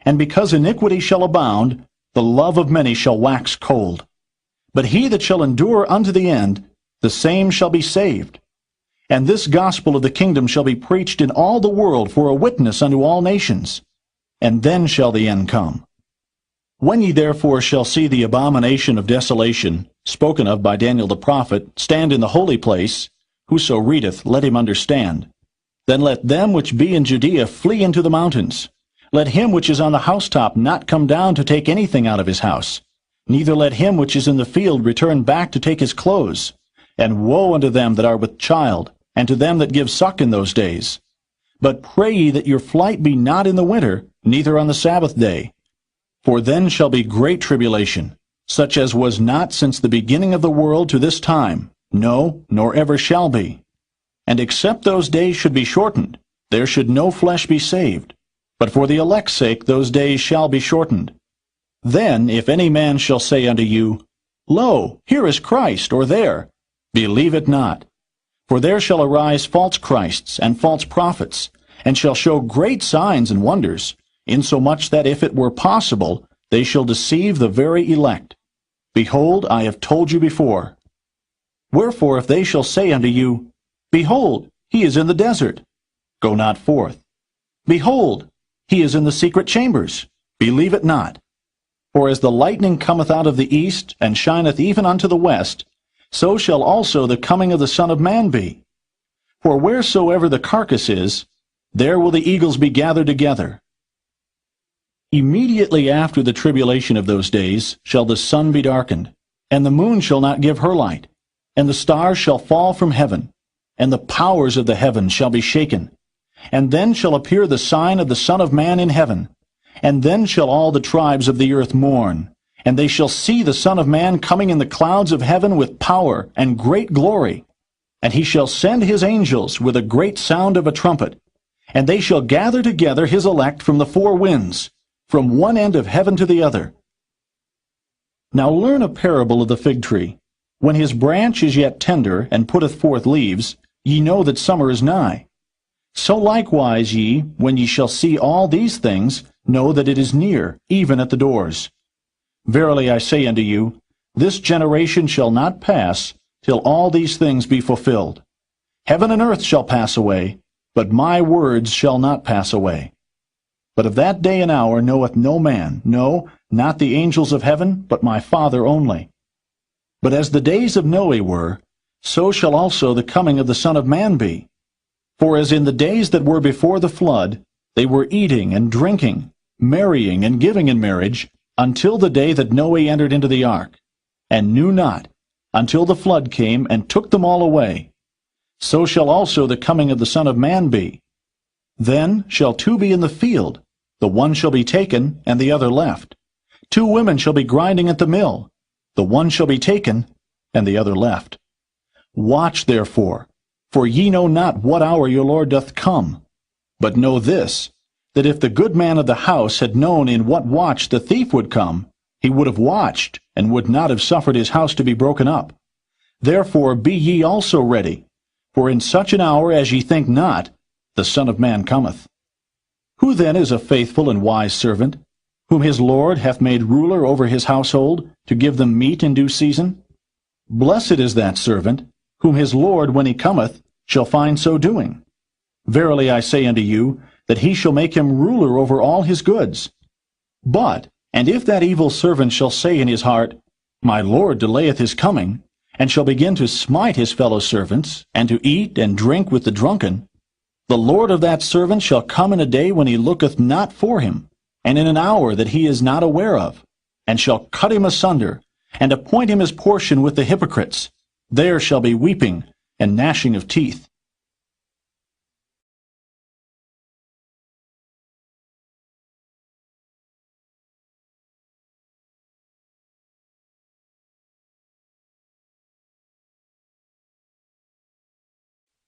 And because iniquity shall abound, the love of many shall wax cold. But he that shall endure unto the end, the same shall be saved. And this gospel of the kingdom shall be preached in all the world for a witness unto all nations. And then shall the end come. When ye therefore shall see the abomination of desolation, spoken of by Daniel the prophet, stand in the holy place, whoso readeth, let him understand. Then let them which be in Judea flee into the mountains. Let him which is on the housetop not come down to take anything out of his house. Neither let him which is in the field return back to take his clothes. And woe unto them that are with child, and to them that give suck in those days. But pray ye that your flight be not in the winter, neither on the Sabbath day. For then shall be great tribulation, such as was not since the beginning of the world to this time, no, nor ever shall be. And except those days should be shortened, there should no flesh be saved. But for the elect's sake those days shall be shortened. Then if any man shall say unto you, Lo, here is Christ, or there, believe it not. For there shall arise false Christs and false prophets, and shall show great signs and wonders, insomuch that if it were possible, they shall deceive the very elect. Behold, I have told you before. Wherefore if they shall say unto you, Behold, he is in the desert, go not forth. Behold, he is in the secret chambers, believe it not. For as the lightning cometh out of the east, and shineth even unto the west, so shall also the coming of the Son of Man be. For wheresoever the carcass is, there will the eagles be gathered together. Immediately after the tribulation of those days shall the sun be darkened, and the moon shall not give her light, and the stars shall fall from heaven, and the powers of the heavens shall be shaken. And then shall appear the sign of the Son of Man in heaven. And then shall all the tribes of the earth mourn, and they shall see the Son of Man coming in the clouds of heaven with power and great glory. And he shall send his angels with a great sound of a trumpet, and they shall gather together his elect from the four winds, from one end of heaven to the other. Now learn a parable of the fig tree. When his branch is yet tender, and putteth forth leaves, ye know that summer is nigh. So likewise ye, when ye shall see all these things, know that it is near, even at the doors. Verily I say unto you, this generation shall not pass, till all these things be fulfilled. Heaven and earth shall pass away, but my words shall not pass away. But of that day and hour knoweth no man, no, not the angels of heaven, but my Father only. But as the days of Noe were, so shall also the coming of the Son of Man be. For as in the days that were before the flood, they were eating and drinking, marrying and giving in marriage, until the day that Noe entered into the ark, and knew not, until the flood came and took them all away. So shall also the coming of the Son of Man be. Then shall two be in the field, the one shall be taken, and the other left. Two women shall be grinding at the mill, the one shall be taken, and the other left. Watch therefore, for ye know not what hour your Lord doth come. But know this, that if the good man of the house had known in what watch the thief would come, he would have watched, and would not have suffered his house to be broken up. Therefore be ye also ready, for in such an hour as ye think not, the Son of Man cometh. Who then is a faithful and wise servant, whom his Lord hath made ruler over his household, to give them meat in due season? Blessed is that servant, whom his Lord, when he cometh, shall find so doing. Verily I say unto you, that he shall make him ruler over all his goods. But, and if that evil servant shall say in his heart, My Lord delayeth his coming, and shall begin to smite his fellow servants, and to eat and drink with the drunken, the Lord of that servant shall come in a day when he looketh not for him, and in an hour that he is not aware of, and shall cut him asunder, and appoint him his portion with the hypocrites. There shall be weeping and gnashing of teeth.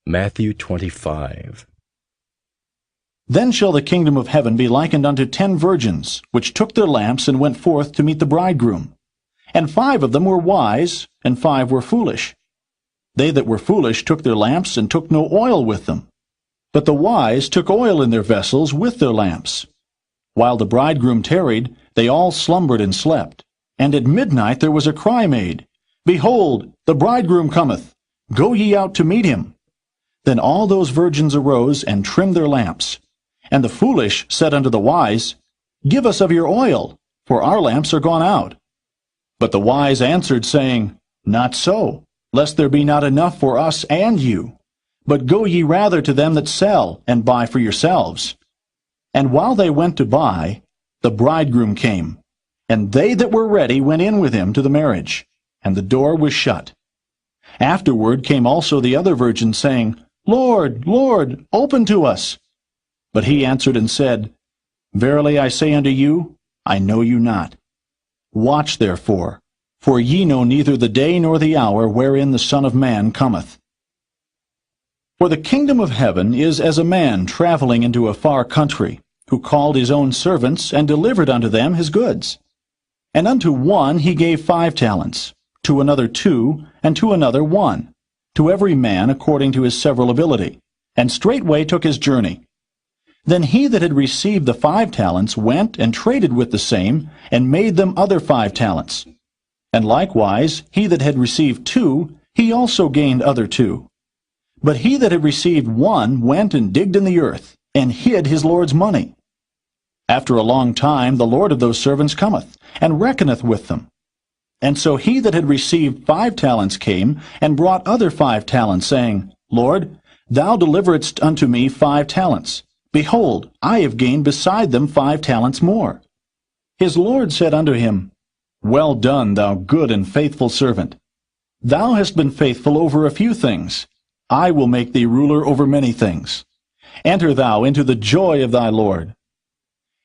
Matthew 25. Then shall the kingdom of heaven be likened unto 10 virgins, which took their lamps and went forth to meet the bridegroom. And 5 of them were wise, and 5 were foolish. They that were foolish took their lamps, and took no oil with them. But the wise took oil in their vessels with their lamps. While the bridegroom tarried, they all slumbered and slept. And at midnight there was a cry made, Behold, the bridegroom cometh, Go ye out to meet him. Then all those virgins arose and trimmed their lamps. And the foolish said unto the wise, Give us of your oil, for our lamps are gone out. But the wise answered, saying, Not so, lest there be not enough for us and you. But go ye rather to them that sell, and buy for yourselves. And while they went to buy, the bridegroom came, and they that were ready went in with him to the marriage, and the door was shut. Afterward came also the other virgins, saying, Lord, Lord, open to us. But he answered and said, Verily I say unto you, I know you not. Watch therefore, for ye know neither the day nor the hour wherein the Son of Man cometh. For the kingdom of heaven is as a man traveling into a far country, who called his own servants, and delivered unto them his goods. And unto one he gave 5 talents, to another 2, and to another 1, to every man according to his several ability, and straightway took his journey. Then he that had received the 5 talents went and traded with the same, and made them other 5 talents. And likewise he that had received 2, he also gained other 2. But he that had received 1 went and digged in the earth, and hid his Lord's money. After a long time the Lord of those servants cometh, and reckoneth with them. And so he that had received 5 talents came, and brought other 5 talents, saying, Lord, thou deliveredst unto me 5 talents. Behold, I have gained beside them 5 talents more. His Lord said unto him, Well done, thou good and faithful servant. Thou hast been faithful over a few things. I will make thee ruler over many things. Enter thou into the joy of thy Lord.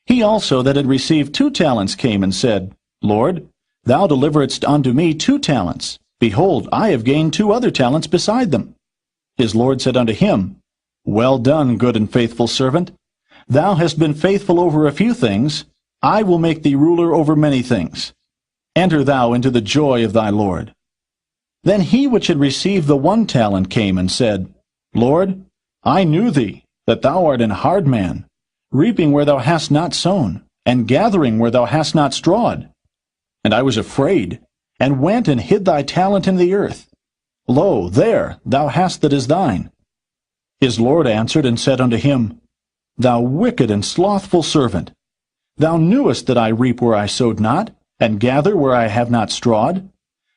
He also that had received 2 talents came and said, Lord, thou deliveredst unto me 2 talents. Behold, I have gained 2 other talents beside them. His Lord said unto him, Well done, good and faithful servant. Thou hast been faithful over a few things. I will make thee ruler over many things. Enter thou into the joy of thy Lord. Then he which had received the 1 talent came and said, Lord, I knew thee, that thou art an hard man, reaping where thou hast not sown, and gathering where thou hast not strawed. And I was afraid, and went and hid thy talent in the earth. Lo, there thou hast that is thine. His Lord answered and said unto him, Thou wicked and slothful servant, thou knewest that I reap where I sowed not, and gather where I have not strawed.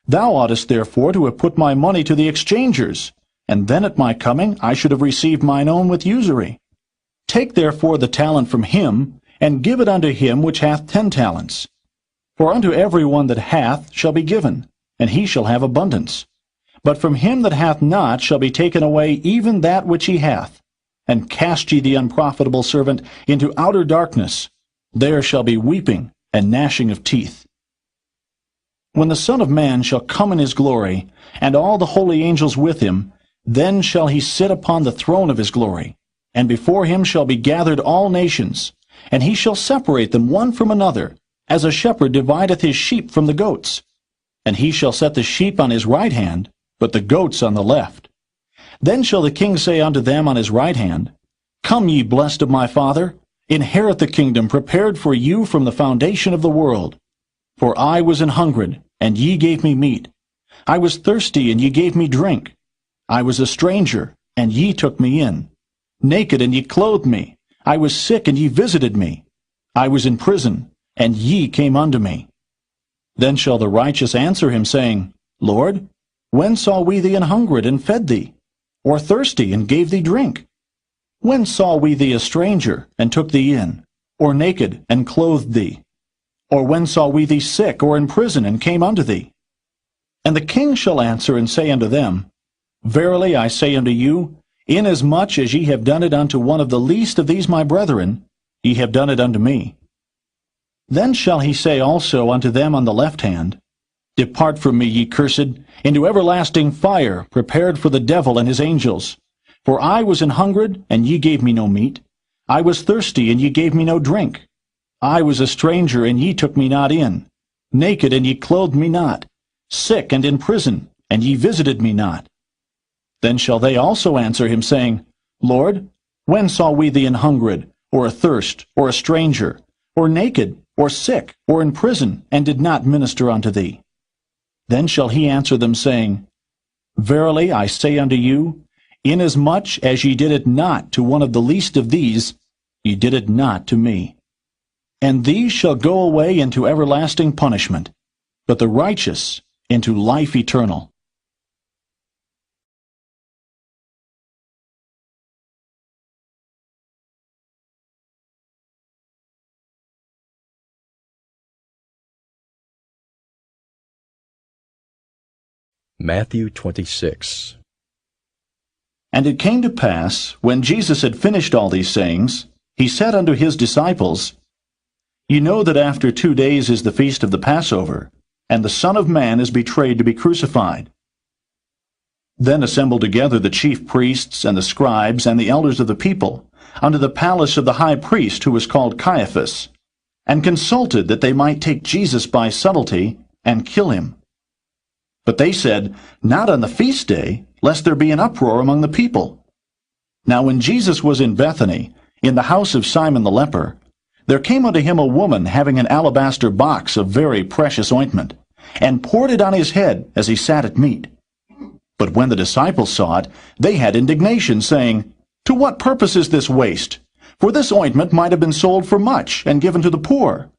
Thou oughtest therefore to have put my money to the exchangers, and then at my coming I should have received mine own with usury. Take therefore the talent from him, and give it unto him which hath 10 talents. For unto every one that hath shall be given, and he shall have abundance. But from him that hath not shall be taken away even that which he hath. And cast ye the unprofitable servant into outer darkness. There shall be weeping and gnashing of teeth. When the Son of Man shall come in his glory, and all the holy angels with him, then shall he sit upon the throne of his glory. And before him shall be gathered all nations, and he shall separate them one from another, as a shepherd divideth his sheep from the goats. And he shall set the sheep on his right hand, but the goats on the left. Then shall the king say unto them on his right hand, Come ye blessed of my Father, inherit the kingdom prepared for you from the foundation of the world. For I was an hungred, and ye gave me meat. I was thirsty, and ye gave me drink. I was a stranger, and ye took me in. Naked, and ye clothed me. I was sick, and ye visited me. I was in prison, and ye came unto me. Then shall the righteous answer him, saying, Lord, when saw we thee an hungred, and fed thee? Or thirsty, and gave thee drink? When saw we thee a stranger, and took thee in? Or naked, and clothed thee? Or when saw we thee sick, or in prison, and came unto thee? And the king shall answer and say unto them, Verily I say unto you, inasmuch as ye have done it unto one of the least of these my brethren, ye have done it unto me. Then shall he say also unto them on the left hand, Depart from me, ye cursed, into everlasting fire, prepared for the devil and his angels. For I was an hungred, and ye gave me no meat. I was thirsty, and ye gave me no drink. I was a stranger, and ye took me not in. Naked, and ye clothed me not. Sick, and in prison, and ye visited me not. Then shall they also answer him, saying, Lord, when saw we thee an hungred, or athirst, or a stranger, or naked, or sick, or in prison, and did not minister unto thee? Then shall he answer them, saying, Verily I say unto you, inasmuch as ye did it not to one of the least of these, ye did it not to me. And these shall go away into everlasting punishment, but the righteous into life eternal. Matthew 26. And it came to pass, when Jesus had finished all these sayings, he said unto his disciples, Ye know that after 2 days is the feast of the Passover, and the Son of Man is betrayed to be crucified. Then assembled together the chief priests and the scribes and the elders of the people unto the palace of the high priest, who was called Caiaphas, and consulted that they might take Jesus by subtlety and kill him. But they said, Not on the feast day, lest there be an uproar among the people. Now when Jesus was in Bethany, in the house of Simon the leper, there came unto him a woman having an alabaster box of very precious ointment, and poured it on his head as he sat at meat. But when the disciples saw it, they had indignation, saying, To what purpose is this waste? For this ointment might have been sold for much, and given to the poor.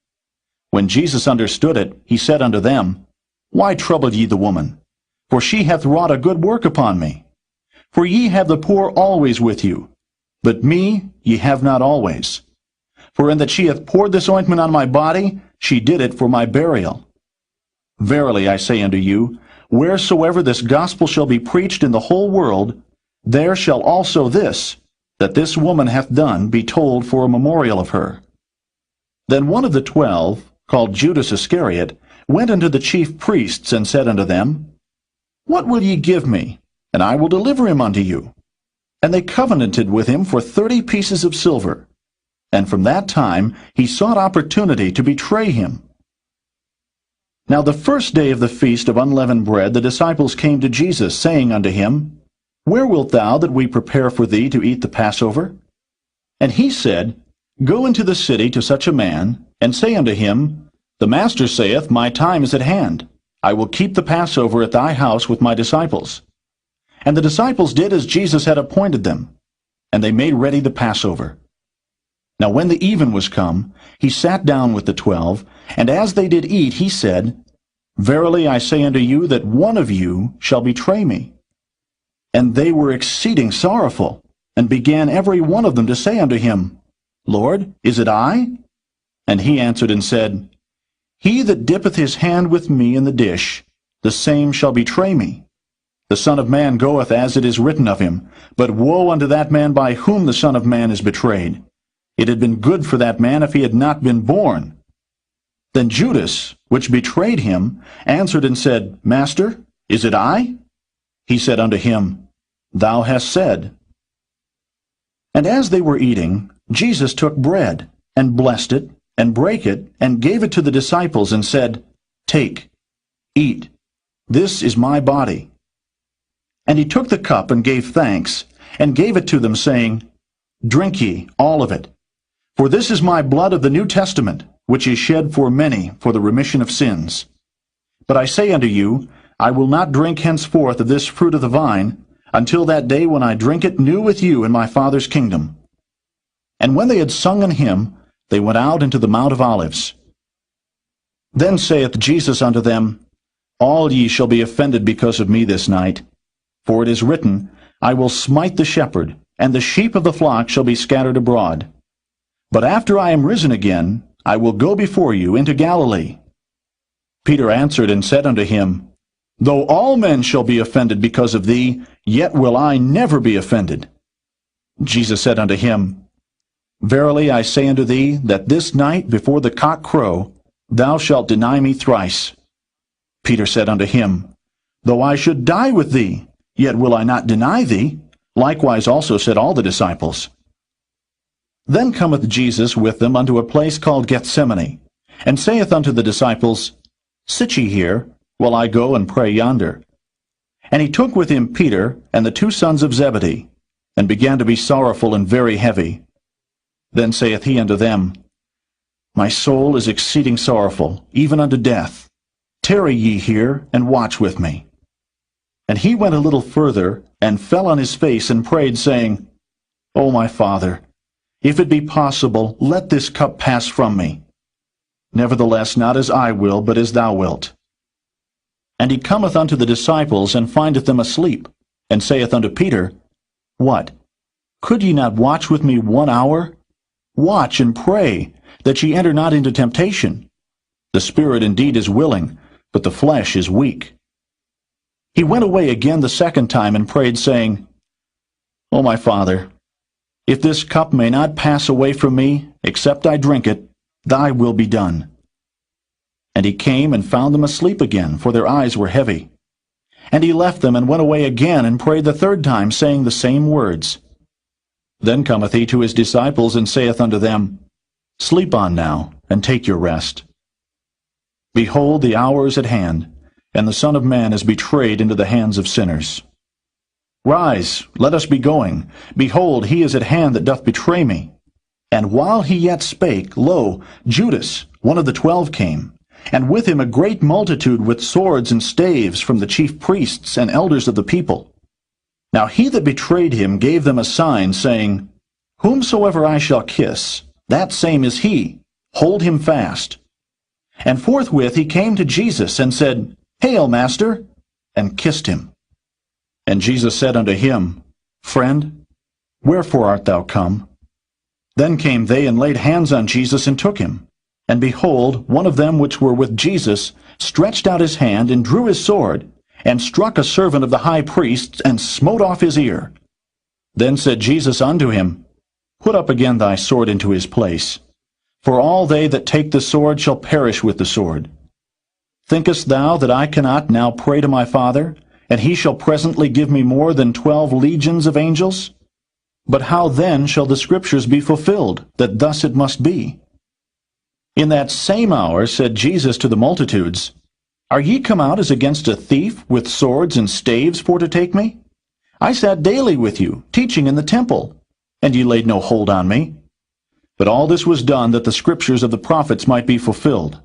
When Jesus understood it, he said unto them, Why trouble ye the woman? For she hath wrought a good work upon me. For ye have the poor always with you, but me ye have not always. For in that she hath poured this ointment on my body, she did it for my burial. Verily I say unto you, wheresoever this gospel shall be preached in the whole world, there shall also this, that this woman hath done, be told for a memorial of her. Then one of the 12, called Judas Iscariot, went unto the chief priests, and said unto them, What will ye give me, and I will deliver him unto you? And they covenanted with him for 30 pieces of silver. And from that time he sought opportunity to betray him. Now the first day of the feast of unleavened bread the disciples came to Jesus, saying unto him, Where wilt thou that we prepare for thee to eat the Passover? And he said, Go into the city to such a man, and say unto him, The Master saith, My time is at hand. I will keep the Passover at thy house with my disciples. And the disciples did as Jesus had appointed them, and they made ready the Passover. Now when the even was come, he sat down with the 12, and as they did eat, he said, Verily I say unto you that one of you shall betray me. And they were exceeding sorrowful, and began every one of them to say unto him, Lord, is it I? And he answered and said, He that dippeth his hand with me in the dish, the same shall betray me. The Son of Man goeth as it is written of him, but woe unto that man by whom the Son of Man is betrayed. It had been good for that man if he had not been born. Then Judas, which betrayed him, answered and said, Master, is it I? He said unto him, Thou hast said. And as they were eating, Jesus took bread, and blessed it, and brake it, and gave it to the disciples, and said, Take, eat, this is my body. And he took the cup, and gave thanks, and gave it to them, saying, Drink ye all of it. For this is my blood of the New Testament, which is shed for many for the remission of sins. But I say unto you, I will not drink henceforth of this fruit of the vine, until that day when I drink it new with you in my Father's kingdom. And when they had sung an hymn, they went out into the Mount of Olives. Then saith Jesus unto them, All ye shall be offended because of me this night. For it is written, I will smite the shepherd, and the sheep of the flock shall be scattered abroad. But after I am risen again, I will go before you into Galilee. Peter answered and said unto him, Though all men shall be offended because of thee, yet will I never be offended. Jesus said unto him, Verily I say unto thee, that this night before the cock crow, thou shalt deny me thrice. Peter said unto him, Though I should die with thee, yet will I not deny thee. Likewise also said all the disciples. Then cometh Jesus with them unto a place called Gethsemane, and saith unto the disciples, Sit ye here, while I go and pray yonder. And he took with him Peter and the 2 sons of Zebedee, and began to be sorrowful and very heavy. Then saith he unto them, My soul is exceeding sorrowful, even unto death. Tarry ye here, and watch with me. And he went a little further, and fell on his face, and prayed, saying, O my Father, if it be possible, let this cup pass from me. Nevertheless, not as I will, but as thou wilt. And he cometh unto the disciples, and findeth them asleep, and saith unto Peter, What? Could ye not watch with me 1 hour? Watch and pray, that ye enter not into temptation. The spirit indeed is willing, but the flesh is weak. He went away again the second time, and prayed, saying, O my Father, if this cup may not pass away from me, except I drink it, thy will be done. And he came and found them asleep again, for their eyes were heavy. And he left them, and went away again, and prayed the third time, saying the same words. Then cometh he to his disciples, and saith unto them, Sleep on now, and take your rest. Behold, the hour is at hand, and the Son of Man is betrayed into the hands of sinners. Rise, let us be going. Behold, he is at hand that doth betray me. And while he yet spake, lo, Judas, one of the 12, came, and with him a great multitude with swords and staves from the chief priests and elders of the people. Now he that betrayed him gave them a sign, saying, Whomsoever I shall kiss, that same is he. Hold him fast. And forthwith he came to Jesus, and said, Hail, Master, and kissed him. And Jesus said unto him, Friend, wherefore art thou come? Then came they, and laid hands on Jesus, and took him. And behold, one of them which were with Jesus stretched out his hand, and drew his sword, and struck a servant of the high priest, and smote off his ear. Then said Jesus unto him, Put up again thy sword into his place. For all they that take the sword shall perish with the sword. Thinkest thou that I cannot now pray to my Father, and he shall presently give me more than 12 legions of angels? But how then shall the Scriptures be fulfilled, that thus it must be? In that same hour said Jesus to the multitudes, Are ye come out as against a thief, with swords and staves for to take me? I sat daily with you, teaching in the temple, and ye laid no hold on me. But all this was done, that the Scriptures of the prophets might be fulfilled.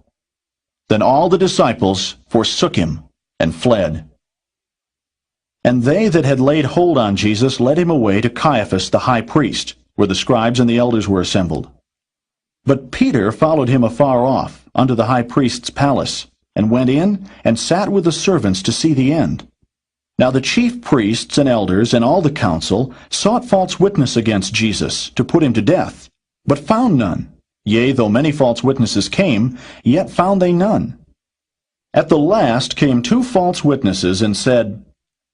Then all the disciples forsook him, and fled. And they that had laid hold on Jesus led him away to Caiaphas the high priest, where the scribes and the elders were assembled. But Peter followed him afar off, unto the high priest's palace, and went in, and sat with the servants to see the end. Now the chief priests and elders and all the council sought false witness against Jesus, to put him to death, but found none. Yea, though many false witnesses came, yet found they none. At the last came 2 false witnesses, and said,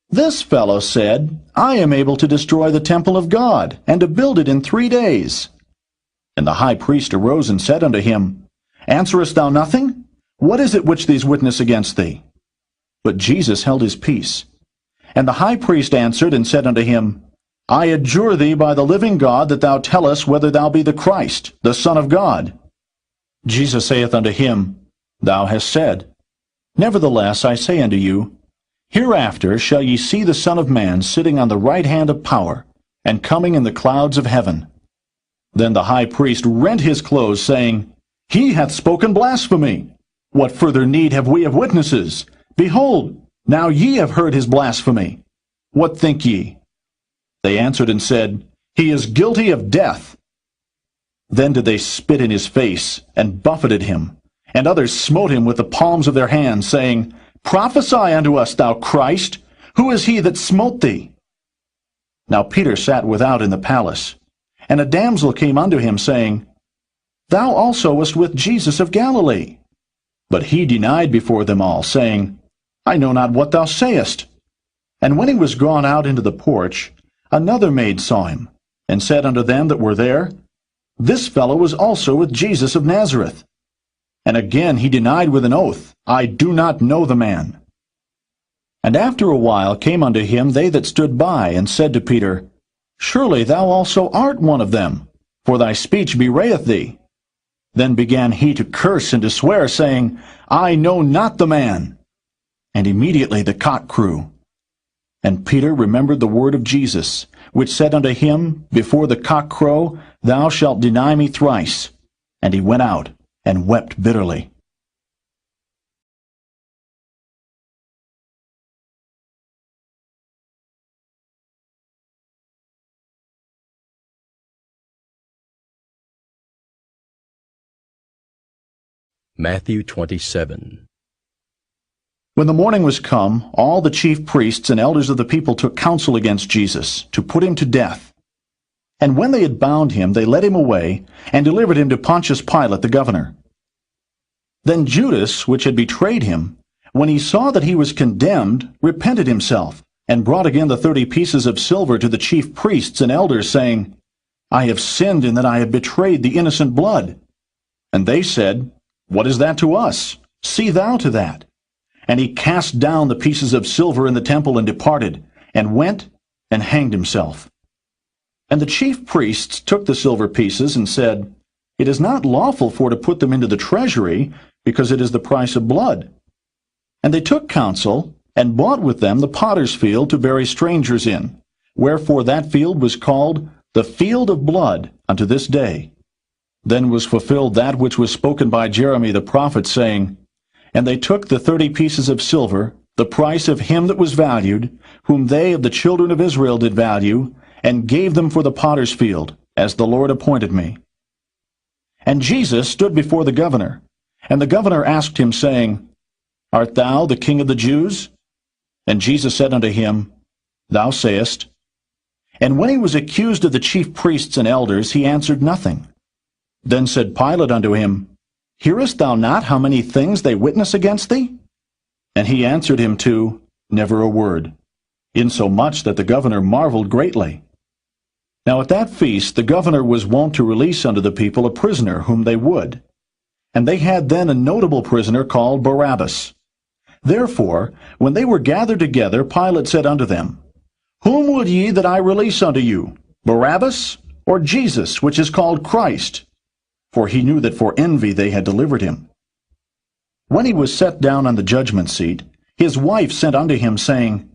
This fellow said, I am able to destroy the temple of God, and to build it in 3 days. And the high priest arose and said unto him, Answerest thou nothing? What is it which these witness against thee? But Jesus held his peace. And the high priest answered and said unto him, I adjure thee by the living God that thou tell us whether thou be the Christ, the Son of God. Jesus saith unto him, Thou hast said. Nevertheless I say unto you, Hereafter shall ye see the Son of Man sitting on the right hand of power, and coming in the clouds of heaven. Then the high priest rent his clothes, saying, He hath spoken blasphemy. What further need have we of witnesses? Behold, now ye have heard his blasphemy. What think ye? They answered and said, He is guilty of death. Then did they spit in his face, and buffeted him. And others smote him with the palms of their hands, saying, Prophesy unto us, thou Christ. Who is he that smote thee? Now Peter sat without in the palace. And a damsel came unto him, saying, Thou also wast with Jesus of Galilee. But he denied before them all, saying, I know not what thou sayest. And when he was gone out into the porch, another maid saw him, and said unto them that were there, This fellow was also with Jesus of Nazareth. And again he denied with an oath, I do not know the man. And after a while came unto him they that stood by, and said to Peter, Surely thou also art one of them, for thy speech bewrayeth thee. Then began he to curse and to swear, saying, I know not the man. And immediately the cock crew. And Peter remembered the word of Jesus, which said unto him, Before the cock crow, thou shalt deny me thrice. And he went out, and wept bitterly. Matthew 27. When the morning was come, all the chief priests and elders of the people took counsel against Jesus, to put him to death. And when they had bound him, they led him away, and delivered him to Pontius Pilate the governor. Then Judas, which had betrayed him, when he saw that he was condemned, repented himself, and brought again the 30 pieces of silver to the chief priests and elders, saying, I have sinned in that I have betrayed the innocent blood. And they said, What is that to us? See thou to that. And he cast down the pieces of silver in the temple and departed, and went and hanged himself. And the chief priests took the silver pieces and said, It is not lawful for to put them into the treasury, because it is the price of blood. And they took counsel, and bought with them the potter's field to bury strangers in, wherefore that field was called the field of blood unto this day. Then was fulfilled that which was spoken by Jeremy the prophet, saying, And they took the 30 pieces of silver, the price of him that was valued, whom they of the children of Israel did value, and gave them for the potter's field, as the Lord appointed me. And Jesus stood before the governor, and the governor asked him, saying, Art thou the king of the Jews? And Jesus said unto him, Thou sayest. And when he was accused of the chief priests and elders, he answered nothing. Then said Pilate unto him, Hearest thou not how many things they witness against thee? And he answered him too, Never a word, insomuch that the governor marveled greatly. Now at that feast the governor was wont to release unto the people a prisoner whom they would. And they had then a notable prisoner called Barabbas. Therefore, when they were gathered together, Pilate said unto them, Whom would ye that I release unto you, Barabbas, or Jesus, which is called Christ? For he knew that for envy they had delivered him. When he was set down on the judgment seat, his wife sent unto him, saying,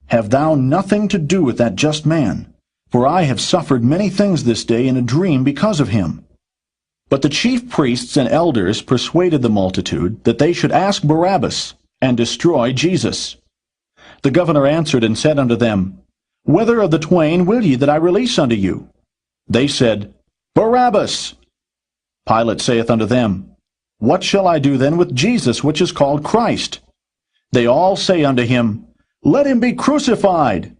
Have thou nothing to do with that just man? For I have suffered many things this day in a dream because of him. But the chief priests and elders persuaded the multitude that they should ask Barabbas, and destroy Jesus. The governor answered and said unto them, Whether of the twain will ye that I release unto you? They said, Barabbas. Pilate saith unto them, What shall I do then with Jesus, which is called Christ? They all say unto him, Let him be crucified.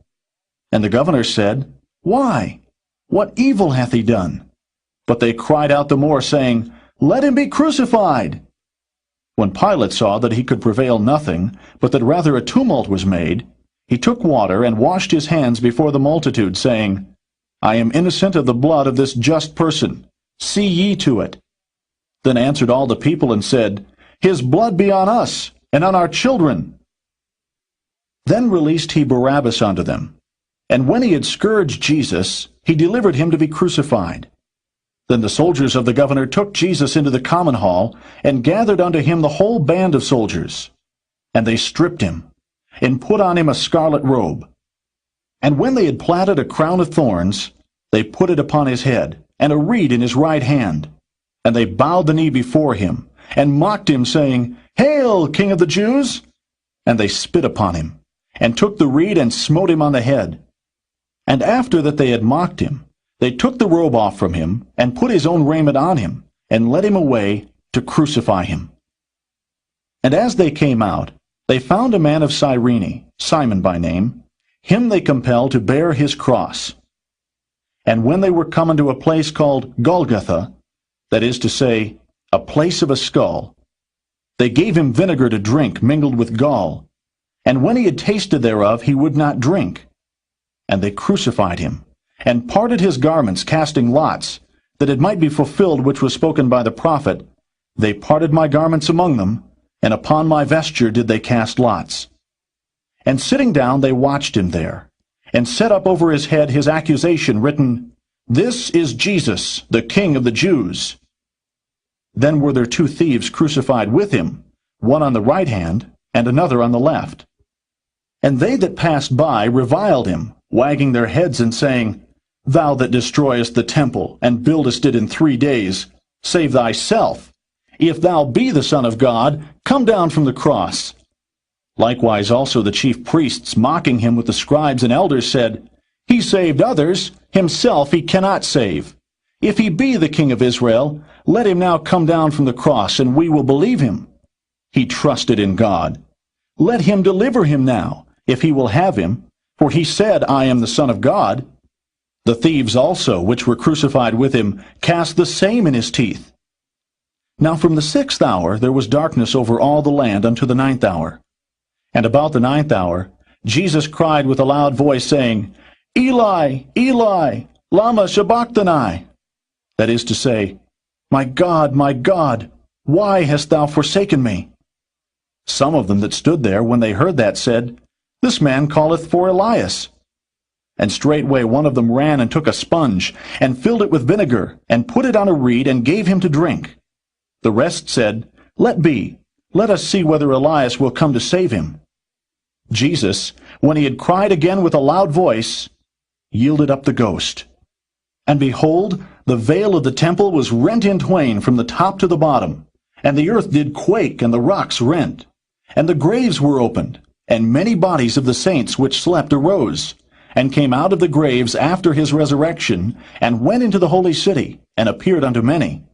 And the governor said, Why? What evil hath he done? But they cried out the more, saying, Let him be crucified. When Pilate saw that he could prevail nothing, but that rather a tumult was made, he took water and washed his hands before the multitude, saying, I am innocent of the blood of this just person. See ye to it. Then answered all the people and said, His blood be on us, and on our children. Then released he Barabbas unto them. And when he had scourged Jesus, he delivered him to be crucified. Then the soldiers of the governor took Jesus into the common hall, and gathered unto him the whole band of soldiers. And they stripped him, and put on him a scarlet robe. And when they had platted a crown of thorns, they put it upon his head, and a reed in his right hand. And they bowed the knee before him, and mocked him, saying, Hail, King of the Jews! And they spit upon him, and took the reed, and smote him on the head. And after that they had mocked him, they took the robe off from him, and put his own raiment on him, and led him away to crucify him. And as they came out, they found a man of Cyrene, Simon by name. Him they compelled to bear his cross. And when they were come unto a place called Golgotha, that is to say, a place of a skull, they gave him vinegar to drink mingled with gall. And when he had tasted thereof, he would not drink. And they crucified him, and parted his garments, casting lots, that it might be fulfilled which was spoken by the prophet, They parted my garments among them, and upon my vesture did they cast lots. And sitting down they watched him there, and set up over his head his accusation, written, This is Jesus, the King of the Jews. Then were there 2 thieves crucified with him, one on the right hand, and another on the left. And they that passed by reviled him, wagging their heads and saying, Thou that destroyest the temple, and buildest it in 3 days, save thyself. If thou be the Son of God, come down from the cross. Likewise also the chief priests, mocking him with the scribes and elders, said, He saved others, himself he cannot save. If he be the King of Israel, Let him now come down from the cross, and we will believe him. He trusted in God. Let him deliver him now, if he will have him, for he said, I am the Son of God. The thieves also, which were crucified with him, cast the same in his teeth. Now from the 6th hour there was darkness over all the land unto the 9th hour. And about the 9th hour Jesus cried with a loud voice, saying, Eli, Eli, lama sabachthani? That is to say, my God, why hast thou forsaken me? Some of them that stood there, when they heard that, said, This man calleth for Elias. And straightway one of them ran and took a sponge, and filled it with vinegar, and put it on a reed, and gave him to drink. The rest said, Let be, let us see whether Elias will come to save him. Jesus, when he had cried again with a loud voice, yielded up the ghost. And behold, the veil of the temple was rent in twain from the top to the bottom, and the earth did quake, and the rocks rent. And the graves were opened, and many bodies of the saints which slept arose, and came out of the graves after his resurrection, and went into the holy city, and appeared unto many.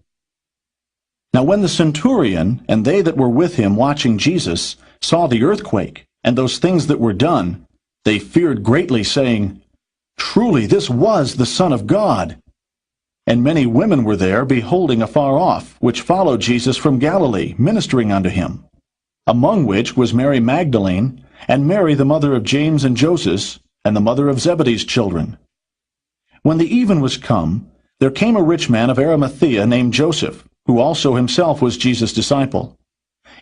Now when the centurion and they that were with him watching Jesus saw the earthquake, and those things that were done, they feared greatly, saying, Truly this was the Son of God. And many women were there, beholding afar off, which followed Jesus from Galilee, ministering unto him, among which was Mary Magdalene, and Mary the mother of James and Joseph, and the mother of Zebedee's children. When the even was come, there came a rich man of Arimathea named Joseph, who also himself was Jesus' disciple.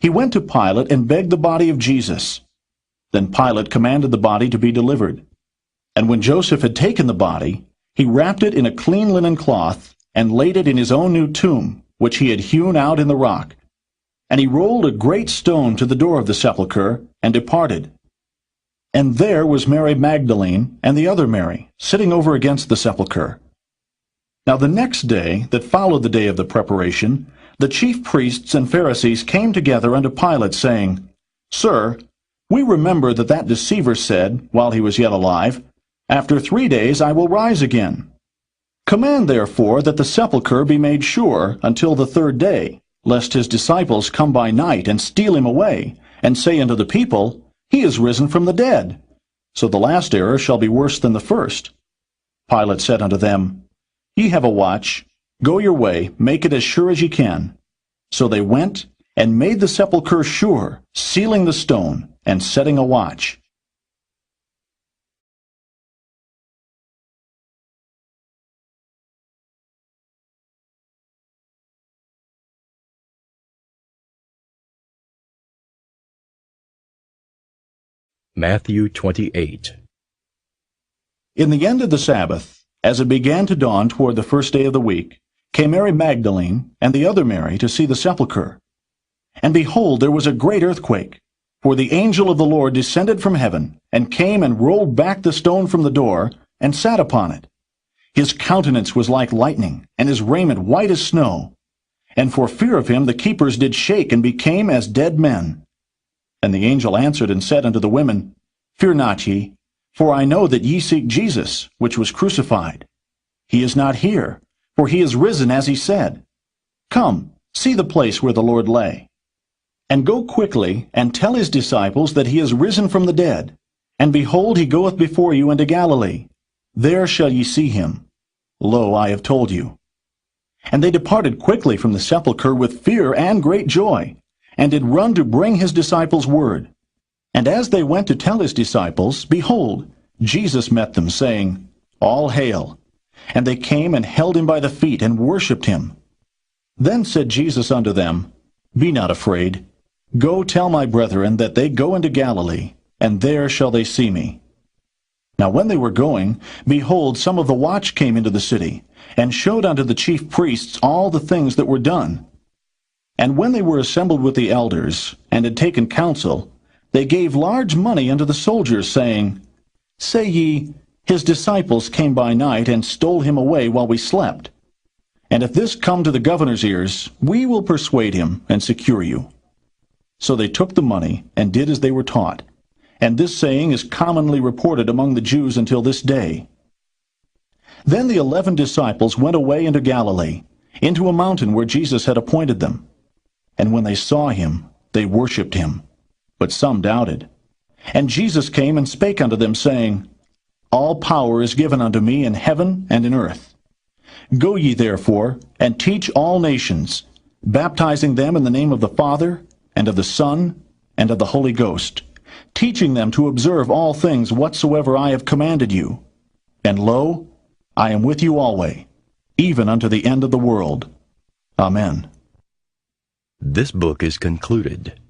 He went to Pilate and begged the body of Jesus. Then Pilate commanded the body to be delivered. And when Joseph had taken the body, he wrapped it in a clean linen cloth, and laid it in his own new tomb, which he had hewn out in the rock. And he rolled a great stone to the door of the sepulchre, and departed. And there was Mary Magdalene, and the other Mary, sitting over against the sepulchre. Now the next day, that followed the day of the preparation, the chief priests and Pharisees came together unto Pilate, saying, Sir, we remember that deceiver said, while he was yet alive, After 3 days I will rise again. Command therefore that the sepulchre be made sure until the 3rd day, lest his disciples come by night and steal him away, and say unto the people, He is risen from the dead. So the last error shall be worse than the first. Pilate said unto them, Ye have a watch. Go your way, make it as sure as ye can. So they went, and made the sepulchre sure, sealing the stone, and setting a watch. Matthew 28. In the end of the Sabbath, as it began to dawn toward the 1st day of the week, came Mary Magdalene and the other Mary to see the sepulchre. And behold, there was a great earthquake, for the angel of the Lord descended from heaven, and came and rolled back the stone from the door, and sat upon it. His countenance was like lightning, and his raiment white as snow. And for fear of him the keepers did shake, and became as dead men. And the angel answered and said unto the women, Fear not ye, for I know that ye seek Jesus, which was crucified. He is not here, for he is risen as he said. Come, see the place where the Lord lay. And go quickly, and tell his disciples that he is risen from the dead. And behold, he goeth before you into Galilee. There shall ye see him. Lo, I have told you. And they departed quickly from the sepulchre with fear and great joy, and did run to bring his disciples word. And as they went to tell his disciples, behold, Jesus met them, saying, All hail. And they came and held him by the feet, and worshipped him. Then said Jesus unto them, Be not afraid. Go tell my brethren that they go into Galilee, and there shall they see me. Now when they were going, behold, some of the watch came into the city, and showed unto the chief priests all the things that were done. And when they were assembled with the elders, and had taken counsel, they gave large money unto the soldiers, saying, Say ye, his disciples came by night, and stole him away while we slept. And if this come to the governor's ears, we will persuade him, and secure you. So they took the money, and did as they were taught. And this saying is commonly reported among the Jews until this day. Then the 11 disciples went away into Galilee, into a mountain where Jesus had appointed them. And when they saw him, they worshipped him, but some doubted. And Jesus came and spake unto them, saying, All power is given unto me in heaven and in earth. Go ye therefore, and teach all nations, baptizing them in the name of the Father, and of the Son, and of the Holy Ghost, teaching them to observe all things whatsoever I have commanded you. And lo, I am with you alway, even unto the end of the world. Amen. This book is concluded.